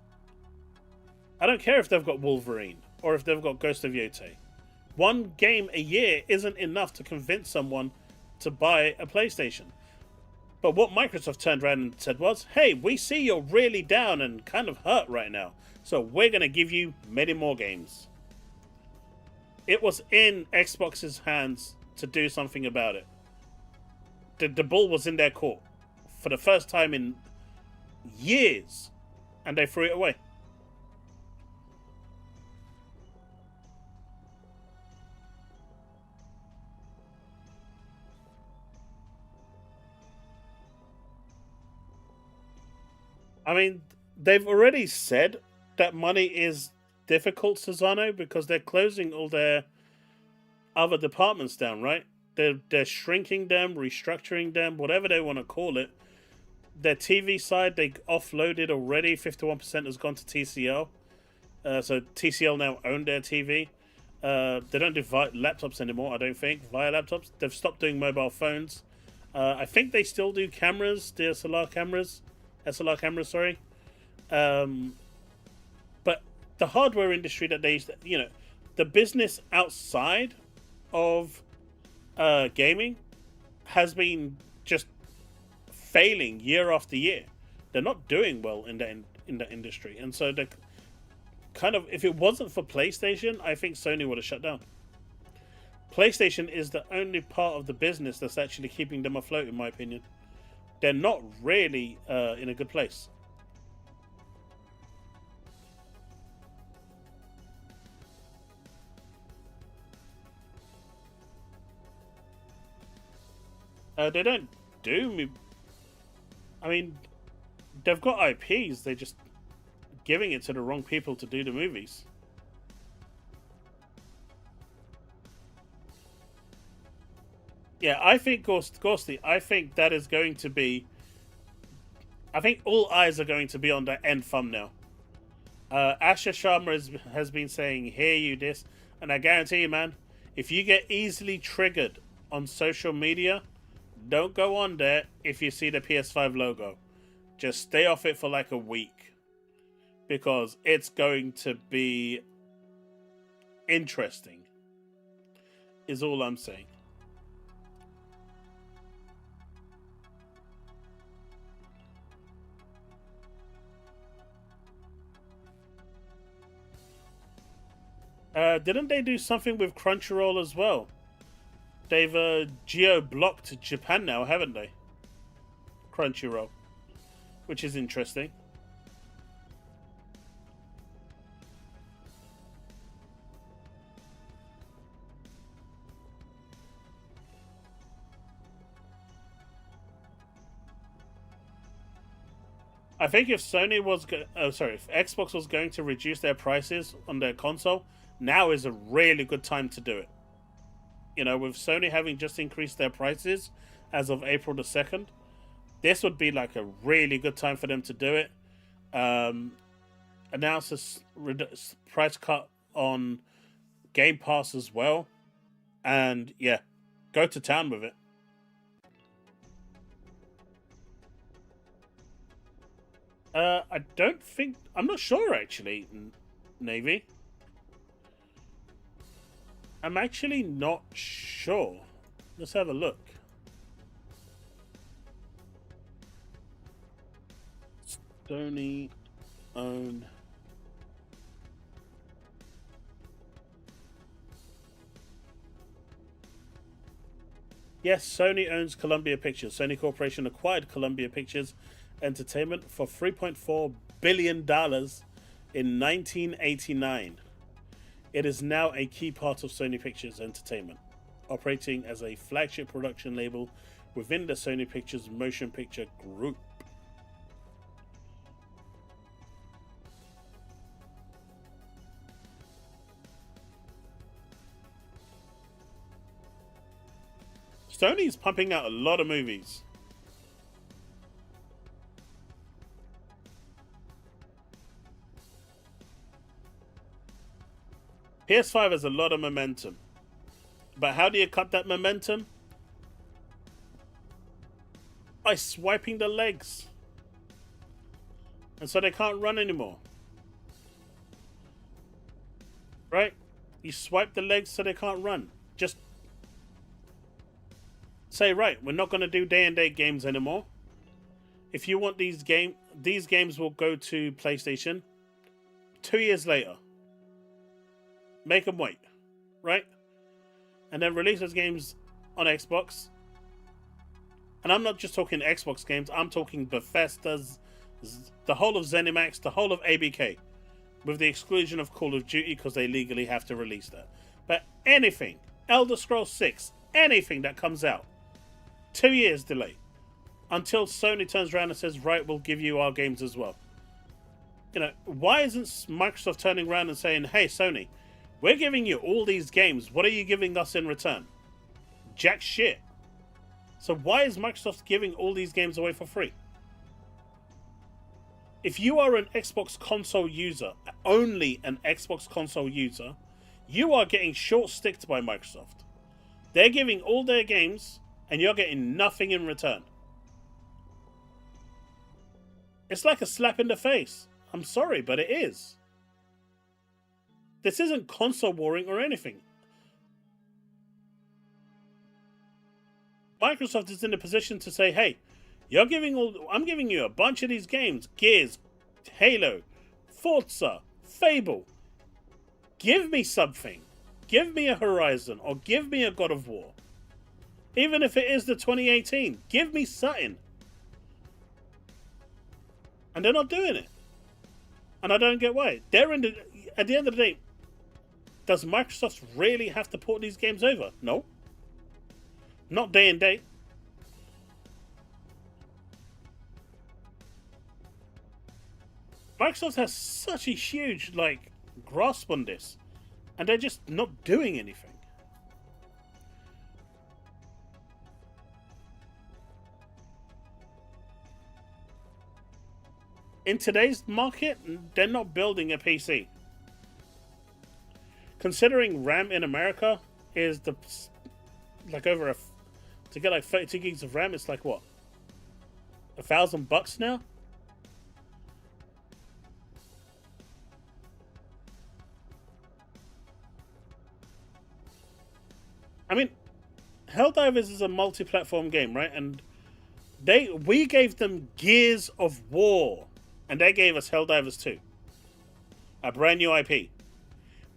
I don't care if they've got Wolverine or if they've got Ghost of Yotei. One game a year isn't enough to convince someone to buy a PlayStation. But what Microsoft turned around and said was, hey, we see you're really down and kind of hurt right now, so we're going to give you many more games. It was in Xbox's hands to do something about it. The ball was in their court for the first time in years, and they threw it away. I mean, they've already said that money is difficult, Susano, because they're closing all their other departments down, right? They're shrinking them, restructuring them, whatever they want to call it. Their TV side, they offloaded already. 51% has gone to TCL. So TCL now own their TV. They don't do laptops anymore, I don't think. Via laptops. They've stopped doing mobile phones. I think they still do cameras, DSLR cameras. SLR cameras, sorry. But the hardware industry that they, you know, the business outside of gaming has been just failing year after year. They're not doing well in that industry, and so they kind of, if it wasn't for PlayStation, I think Sony would have shut down. PlayStation is the only part of the business that's actually keeping them afloat, in my opinion. They're not really in a good place. They don't do me. I mean, they've got IPs. They're just giving it to the wrong people to do the movies. Yeah, I think Ghosty, I think that is going to be. I think all eyes are going to be on the end thumbnail. Asher Sharma has been saying, "Hear you this," and I guarantee you, man, if you get easily triggered on social media, don't go on there if you see the PS5 logo. Just stay off it for like a week, because it's going to be interesting, is all I'm saying. Didn't they do something with Crunchyroll as well? They've geo-blocked Japan now, haven't they? Crunchyroll. Which is interesting. I think if Sony was... if Xbox was going to reduce their prices on their console, now is a really good time to do it. You know, with Sony having just increased their prices as of April the 2nd, this would be like a really good time for them to do it. Announce a price cut on Game Pass as well. And yeah, go to town with it. I don't think... I'm not sure, actually, Navy. I'm actually not sure. Let's have a look. Sony own... Yes, Sony owns Columbia Pictures. Sony Corporation acquired Columbia Pictures Entertainment for $3.4 billion in 1989. It is now a key part of Sony Pictures Entertainment, operating as a flagship production label within the Sony Pictures Motion Picture Group. Sony's pumping out a lot of movies. PS5 has a lot of momentum. But how do you cut that momentum? By swiping the legs. And so they can't run anymore. Right? You swipe the legs so they can't run. Just say, right, we're not going to do day-and-date games anymore. If you want these games will go to PlayStation 2 years later. Make them wait, right? And then release those games on Xbox. And I'm not just talking Xbox games, I'm talking Bethesda's, the whole of ZeniMax, the whole of ABK. With the exclusion of Call of Duty, because they legally have to release that. But anything, Elder Scrolls 6, anything that comes out, 2 years delay. Until Sony turns around and says, right, we'll give you our games as well. You know, why isn't Microsoft turning around and saying, hey, Sony, we're giving you all these games. What are you giving us in return? Jack shit. So why is Microsoft giving all these games away for free? If you are an Xbox console user, only an Xbox console user, you are getting short-sticked by Microsoft. They're giving all their games, and you're getting nothing in return. It's like a slap in the face. I'm sorry, but it is. This isn't console warring or anything. Microsoft is in a position to say, hey, I'm giving you a bunch of these games. Gears, Halo, Forza, Fable. Give me something. Give me a Horizon or give me a God of War. Even if it is the 2018, give me something. And they're not doing it. And I don't get why. At the end of the day, does Microsoft really have to port these games over? No. Not day and date. Microsoft has such a huge, grasp on this. And they're just not doing anything. In today's market, they're not building a PC. Considering RAM in America is to get 32 gigs of RAM, it's like what? $1,000 now? Helldivers is a multi-platform game, right? And we gave them Gears of War, and they gave us Helldivers 2, a brand new IP.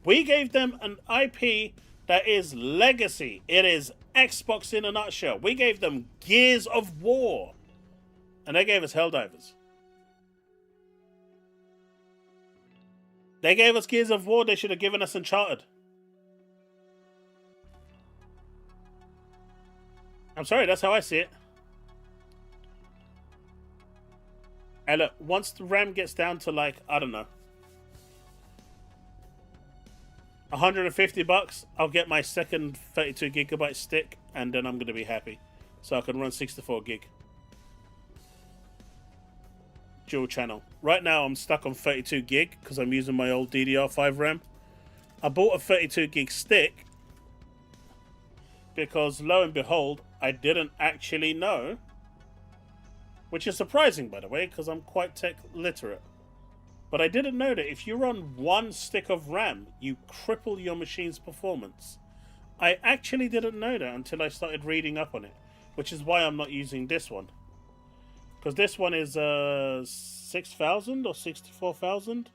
We gave them an IP that is legacy. It is Xbox in a nutshell. We gave them Gears of War, and they gave us Helldivers. They gave us Gears of War. They should have given us Uncharted. I'm sorry, that's how I see it. And look, once the RAM gets down to like, I don't know, $150, I'll get my second 32 gigabyte stick, and then I'm going to be happy. So I can run 64 gig. Dual channel. Right now I'm stuck on 32 gig because I'm using my old DDR5 RAM. I bought a 32 gig stick because lo and behold, I didn't actually know, which is surprising by the way because I'm quite tech literate, but I didn't know that if you run one stick of RAM, you cripple your machine's performance. I actually didn't know that until I started reading up on it, which is why I'm not using this one. Because this one is 6,000 or 64,000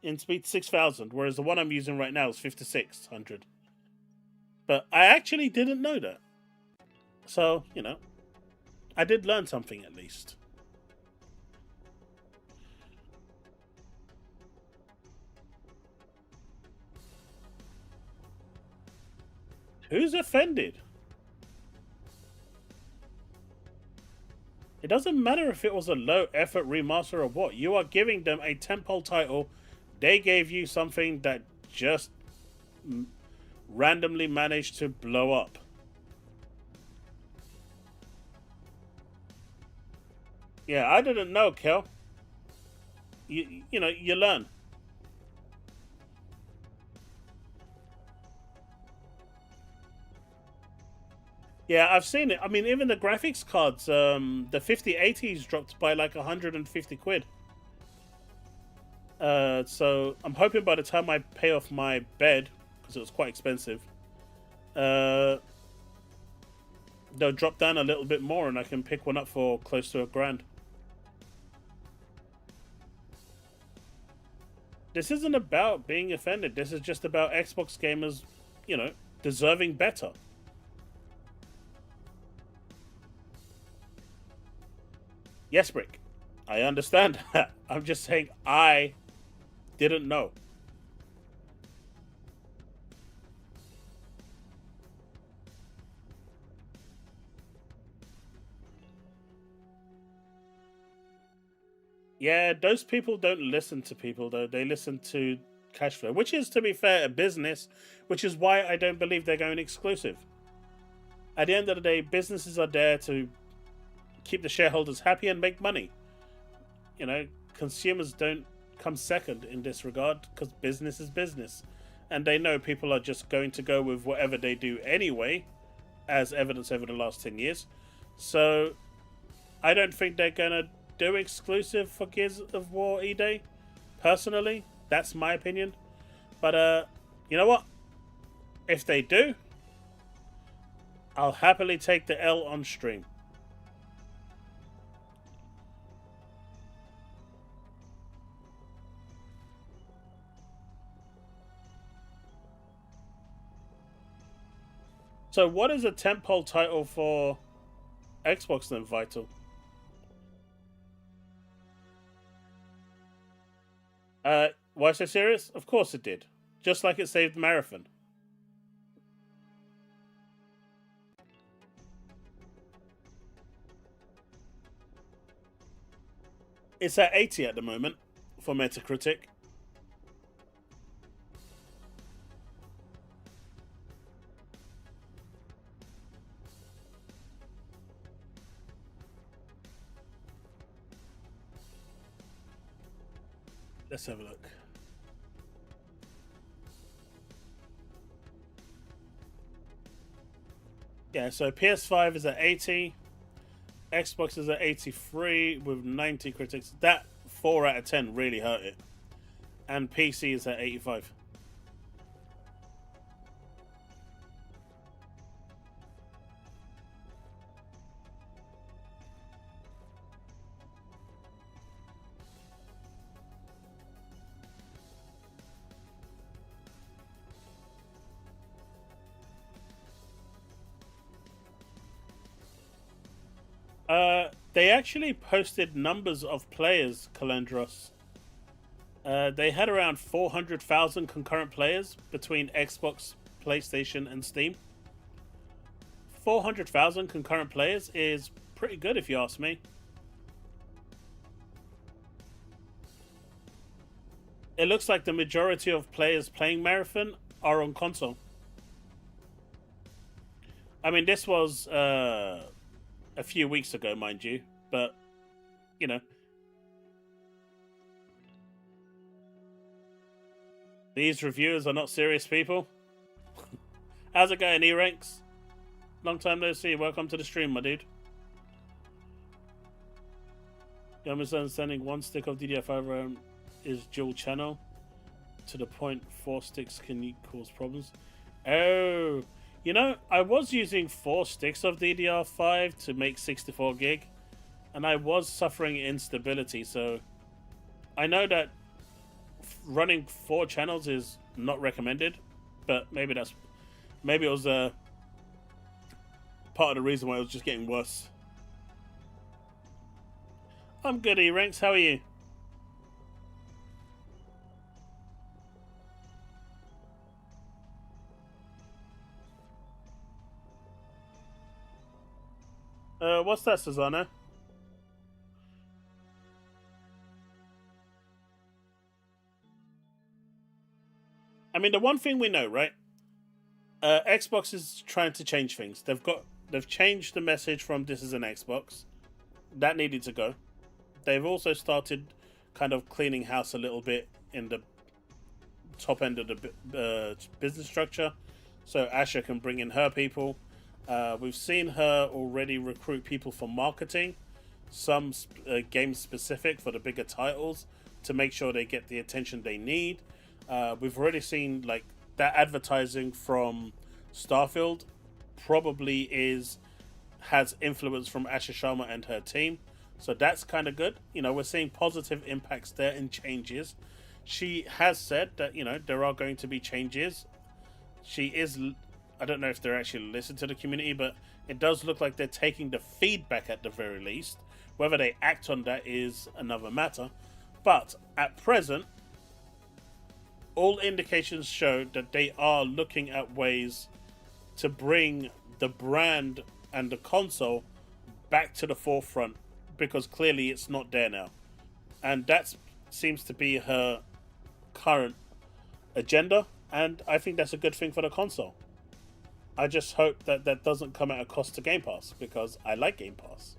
in speed, 6,000, whereas the one I'm using right now is 5,600. But I actually didn't know that. So, you know, I did learn something at least. Who's offended? It doesn't matter if it was a low effort remaster or what. You are giving them a tentpole title. They gave you something that just randomly managed to blow up. Yeah, I didn't know, Kel. You know, you learn. Yeah, I've seen it. I mean, even the graphics cards, the 5080s dropped by like 150 quid. So I'm hoping by the time I pay off my bed, because it was quite expensive, they'll drop down a little bit more and I can pick one up for close to $1,000. This isn't about being offended. This is just about Xbox gamers, you know, deserving better. Yes, Brick. I understand that. I'm just saying I didn't know. Yeah, those people don't listen to people, though. They listen to cash flow, which is, to be fair, a business, which is why I don't believe they're going exclusive. At the end of the day, businesses are there to keep the shareholders happy and make money. You know, consumers don't come second in this regard because business is business. And they know people are just going to go with whatever they do anyway, as evidence over the last 10 years. So I don't think they're going to do exclusive for Gears of War E-Day. Personally, that's my opinion. But you know what? If they do, I'll happily take the L on stream. So what is a tentpole title for Xbox then, Vital? Why so serious? Of course it did. Just like it saved Marathon. It's at 80 at the moment for Metacritic. Let's have a look. Yeah, so PS5 is at 80. Xbox is at 83 with 90 critics. That 4 out of 10 really hurt it. And PC is at 85. They actually posted numbers of players, Calendros. They had around 400,000 concurrent players between Xbox, PlayStation, and Steam. 400,000 concurrent players is pretty good if you ask me. It looks like the majority of players playing Marathon are on console. I mean, this was a few weeks ago, mind you, but, you know. These reviewers are not serious people. How's it going, E-Ranks? Long time no see. Welcome to the stream, my dude. You're misunderstanding. One stick of DDR5 RAM is dual channel. To the point, 4 sticks can cause problems. Oh, you know, I was using 4 sticks of DDR5 to make 64 gig, and I was suffering instability. So I know that running 4 channels is not recommended, but maybe it was part of the reason why it was just getting worse. I'm good, E-Ranks. How are you? What's that, Susanna? I mean, the one thing we know, right? Xbox is trying to change things. They've changed the message from "this is an Xbox." That needed to go. They've also started kind of cleaning house a little bit in the top end of the business structure, so Asha can bring in her people. We've seen her already recruit people for marketing, some game specific for the bigger titles, to make sure they get the attention they need. We've already seen like that advertising from Starfield probably has influence from Asha Sharma and her team, so that's kind of good. You know, we're seeing positive impacts there and changes. She has said that, you know, there are going to be changes. I don't know if they're actually listening to the community, but it does look like they're taking the feedback at the very least. Whether they act on that is another matter. But at present, all indications show that they are looking at ways to bring the brand and the console back to the forefront, because clearly it's not there now. And that seems to be her current agenda, and I think that's a good thing for the console. I just hope that that doesn't come at a cost to Game Pass, because I like Game Pass.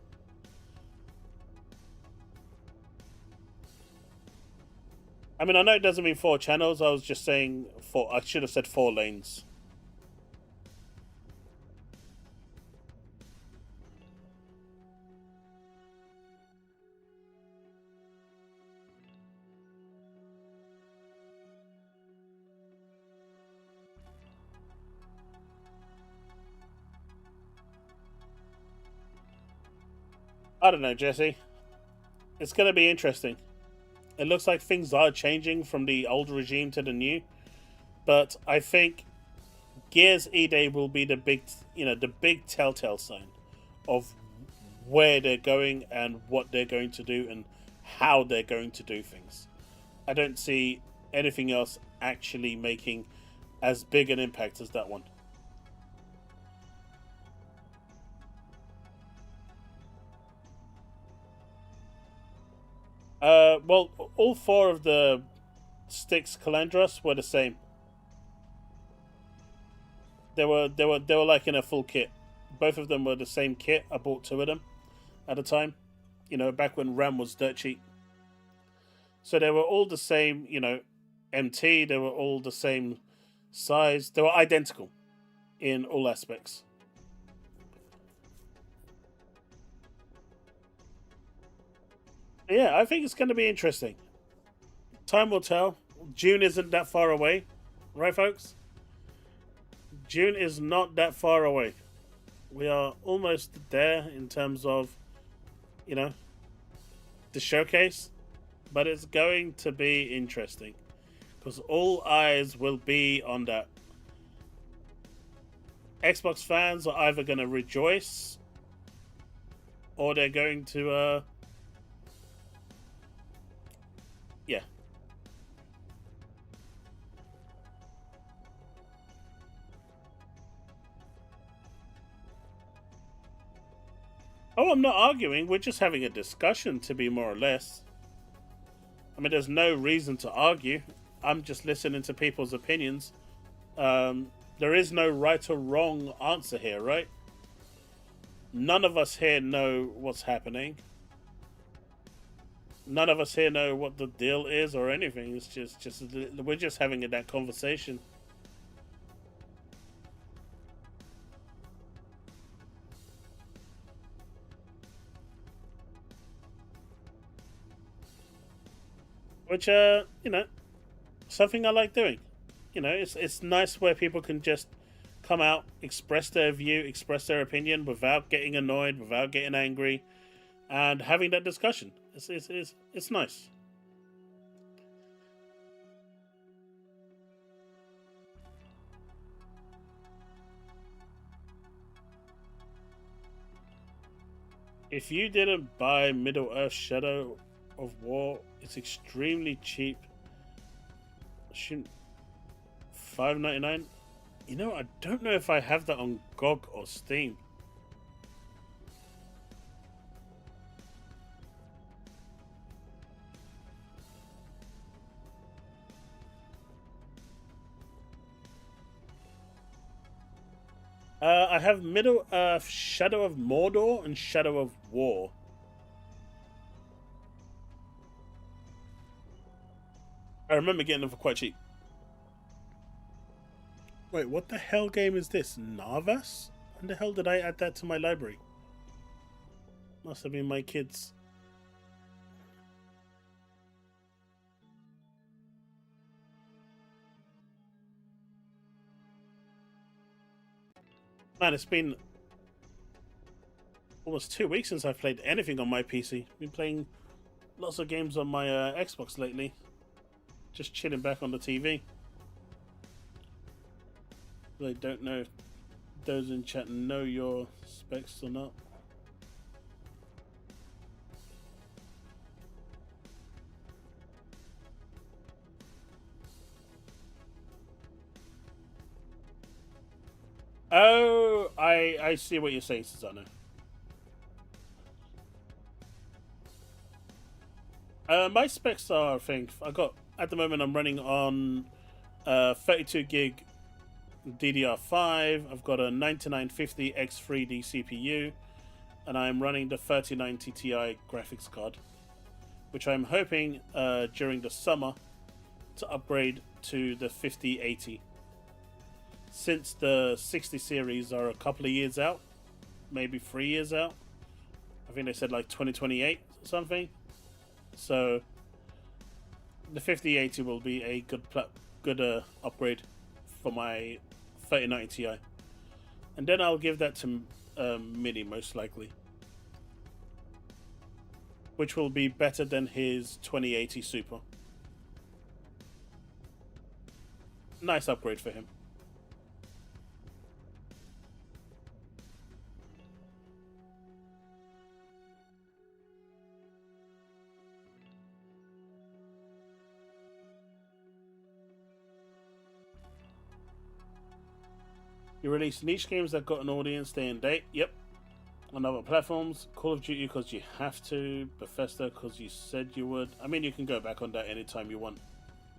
I mean, I know it doesn't mean 4 channels. I was just saying I should have said 4 lanes. I don't know, Jesse. It's going to be interesting. It looks like things are changing from the old regime to the new, but I think Gears E-Day will be the big telltale sign of where they're going and what they're going to do and how they're going to do things. I don't see anything else actually making as big an impact as that one. Well, all 4 of the sticks Calandros were the same. They were like in a full kit. Both of them were the same kit. I bought 2 of them at a time. You know, back when RAM was dirt cheap. So they were all the same, you know, MT. They were all the same size. They were identical in all aspects. Yeah, I think it's going to be interesting. Time will tell. June isn't that far away. Right, folks? June is not that far away. We are almost there in terms of, you know, the showcase. But it's going to be interesting, because all eyes will be on that. Xbox fans are either going to rejoice or they're going to yeah. Oh, I'm not arguing. We're just having a discussion, to be more or less. I mean, there's no reason to argue. I'm just listening to people's opinions. There is no right or wrong answer here, right? None of us here know what's happening. None of us here know what the deal is or anything. It's just we're just having that conversation. Which, something I like doing. It's nice where people can just come out, express their view, express their opinion without getting annoyed, without getting angry, and having that discussion. It's nice. If you didn't buy Middle-earth Shadow of War, it's extremely cheap. Shouldn't $5.99? I don't know if I have that on GOG or Steam. I have Middle-earth Shadow of Mordor and Shadow of War. I remember getting them for quite cheap. Wait, what the hell game is this? Narvas? When the hell did I add that to my library? Must have been my kids. Man, it's been almost 2 weeks since I've played anything on my PC. Been playing lots of games on my Xbox lately. Just chilling back on the TV. I don't know if those in chat know your specs or not. Oh, I see what you're saying, Susanna. My specs are, I think, at the moment I'm running on 32 gig DDR5. I've got a 9950 X3D CPU, and I'm running the 3090 Ti graphics card, which I'm hoping during the summer to upgrade to the 5080. Since the 60 series are a couple of years out, maybe 3 years out. I think they said like 2028 or something. So the 5080 will be a good upgrade for my 3090 Ti, and then I'll give that to Mini most likely, which will be better than his 2080 Super. Nice upgrade for him. You release niche games that got an audience day and date. Yep. On other platforms. Call of Duty because you have to. Bethesda because you said you would. I mean, you can go back on that anytime you want.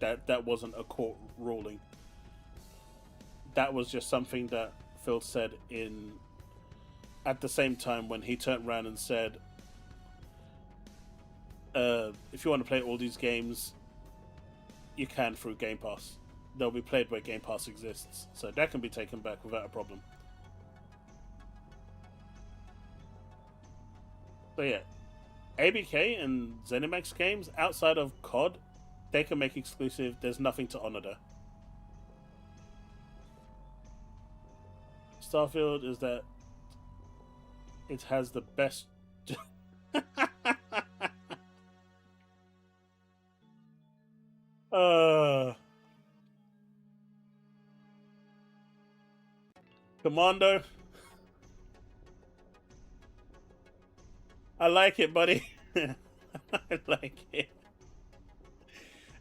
That wasn't a court ruling. That was just something that Phil said at the same time when he turned around and said, if you want to play all these games, you can through Game Pass. They'll be played where Game Pass exists, so that can be taken back without a problem. So yeah, ABK and ZeniMax games outside of COD, they can make exclusive. There's nothing to honor there. Starfield is that it has the best. Commando. I like it, buddy. I like it.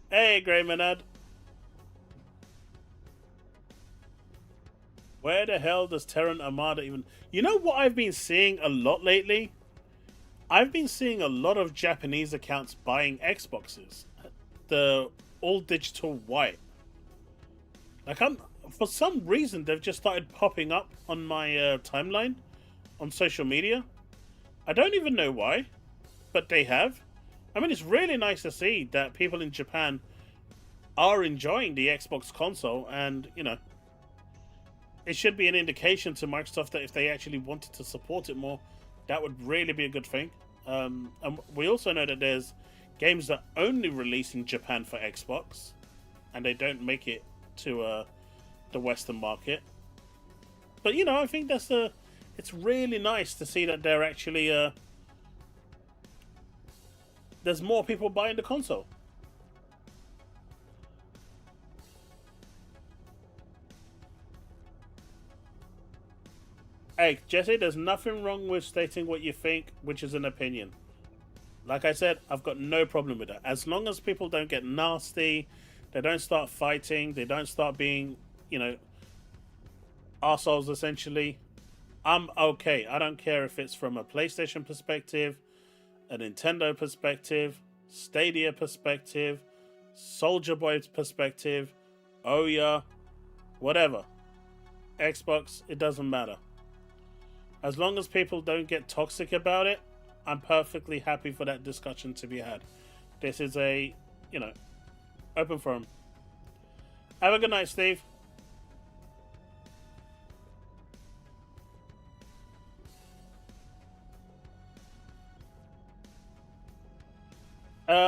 Hey, Grey Manad. Where the hell does Terran Armada even... You know what I've been seeing a lot lately? I've been seeing a lot of Japanese accounts buying Xboxes. The all-digital white. Like, for some reason, they've just started popping up on my timeline on social media. I don't even know why, but they have. I mean, it's really nice to see that people in Japan are enjoying the Xbox console, and, you know, it should be an indication to Microsoft that if they actually wanted to support it more, that would really be a good thing. And we also know that there's games that only release in Japan for Xbox, and they don't make it to the Western market. But, you know, I think it's really nice to see that they're actually there's more people buying the console. Hey, Jesse, there's nothing wrong with stating what you think, which is an opinion. Like I said, I've got no problem with that. As long as people don't get nasty, they don't start fighting, they don't start being, you know, arseholes essentially, I'm okay. I don't care if it's from a PlayStation perspective, a Nintendo perspective, Stadia perspective, Soldier Boy perspective, Ouya, whatever. Xbox, it doesn't matter. As long as people don't get toxic about it, I'm perfectly happy for that discussion to be had. This is a, you know, open forum. Have a good night, Steve.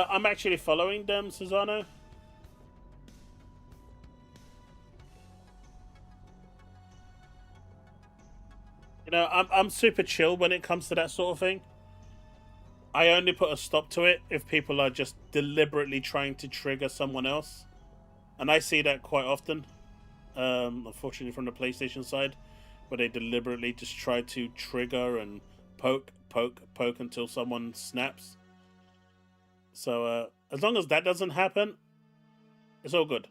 I'm actually following them, Susano. You know, I'm super chill when it comes to that sort of thing. I only put a stop to it if people are just deliberately trying to trigger someone else. And I see that quite often, unfortunately from the PlayStation side, where they deliberately just try to trigger and poke until someone snaps. So, as long as that doesn't happen, it's all good.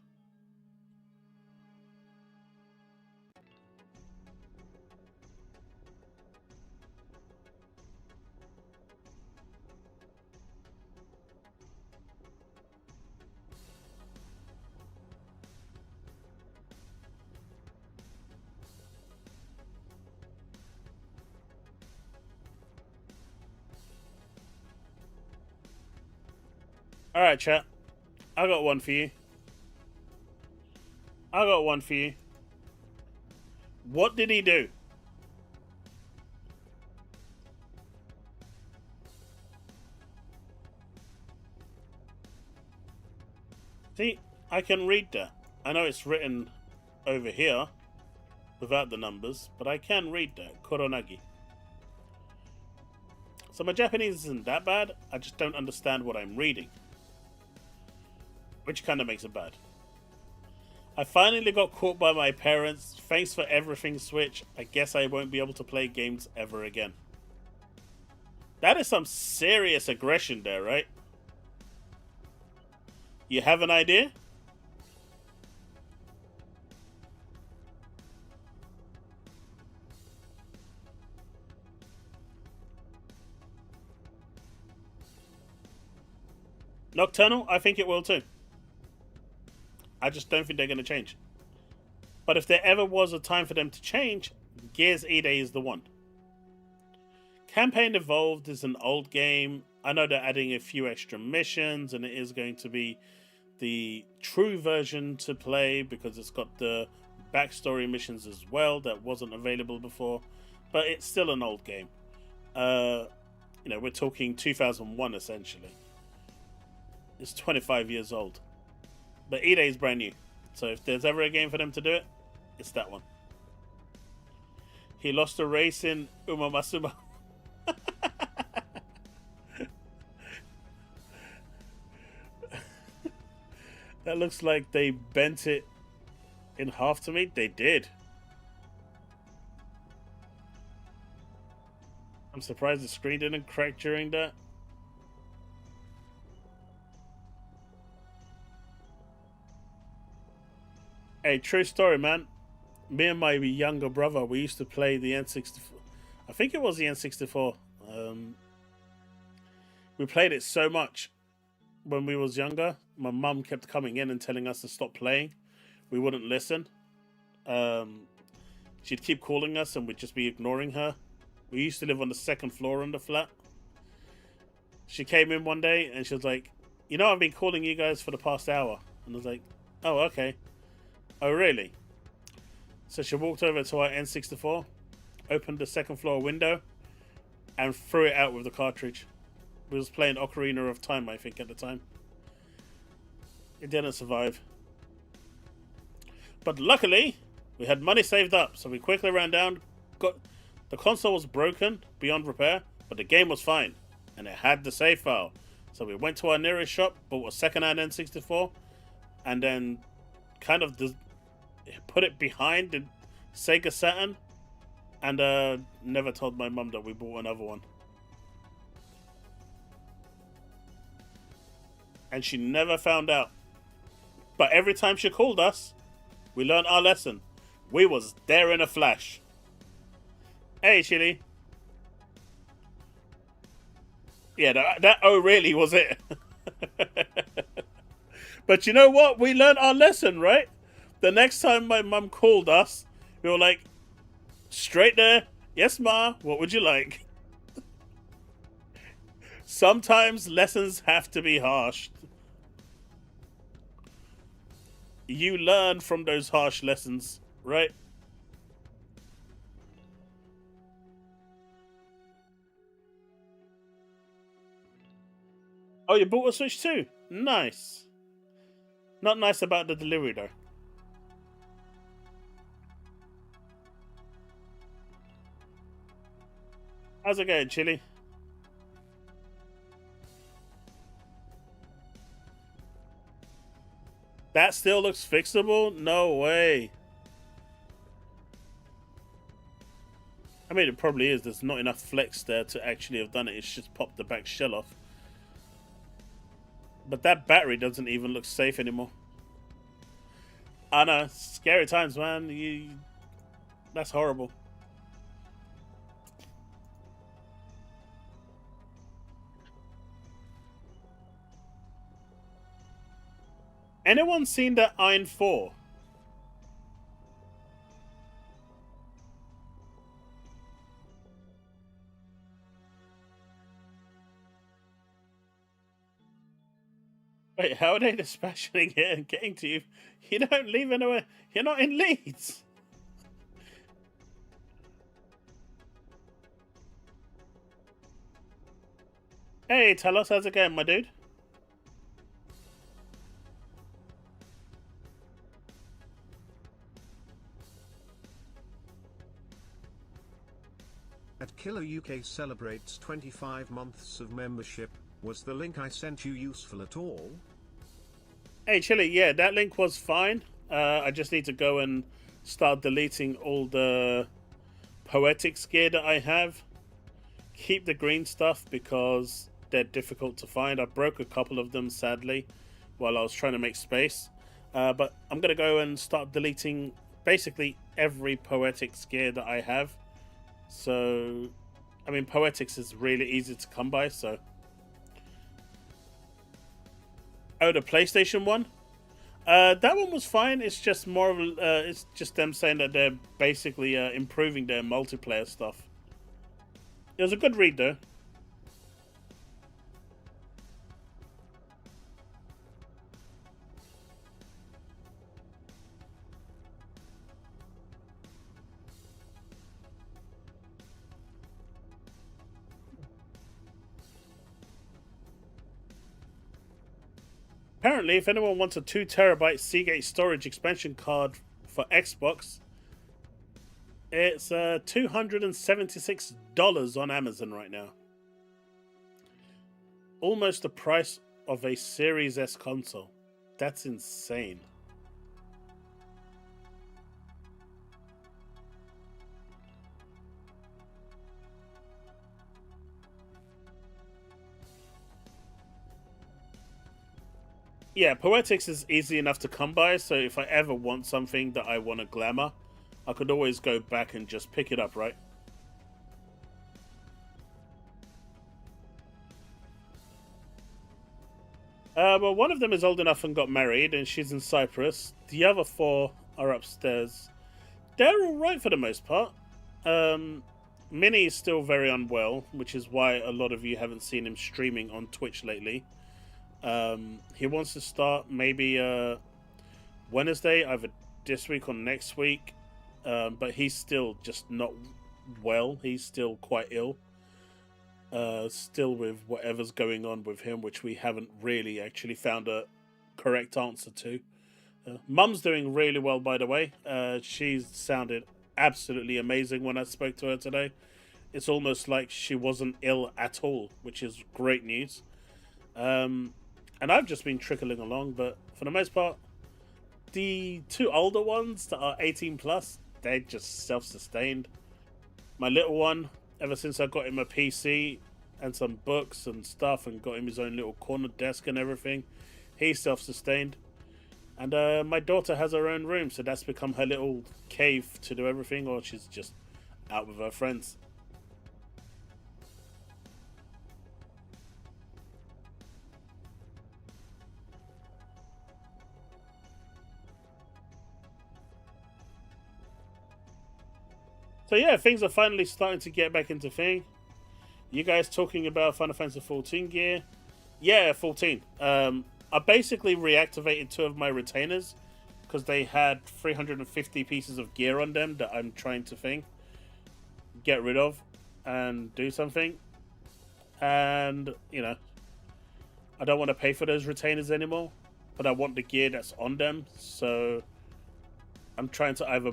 Alright, chat. I got one for you. What did he do? See, I can read that. I know it's written over here without the numbers, but I can read that. Koronagi. So my Japanese isn't that bad, I just don't understand what I'm reading. Which kind of makes it bad. I finally got caught by my parents. Thanks for everything, Switch. I guess I won't be able to play games ever again. That is some serious aggression there, right? You have an idea? Nocturnal? I think it will too. I just don't think they're going to change. But if there ever was a time for them to change, Gears E-Day is the one. Campaign Evolved is an old game. I know they're adding a few extra missions, and it is going to be the true version to play because it's got the backstory missions as well that wasn't available before. But it's still an old game. You know, we're talking 2001 essentially. It's 25 years old. But E-Day is brand new. So if there's ever a game for them to do it, it's that one. He lost a race in Umamasuma. That looks like they bent it in half to me. They did. I'm surprised the screen didn't crack during that. Hey, true story, man. Me and my younger brother, we used to play the N64. I think it was the N64. We played it so much when we was younger. My mum kept coming in and telling us to stop playing. We wouldn't listen. She'd keep calling us and we'd just be ignoring her. We used to live on the second floor in the flat. She came in one day and she was like, you know, I've been calling you guys for the past hour. And I was like, oh, okay. Oh, really? So she walked over to our N64, opened the second floor window, and threw it out with the cartridge. We was playing Ocarina of Time, I think, at the time. It didn't survive. But luckily, we had money saved up, so we quickly ran down. The console was broken, beyond repair, but the game was fine. And it had the save file. So we went to our nearest shop, bought a second-hand N64, and then kind of put it behind the Sega Saturn, and never told my mum that we bought another one. And she never found out. But every time she called us, we learned our lesson. We was there in a flash. Hey, Chili. Yeah, that oh really was it. But you know what? We learned our lesson, right? The next time my mum called us, we were like, straight there. Yes, ma, what would you like? Sometimes lessons have to be harsh. You learn from those harsh lessons, right? Oh, you bought a Switch too? Nice. Not nice about the delivery though. How's it going, Chili? That still looks fixable? No way. I mean, it probably is. There's not enough flex there to actually have done it. It's just popped the back shell off. But that battery doesn't even look safe anymore. I know. Scary times, man. That's horrible. Anyone seen that Iron 4? Wait, how are they dispatching it and getting to you? You don't leave anywhere. You're not in Leeds. Hey, tell us how's it going, my dude? At Killer UK celebrates 25 months of membership. Was the link I sent you useful at all? Hey, Chili, yeah, that link was fine. I just need to go and start deleting all the Poetics gear that I have. Keep the green stuff because they're difficult to find. I broke a couple of them, sadly, while I was trying to make space. But I'm going to go and start deleting basically every Poetics gear that I have. So, I mean, Poetics is really easy to come by, so... Oh, the PlayStation one? That one was fine. It's just more of it's just them saying that they're basically improving their multiplayer stuff. It was a good read, though. Apparently, if anyone wants a 2 terabyte Seagate storage expansion card for Xbox, it's $276 on Amazon right now. Almost the price of a Series S console. That's insane. Yeah, Poetics is easy enough to come by, so if I ever want something that I want to glamour, I could always go back and just pick it up, right? Well, one of them is old enough and got married, and she's in Cyprus. The other four are upstairs. They're alright for the most part. Minnie is still very unwell, which is why a lot of you haven't seen him streaming on Twitch lately. He wants to start maybe Wednesday, either this week or next week. But he's still just not well. He's still quite ill. Still with whatever's going on with him, which we haven't really actually found a correct answer to. Mum's doing really well, by the way. She sounded absolutely amazing when I spoke to her today. It's almost like she wasn't ill at all, which is great news. And I've just been trickling along, but for the most part, the two older ones that are 18 plus, they're just self-sustained. My little one, ever since I got him a PC and some books and stuff and got him his own little corner desk and everything, he's self-sustained. And my daughter has her own room, so that's become her little cave to do everything, or she's just out with her friends. So yeah, things are finally starting to get back into thing. You guys talking about Final Fantasy 14 gear? Yeah, 14. I basically reactivated two of my retainers because they had 350 pieces of gear on them that I'm trying to get rid of and do something. And, you know, I don't want to pay for those retainers anymore, but I want the gear that's on them. So I'm trying to either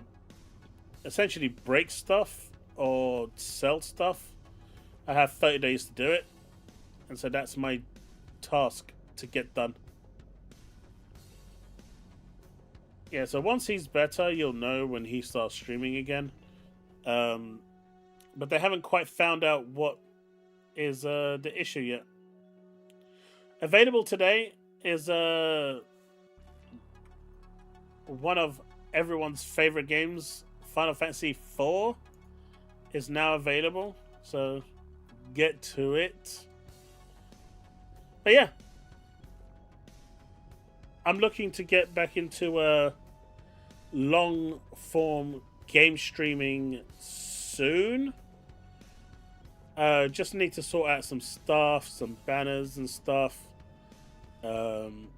essentially break stuff or sell stuff. I have 30 days to do it, and so that's my task to get done. Yeah, so once he's better, you'll know when he starts streaming again. But they haven't quite found out what is the issue yet. Available today is one of everyone's favorite games, Final Fantasy IV, is now available. So get to it. But yeah, I'm looking to get back into long form game streaming soon. Just need to sort out some stuff, some banners and stuff. Haven't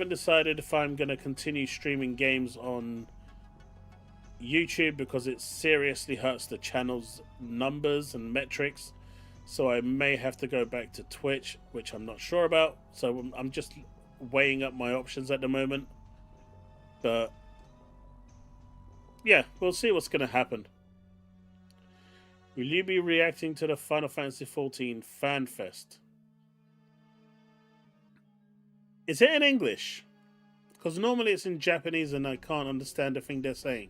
decided if I'm going to continue streaming games on YouTube because it seriously hurts the channel's numbers and metrics. So I may have to go back to Twitch, which I'm not sure about. So I'm just weighing up my options at the moment. But yeah, we'll see what's going to happen. Will you be reacting to the Final Fantasy XIV Fan Fest? Is it in English? Because normally it's in Japanese and I can't understand the thing they're saying.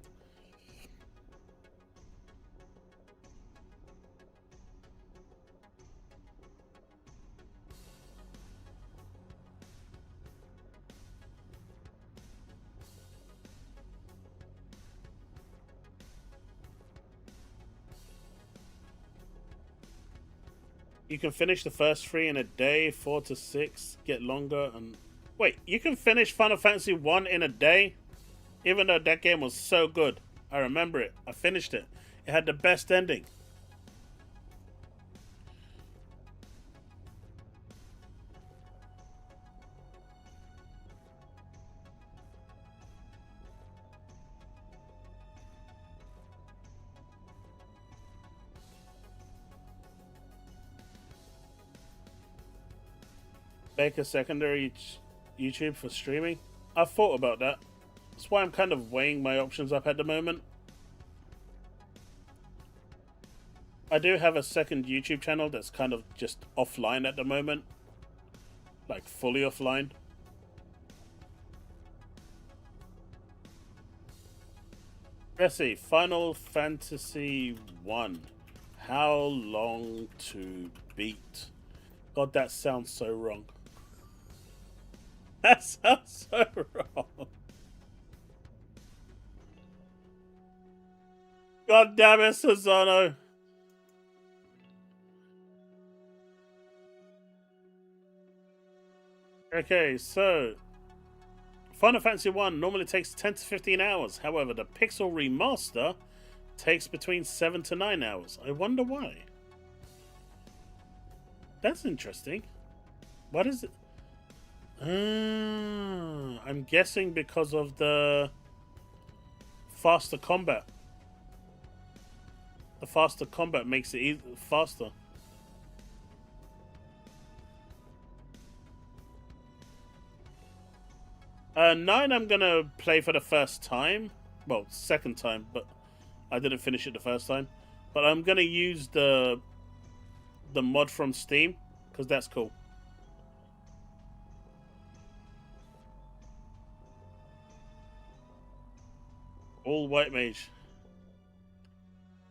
You can finish the first 3 in a day, 4 to 6 get longer, and wait, you can finish Final Fantasy 1 in a day? Even though that game was so good. I remember it. I finished it. It had the best ending. Make a secondary YouTube for streaming? I've thought about that. That's why I'm kind of weighing my options up at the moment. I do have a second YouTube channel that's kind of just offline at the moment. Like fully offline. Let's see. Final Fantasy 1. How long to beat? God, that sounds so wrong. That sounds so wrong. God damn it, Susano. Okay, so Final Fantasy 1 normally takes 10 to 15 hours. However, the Pixel Remaster takes between 7 to 9 hours. I wonder why. That's interesting. What is it? I'm guessing because of the faster combat. The faster combat makes it faster. Nine I'm gonna play for the first time. Well, second time, but I didn't finish it the first time. But I'm gonna use the mod from Steam, because that's cool. All white mage.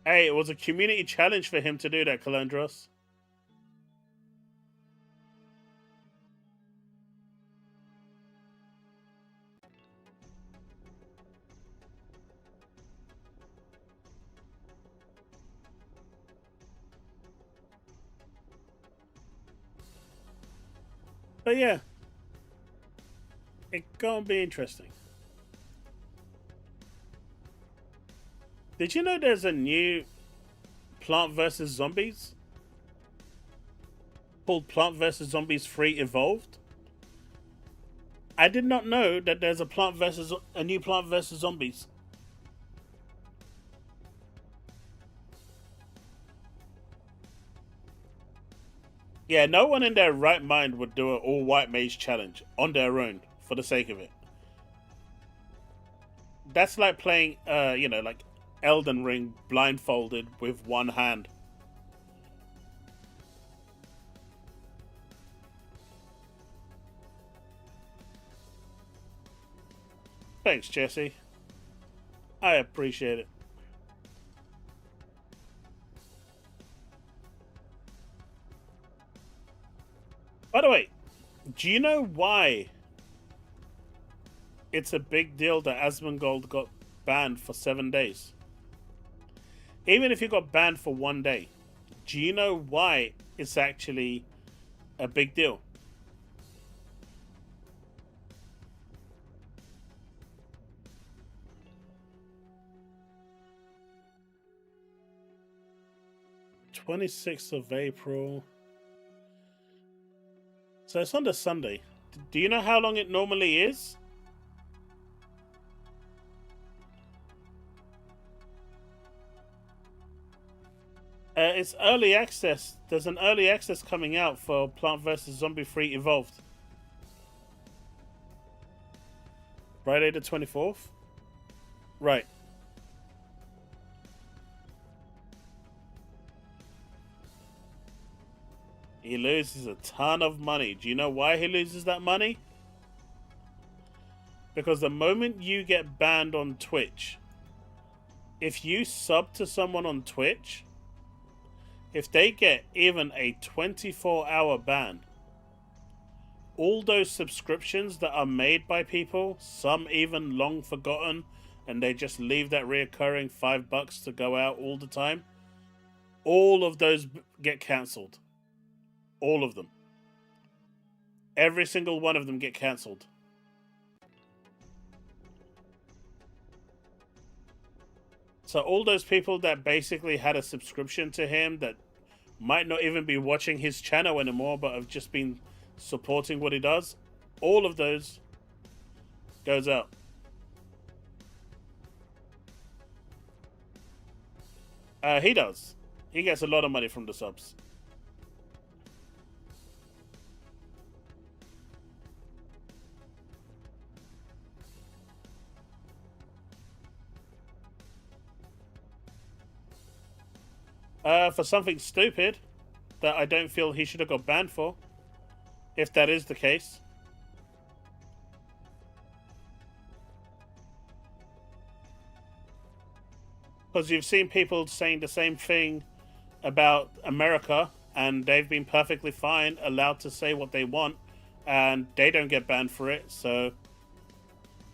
Hey, it was a community challenge for him to do that, Calandros. But yeah, it gonna be interesting. Did you know there's a new Plant vs. Zombies? Called Plant vs. Zombies 3 Evolved? I did not know that there's a new Plant vs. Zombies. Yeah, no one in their right mind would do an all white mage challenge on their own for the sake of it. That's like playing, like Elden Ring blindfolded with one hand. Thanks, Jesse. I appreciate it. By the way, do you know why it's a big deal that Asmongold got banned for 7 days? Even if he got banned for 1 day, do you know why it's actually a big deal? April 26th. So it's on the Sunday. Do you know how long it normally is? It's early access. There's an early access coming out for Plant vs. Zombie 3 Evolved. Friday the 24th? Right. He loses a ton of money. Do you know why he loses that money? Because the moment you get banned on Twitch, if you sub to someone on Twitch, if they get even a 24-hour ban, all those subscriptions that are made by people, some even long forgotten, and they just leave that reoccurring $5 to go out all the time, all of those get cancelled. All of them. Every single one of them get cancelled. So all those people that basically had a subscription to him that might not even be watching his channel anymore but have just been supporting what he does, all of those goes out. He does. He gets a lot of money from the subs. For something stupid that I don't feel he should have got banned for, if that is the case. Because you've seen people saying the same thing about America, and they've been perfectly fine, allowed to say what they want, and they don't get banned for it. So,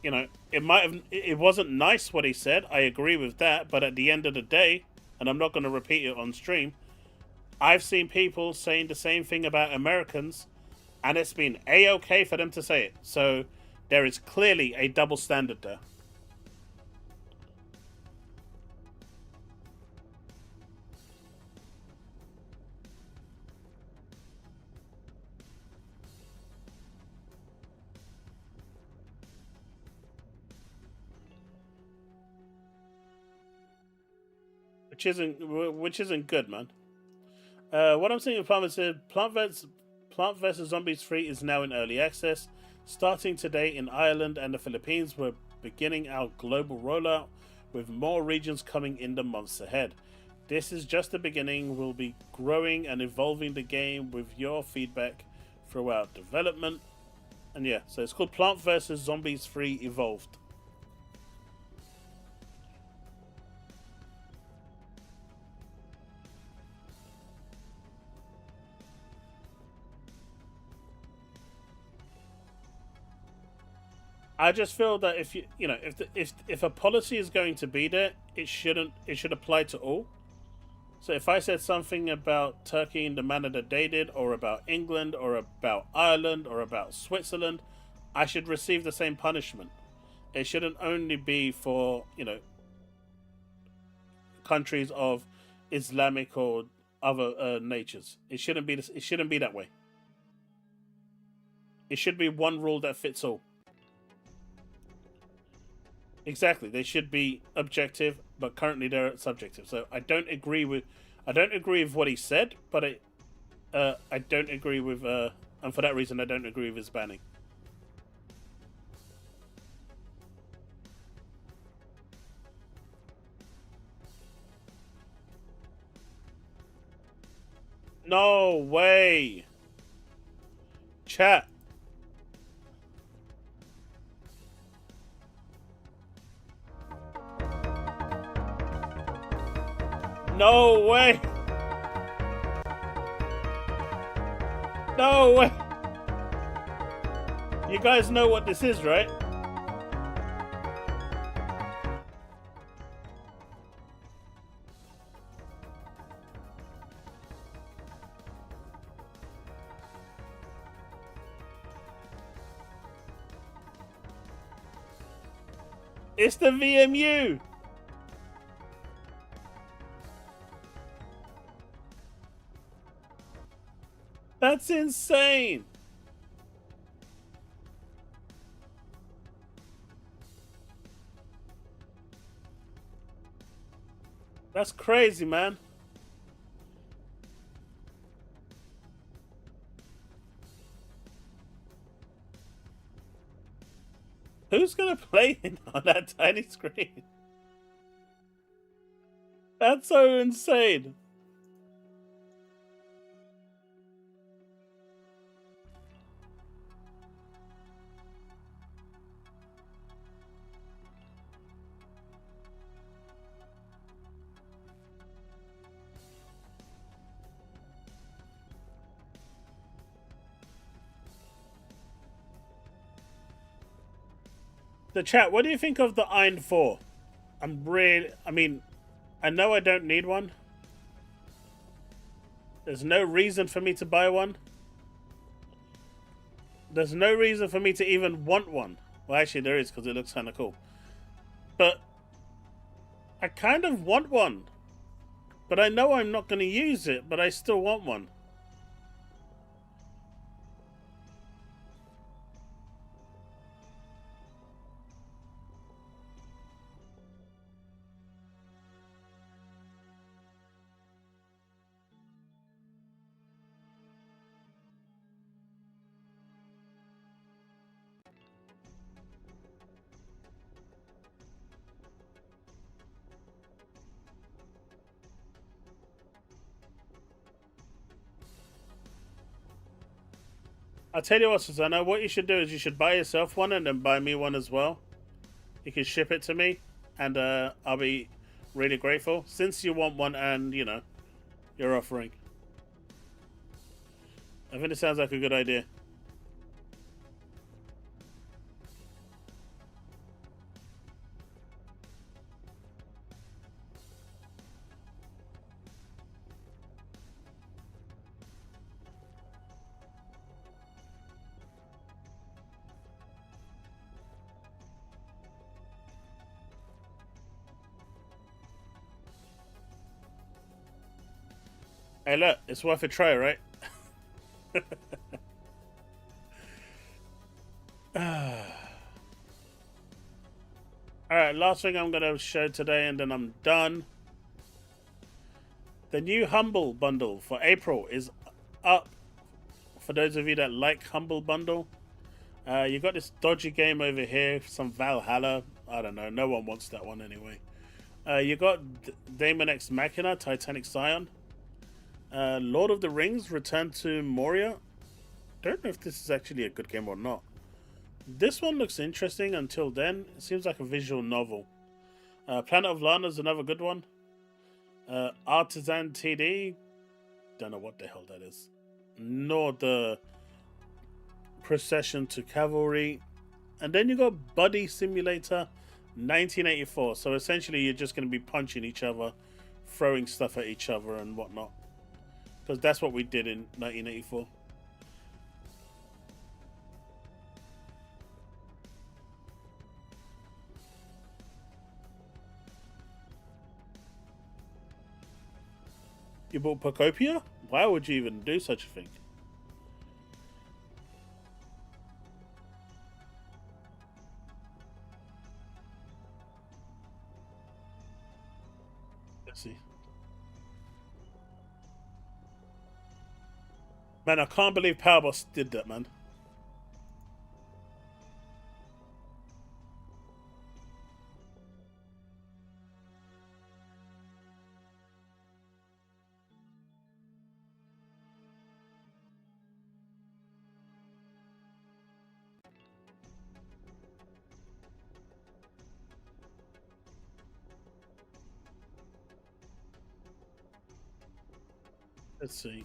you know, it wasn't nice what he said. I agree with that. But at the end of the day, and I'm not going to repeat it on stream, I've seen people saying the same thing about Americans, and it's been a-okay for them to say it. So there is clearly a double standard there. Which isn't good, man. What I'm seeing in Plant vs Zombies 3 is now in early access. Starting today in Ireland and the Philippines, we're beginning our global rollout, with more regions coming in the months ahead. This is just the beginning. We'll be growing and evolving the game with your feedback throughout development. And yeah, so it's called Plant vs Zombies 3 Evolved. I just feel that if a policy is going to be there, it should apply to all. So if I said something about Turkey in the manner that they did, or about England, or about Ireland, or about Switzerland, I should receive the same punishment. It shouldn't only be for, countries of Islamic or other natures. It shouldn't be that way. It should be one rule that fits all. Exactly, they should be objective, but currently they're subjective. So I don't agree with what he said, but I don't agree with, and for that reason, I don't agree with his banning. No way, chat. No way! No way! You guys know what this is, right? It's the VMU! That's insane! That's crazy, man. Who's gonna play it on that tiny screen? That's so insane. The chat, what do you think of the Iron 4? I know I don't need one. There's no reason for me to buy one. There's no reason for me to even want one. Well, actually there is, because it looks kind of cool. But I kind of want one. But I know I'm not going to use it, but I still want one. I'll tell you what, Susanna, what you should do is you should buy yourself one and then buy me one as well. You can ship it to me, and I'll be really grateful. Since you want one and, you're offering. I think it sounds like a good idea. Hey, look, it's worth a try, right? Alright, last thing I'm going to show today and then I'm done. The new Humble bundle for April is up. For those of you that like Humble Bundle, you got this dodgy game over here, some Valhalla. I don't know, no one wants that one anyway. You got Daemon X Machina, Titanic Scion. Lord of the Rings, Return to Moria. Don't know if this is actually a good game or not. This one looks interesting until then. It seems like a visual novel. Planet of Lana is another good one. Artisan TD. Don't know what the hell that is. Nor the Procession to Cavalry. And then you got Buddy Simulator 1984. So essentially you're just going to be punching each other, throwing stuff at each other and whatnot. Because that's what we did in 1984. You bought Pocopia? Why would you even do such a thing? Let's see. Man, I can't believe Powerboss did that, man. Let's see.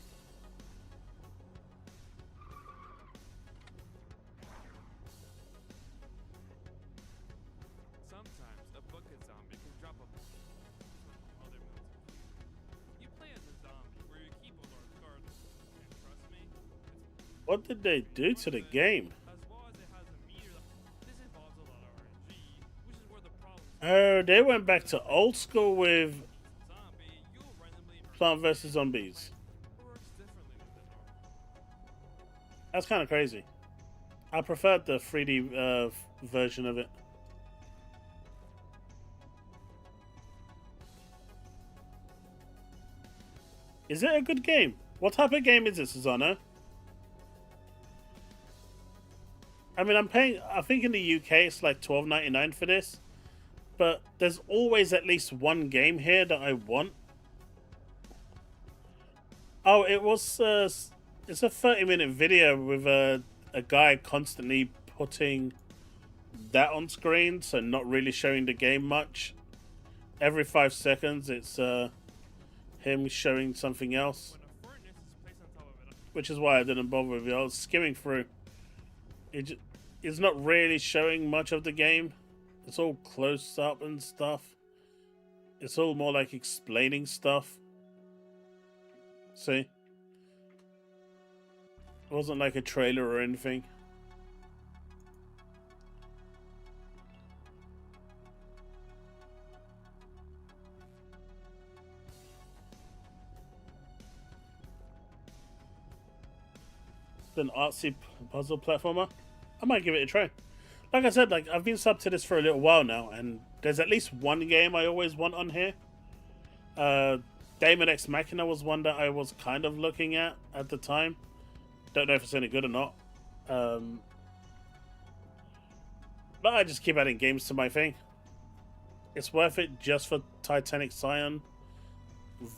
Sometimes a bucket zombie can drop a other modes. You play as a zombie where your keyboard are guarded, and trust me, What did they do to the game? as well as it has a meter. This involves a lot of RNG, which is where the problem Oh, they went back to old school with zombie. You'll randomly Plant vs. Zombies. works differently than the normal. That's kind of crazy. I preferred the 3D version of it. Is it a good game? What type of game is it, Susano? I mean, I'm paying. I think in the UK it's like $12.99 for this, but there's always at least one game here that I want. Oh, it was. It's a 30-minute video with a guy constantly putting that on screen, so not really showing the game much. Every 5 seconds, it's him showing something else, When a furnace is placed on top of it, which is why I didn't bother with it. I was skimming through. It's not really showing much of the game. It's all close up and stuff. It's all more like explaining stuff. See? It wasn't like a trailer or anything. An artsy puzzle platformer. I might give it a try. Like I said, like I've been subbed to this for a little while now, and there's at least one game I always want on here. Daemon X Machina was one that I was kind of looking at the time. Don't know if it's any good or not. But I just keep adding games to my thing. It's worth it just for Titanic Scion.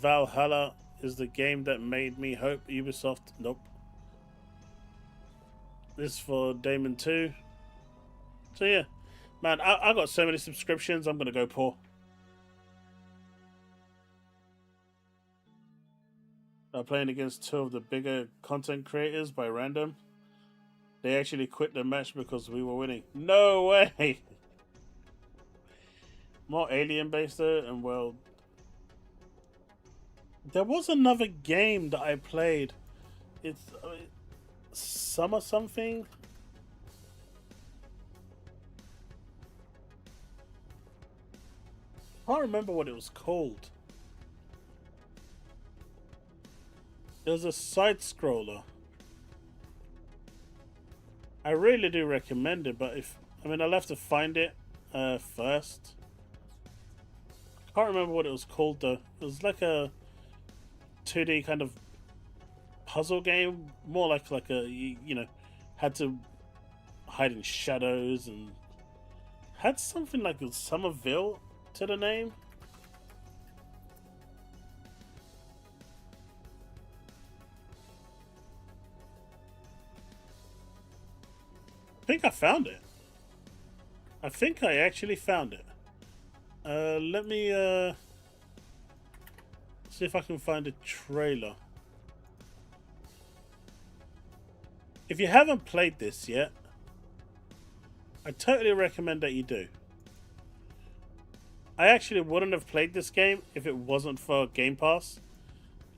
Valhalla is the game that made me hope. Ubisoft, nope. This is for Damon 2. So yeah, man, I got so many subscriptions, I'm gonna go poor. Playing against two of the bigger content creators by random. They actually quit the match because we were winning. No way! More alien based though, and well, there was another game that I played. It's summer something. I can't remember what it was called. There's a side scroller. I really do recommend it, but I'll have to find it first. I can't remember what it was called though. It was like a 2D kind of puzzle game, more like a had to hide in shadows and had something like Somerville to the name. I think I found it. I think I actually found it. Let me see if I can find a trailer. If you haven't played this yet, I totally recommend that you do. I actually wouldn't have played this game if it wasn't for Game Pass.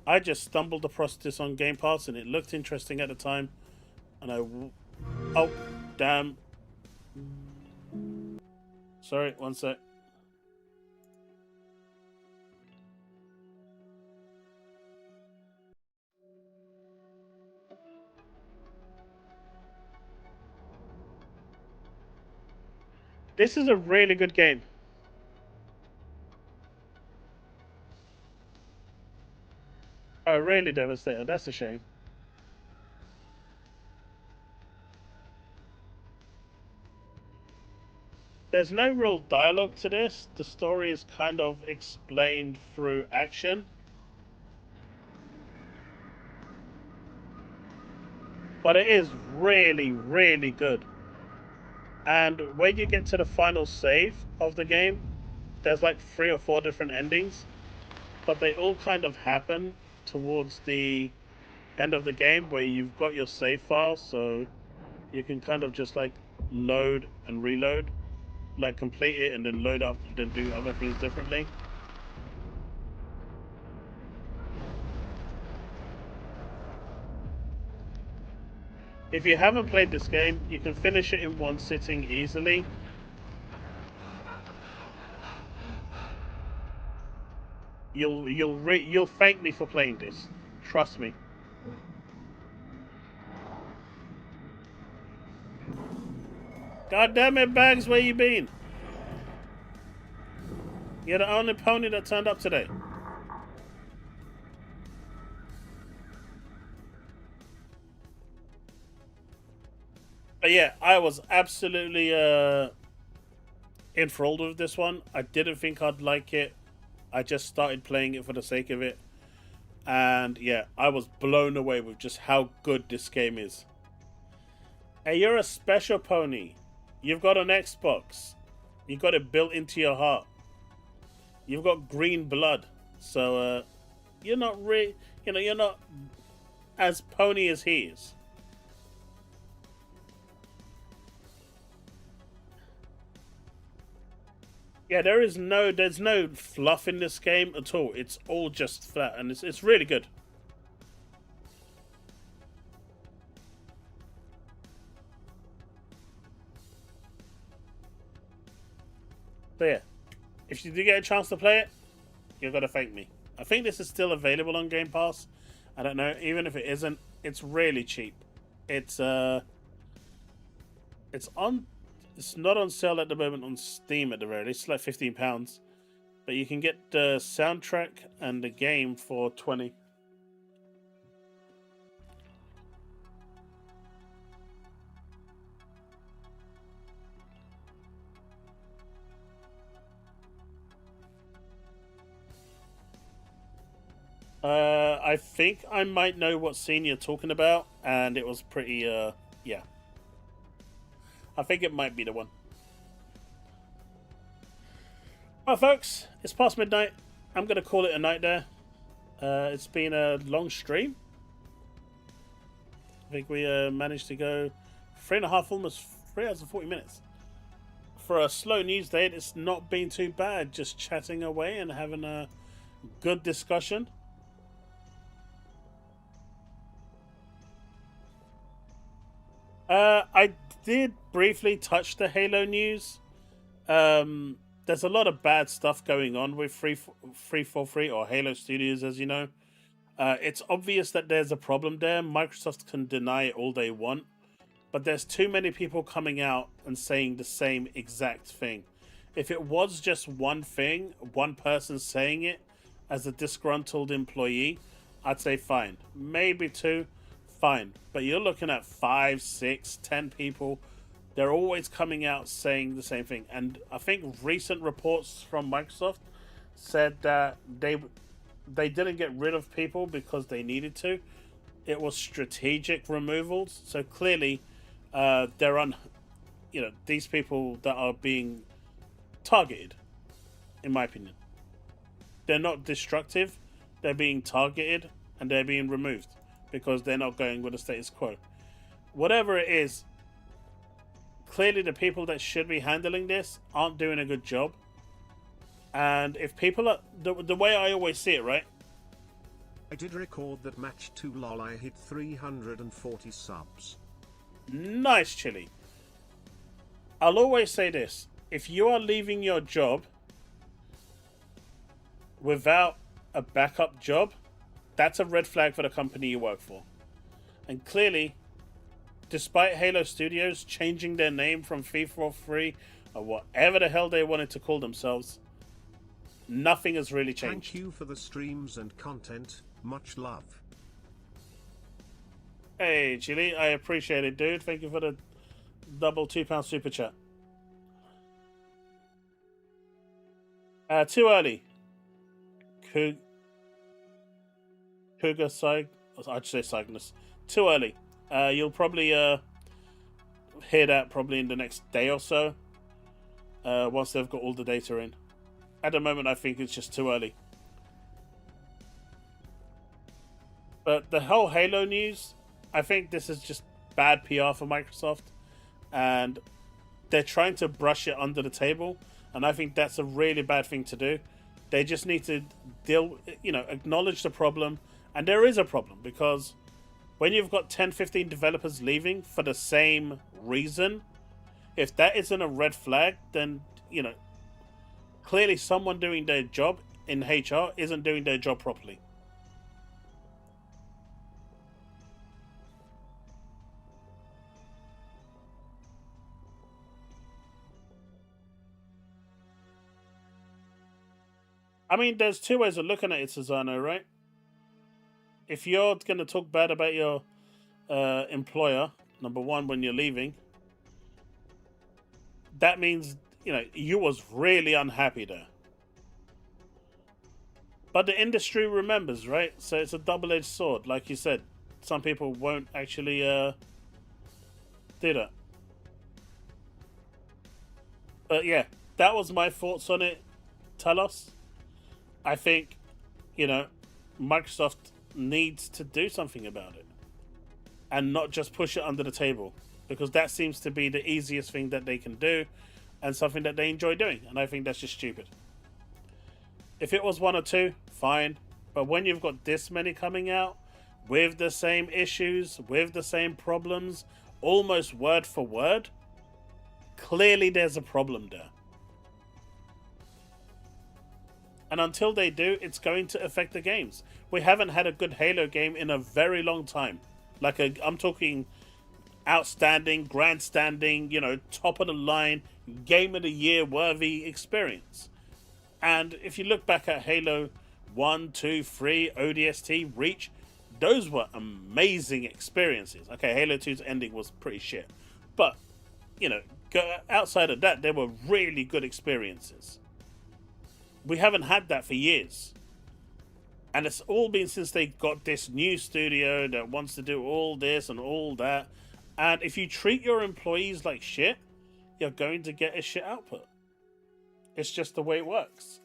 I just stumbled across this on Game Pass and it looked interesting at the time. And oh, damn. Sorry, one sec. This is a really good game. Oh, really devastated. That's a shame. There's no real dialogue to this. The story is kind of explained through action. But it is really, really good. And when you get to the final save of the game, there's like 3 or 4 different endings. But they all kind of happen towards the end of the game where you've got your save file, so you can kind of just like load and reload, like complete it and then load up and then do other things differently. If you haven't played this game, you can finish it in one sitting easily. You'll thank me for playing this. Trust me. God damn it, Bags, where you been? You're the only pony that turned up today. But yeah, I was absolutely enthralled with this one. I didn't think I'd like it. I just started playing it for the sake of it. And yeah, I was blown away with just how good this game is. Hey, you're a special pony. You've got an Xbox. You've got it built into your heart. You've got green blood. So you're not you're not as pony as he is. Yeah, there's no fluff in this game at all. It's all just flat, and it's really good. So yeah, if you do get a chance to play it, you've got to thank me. I think this is still available on Game Pass. I don't know, even if it isn't, it's really cheap. It's not on sale at the moment on Steam at the very least. It's like £15. But you can get the soundtrack and the game for $20. I think I might know what scene you're talking about, and it was pretty, yeah. I think it might be the one. Well, folks, it's past midnight. I'm going to call it a night there. It's been a long stream. I think we managed to go 3.5, almost 3 hours and 40 minutes. For a slow news day, it's not been too bad. Just chatting away and having a good discussion. I did briefly touch the Halo news. There's a lot of bad stuff going on with 343 or Halo Studios, as you know. It's obvious that there's a problem there. Microsoft can deny it all they want, but there's too many people coming out and saying the same exact thing. If it was just one thing, one person saying it as a disgruntled employee, I'd say fine. Maybe two, fine. But you're looking at 5, 6, 10 people. They're always coming out saying the same thing. And I think recent reports from Microsoft said that they didn't get rid of people because they needed to. It was strategic removals. So clearly, they're on. These people that are being targeted, in my opinion. They're not destructive. They're being targeted and they're being removed because they're not going with the status quo. Whatever it is, clearly the people that should be handling this aren't doing a good job. And if people are... The way I always see it, right? I did record that match 2 lol. I hit 340 subs. Nice, Chili. I'll always say this. If you are leaving your job without a backup job, that's a red flag for the company you work for. And clearly, despite Halo Studios changing their name from FIFA 3 or whatever the hell they wanted to call themselves, nothing has really changed. Thank you for the streams and content. Much love. Hey, Chili, I appreciate it, dude. Thank you for the double £2 super chat. Too early. Cougar Cygnus. I'd say Cygnus. Too early. You'll probably hear that probably in the next day or so. Once they've got all the data in. At the moment, I think it's just too early. But the whole Halo news, I think this is just bad PR for Microsoft. And they're trying to brush it under the table. And I think that's a really bad thing to do. They just need to acknowledge the problem. And there is a problem because when you've got 10, 15 developers leaving for the same reason, if that isn't a red flag, then, clearly someone doing their job in HR isn't doing their job properly. I mean, there's two ways of looking at it, Susano, right? If you're going to talk bad about your employer, number one, when you're leaving, that means, you was really unhappy there. But the industry remembers, right? So it's a double-edged sword. Like you said, some people won't actually do that. But yeah, that was my thoughts on it, Talos. I think, Microsoft needs to do something about it. And not just push it under the table. Because that seems to be the easiest thing that they can do. And something that they enjoy doing. And I think that's just stupid. If it was one or two, fine. But when you've got this many coming out, with the same issues, with the same problems, almost word for word, clearly there's a problem there. And until they do, it's going to affect the games. We haven't had a good Halo game in a very long time. I'm talking outstanding, grandstanding, top of the line, game of the year worthy experience. And if you look back at Halo 1, 2, 3, ODST, Reach, those were amazing experiences. Okay, Halo 2's ending was pretty shit. But, outside of that, they were really good experiences. We haven't had that for years. And it's all been since they got this new studio that wants to do all this and all that. And if you treat your employees like shit, you're going to get a shit output. It's just the way it works.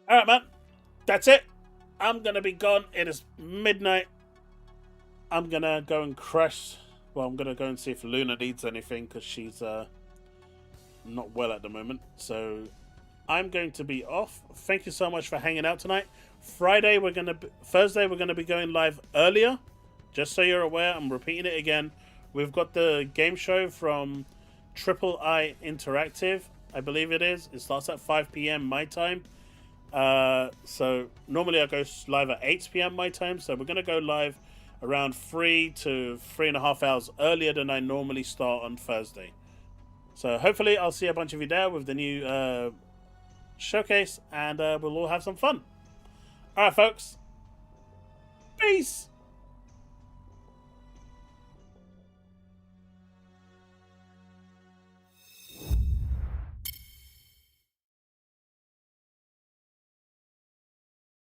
Alright, man. That's it. I'm going to be gone. It is midnight. I'm going to go and crash. Well, I'm going to go and see if Luna needs anything because she's not well at the moment. So I'm going to be off. Thank you so much for hanging out tonight. Thursday we're going to be going live earlier. Just so you're aware, I'm repeating it again. We've got the game show from Triple I Interactive, I believe it is. It starts at 5 p.m. my time. So normally I go live at 8 p.m. my time, so we're going to go live around 3 to 3.5 hours earlier than I normally start on Thursday. So hopefully I'll see a bunch of you there with the new showcase, and we'll all have some fun. Alright folks, peace!